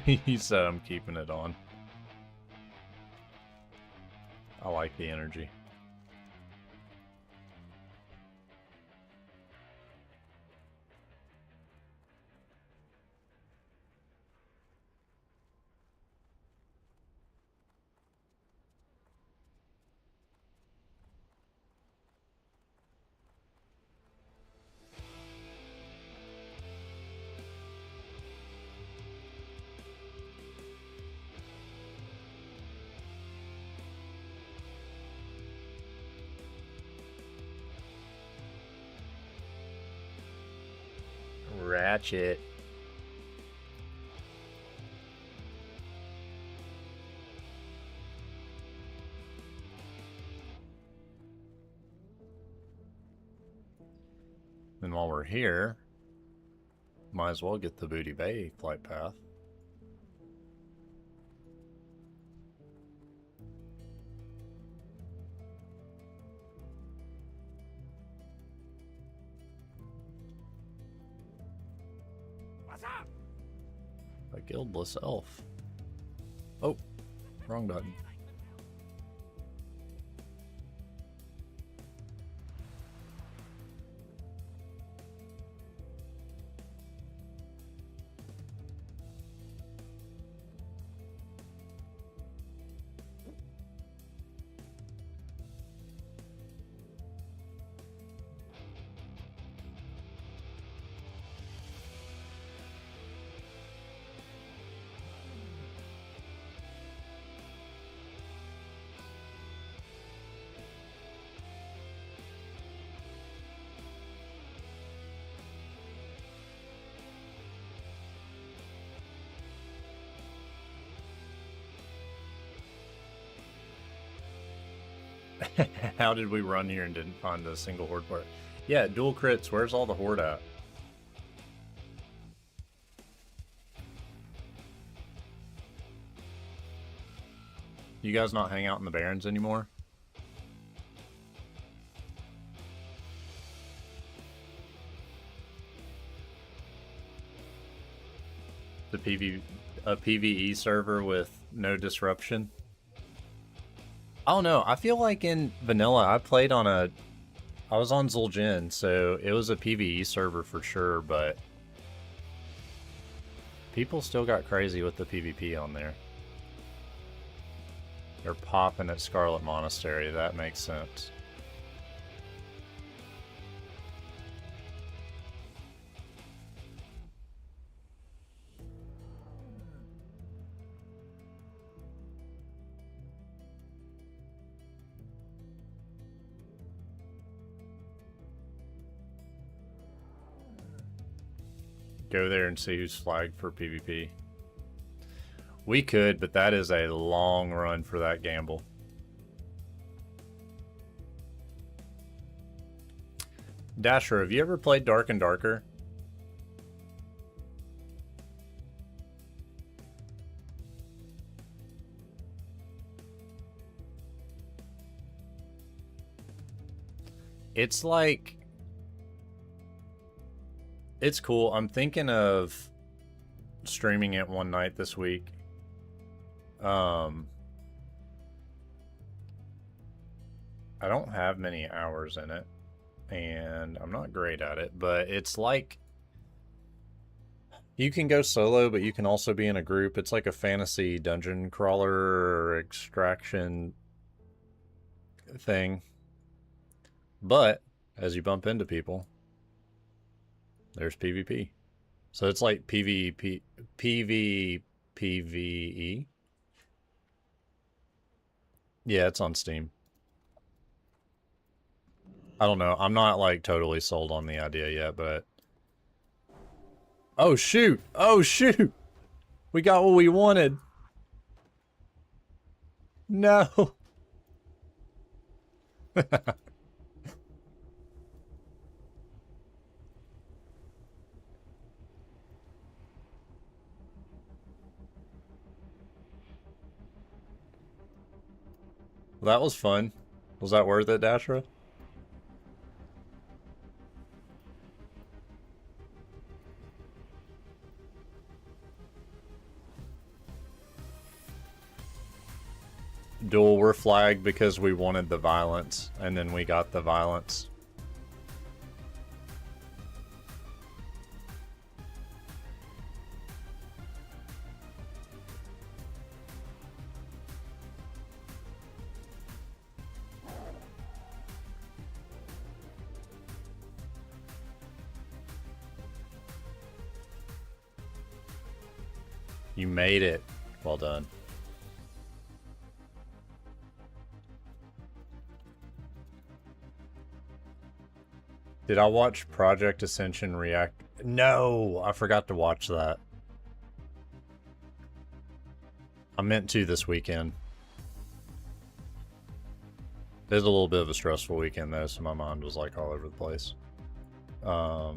He said I'm keeping it on. I like the energy. Ratchet. And while we're here, might as well get the Booty Bay flight path. What's up? A guildless elf. Oh, wrong button. How did we run here and didn't find a single horde part? Yeah, dual crits. Where's all the horde at? You guys not hang out in the Barrens anymore? The a PvE server with no disruption? I don't know. I feel like in vanilla, I was on Zul'jin, so it was a PvE server for sure, but people still got crazy with the PvP on there. They're popping at Scarlet Monastery. That makes sense. Go there and see who's flagged for PvP. We could, but that is a long run for that gamble. Dasher, have you ever played Dark and Darker? It's like... It's cool. I'm thinking of streaming it one night this week. I don't have many hours in it, and I'm not great at it, but it's like you can go solo, but you can also be in a group. It's like a fantasy dungeon crawler or extraction thing. But as you bump into people, there's PvP. So it's like PvP, PvE. Yeah, it's on Steam. I don't know. I'm not like totally sold on the idea yet, but... Oh shoot! Oh shoot! We got what we wanted. No. Well, that was fun. Was that worth it, Dashra? Duel, we're flagged because we wanted the violence, and then we got the violence. You made it. Well done. Did I watch Project Ascension React? No, I forgot to watch that. I meant to this weekend. It was a little bit of a stressful weekend though, so my mind was like all over the place. Oh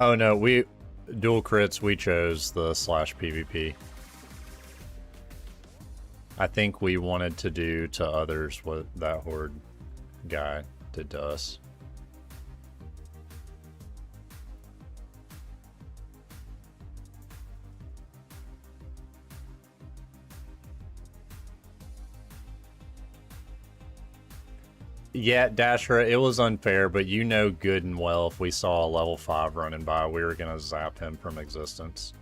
no, we dual crits, we chose the slash PvP. I think we wanted to do to others what that horde guy did to us. Yeah, Dasher, it was unfair, but you know good and well if we saw a level 5 running by, we were gonna zap him from existence.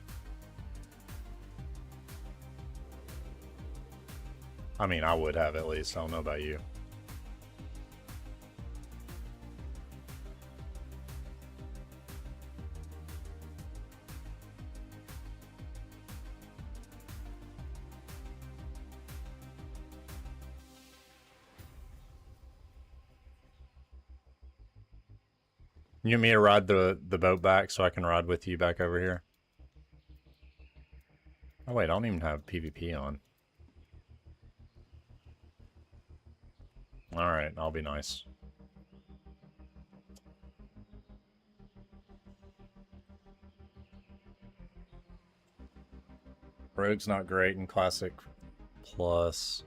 I mean, I would have at least. I don't know about you. You want me to ride the boat back so I can ride with you back over here? Oh wait, I don't even have PvP on. Alright, I'll be nice. Rogue's not great in Classic Plus.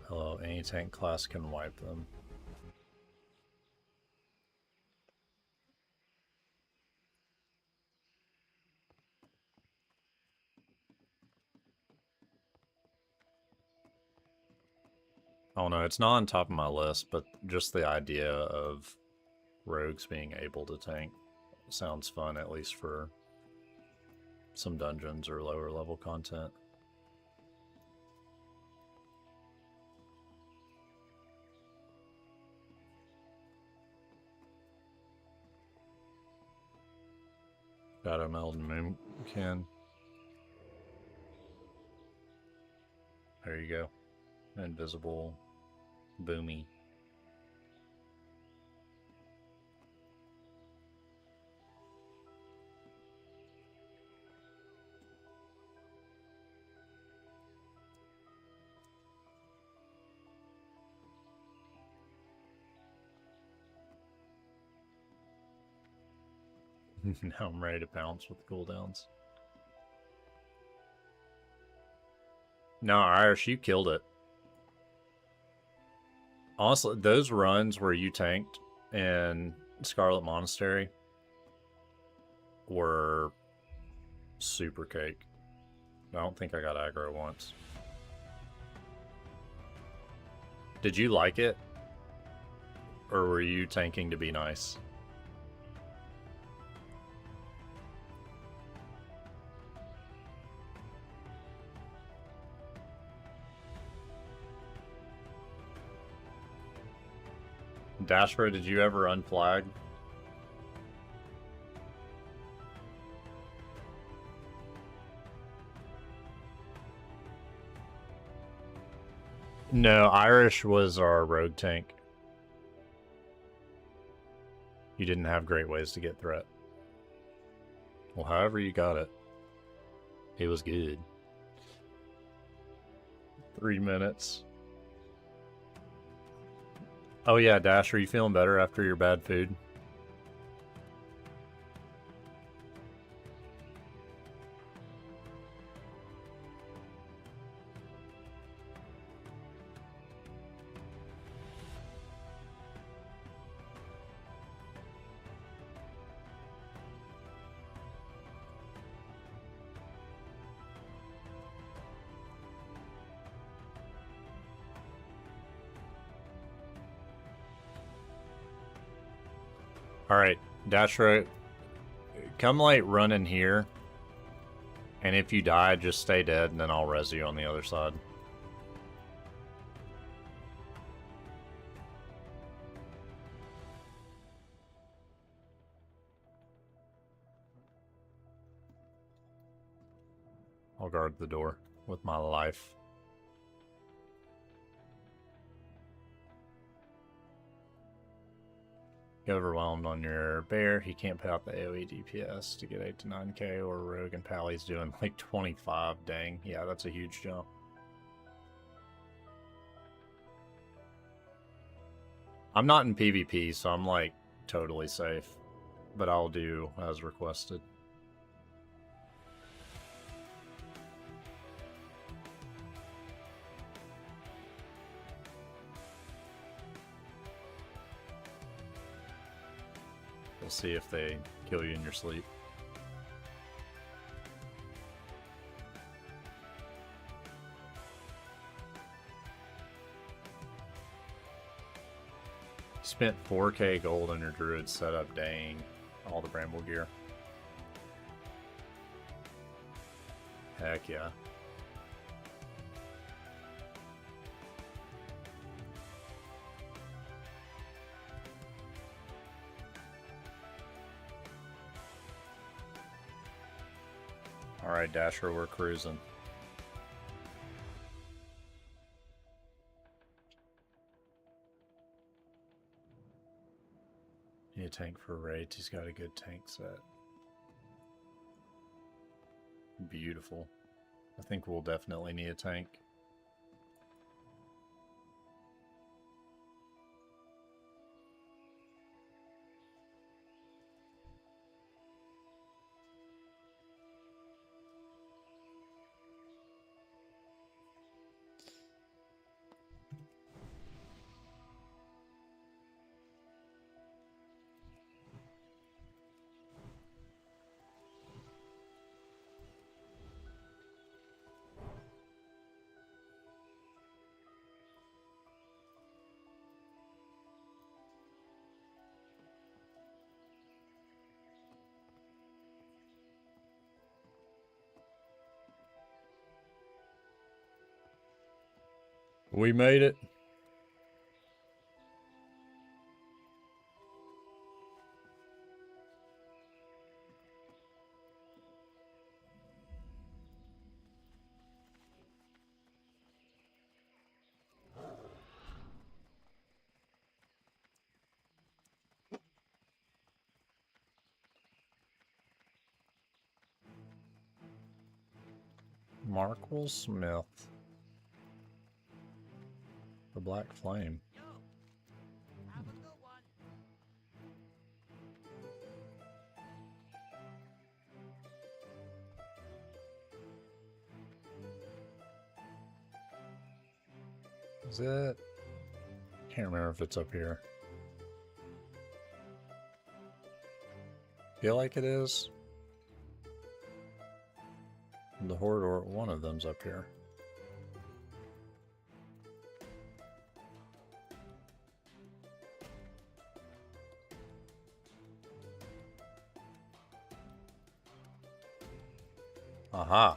Hello, any tank class can wipe them. Oh no, it's not on top of my list, but just the idea of rogues being able to tank sounds fun, at least for some dungeons or lower level content. Shadow Meld and Moonkin. There you go. Invisible. Boomy. Now I'm ready to bounce with cooldowns. No, Irish, you killed it. Honestly, those runs where you tanked in Scarlet Monastery were super cake. I don't think I got aggro once. Did you like it? Or were you tanking to be nice? Dashbro, did you ever unflag? No, Irish was our rogue tank. You didn't have great ways to get threat. Well, however you got it. It was good. 3 minutes. Oh yeah, Dash, are you feeling better after your bad food? Alright, Dashra, come like run in here. And if you die, just stay dead and then I'll res you on the other side. I'll guard the door with my life. Get overwhelmed on your bear. He can't put out the AoE DPS to get 8 to 9k, or Rogue and Pally's doing like 25. Dang. Yeah, that's a huge jump. I'm not in PvP, so I'm like totally safe. But I'll do as requested. We'll see if they kill you in your sleep. Spent 4k gold on your druid setup, dang. All the bramble gear. Heck yeah. Alright, Dasher, we're cruising. Need a tank for raids. He's got a good tank set. Beautiful. I think we'll definitely need a tank. We made it. Markwell Smith. The Black Flame. Yo, have a good one. Is it? Can't remember if it's up here. Feel like it is. The Horde or one of them's up here. Aha.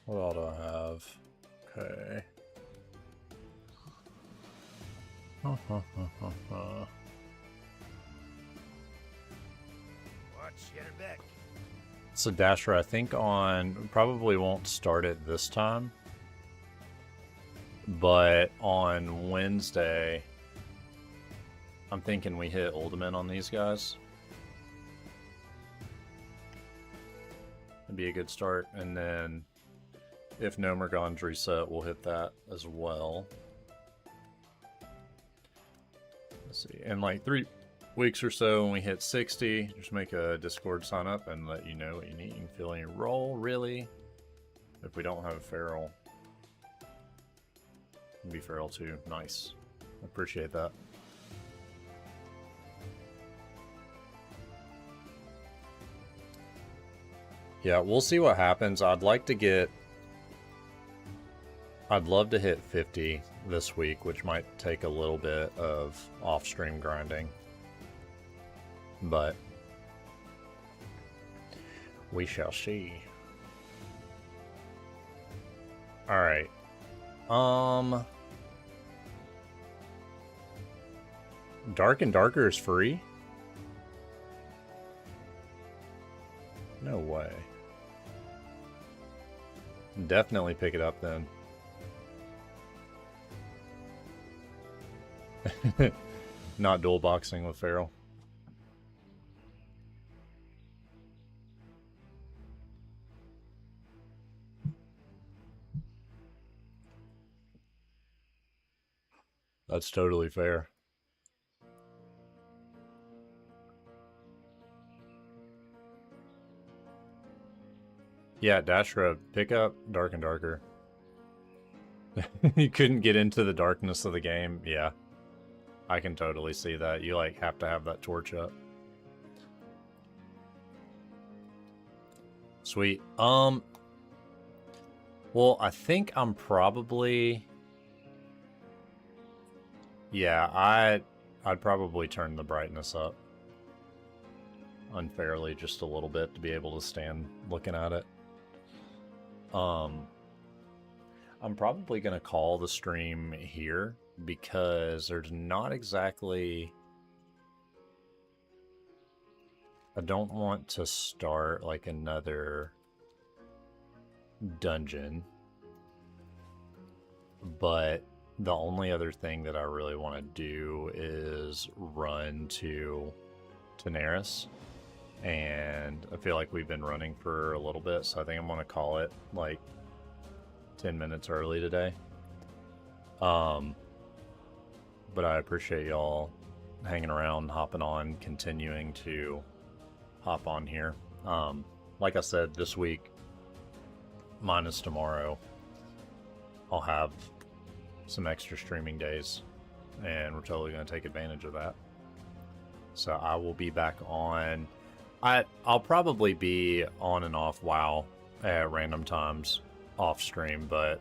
What all do I have? Okay. So Dasher, I think probably won't start it this time, but on Wednesday, I'm thinking we hit Ultimate on these guys. It'd be a good start, and then if Nomergon's reset, we'll hit that as well. Let's see, in like 3 weeks or so, when we hit 60, just make a Discord sign up and let you know what you need. You can fill in your role, really. If we don't have a Feral, you can be Feral too. Nice. Appreciate that. Yeah, we'll see what happens. I'd love to hit 50 this week, which might take a little bit of off-stream grinding. But we shall see. Alright. Dark and Darker is free? No way. Definitely pick it up then. Not dual boxing with Feral. That's totally fair. Yeah, Dashra, pick up Dark and Darker. You couldn't get into the darkness of the game. Yeah. I can totally see that. You like have to have that torch up. Sweet. Well, I think I'm probably... Yeah, I'd probably turn the brightness up unfairly just a little bit to be able to stand looking at it. I'm probably going to call the stream here because there's not exactly... I don't want to start like another dungeon, but the only other thing that I really want to do is run to Daenerys, and I feel like we've been running for a little bit, so I think I'm going to call it like 10 minutes early today. But I appreciate y'all hanging around, hopping on, continuing to hop on here. Like I said, this week, minus tomorrow, I'll have some extra streaming days, and we're totally going to take advantage of that. So I will be back on. I'll probably be on and off WoW at random times off stream, but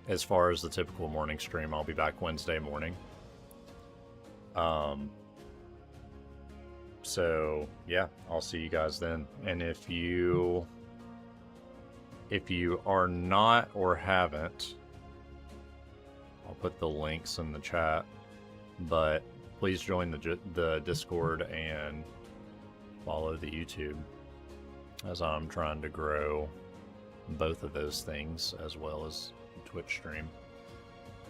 as far as the typical morning stream, I'll be back Wednesday morning. So yeah, I'll see you guys then. And if you are not or haven't, I'll put the links in the chat, but please join the Discord and follow the YouTube, as I'm trying to grow both of those things as well as Twitch stream.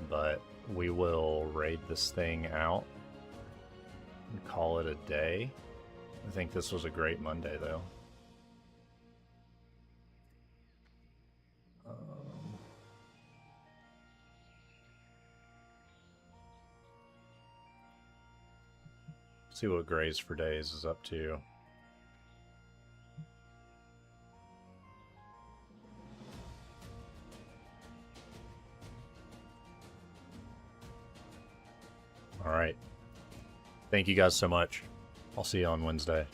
But we will raid this thing out and call it a day. I think this was a great Monday, though. See what Grays for Days is up to. All right. Thank you guys so much. I'll see you on Wednesday.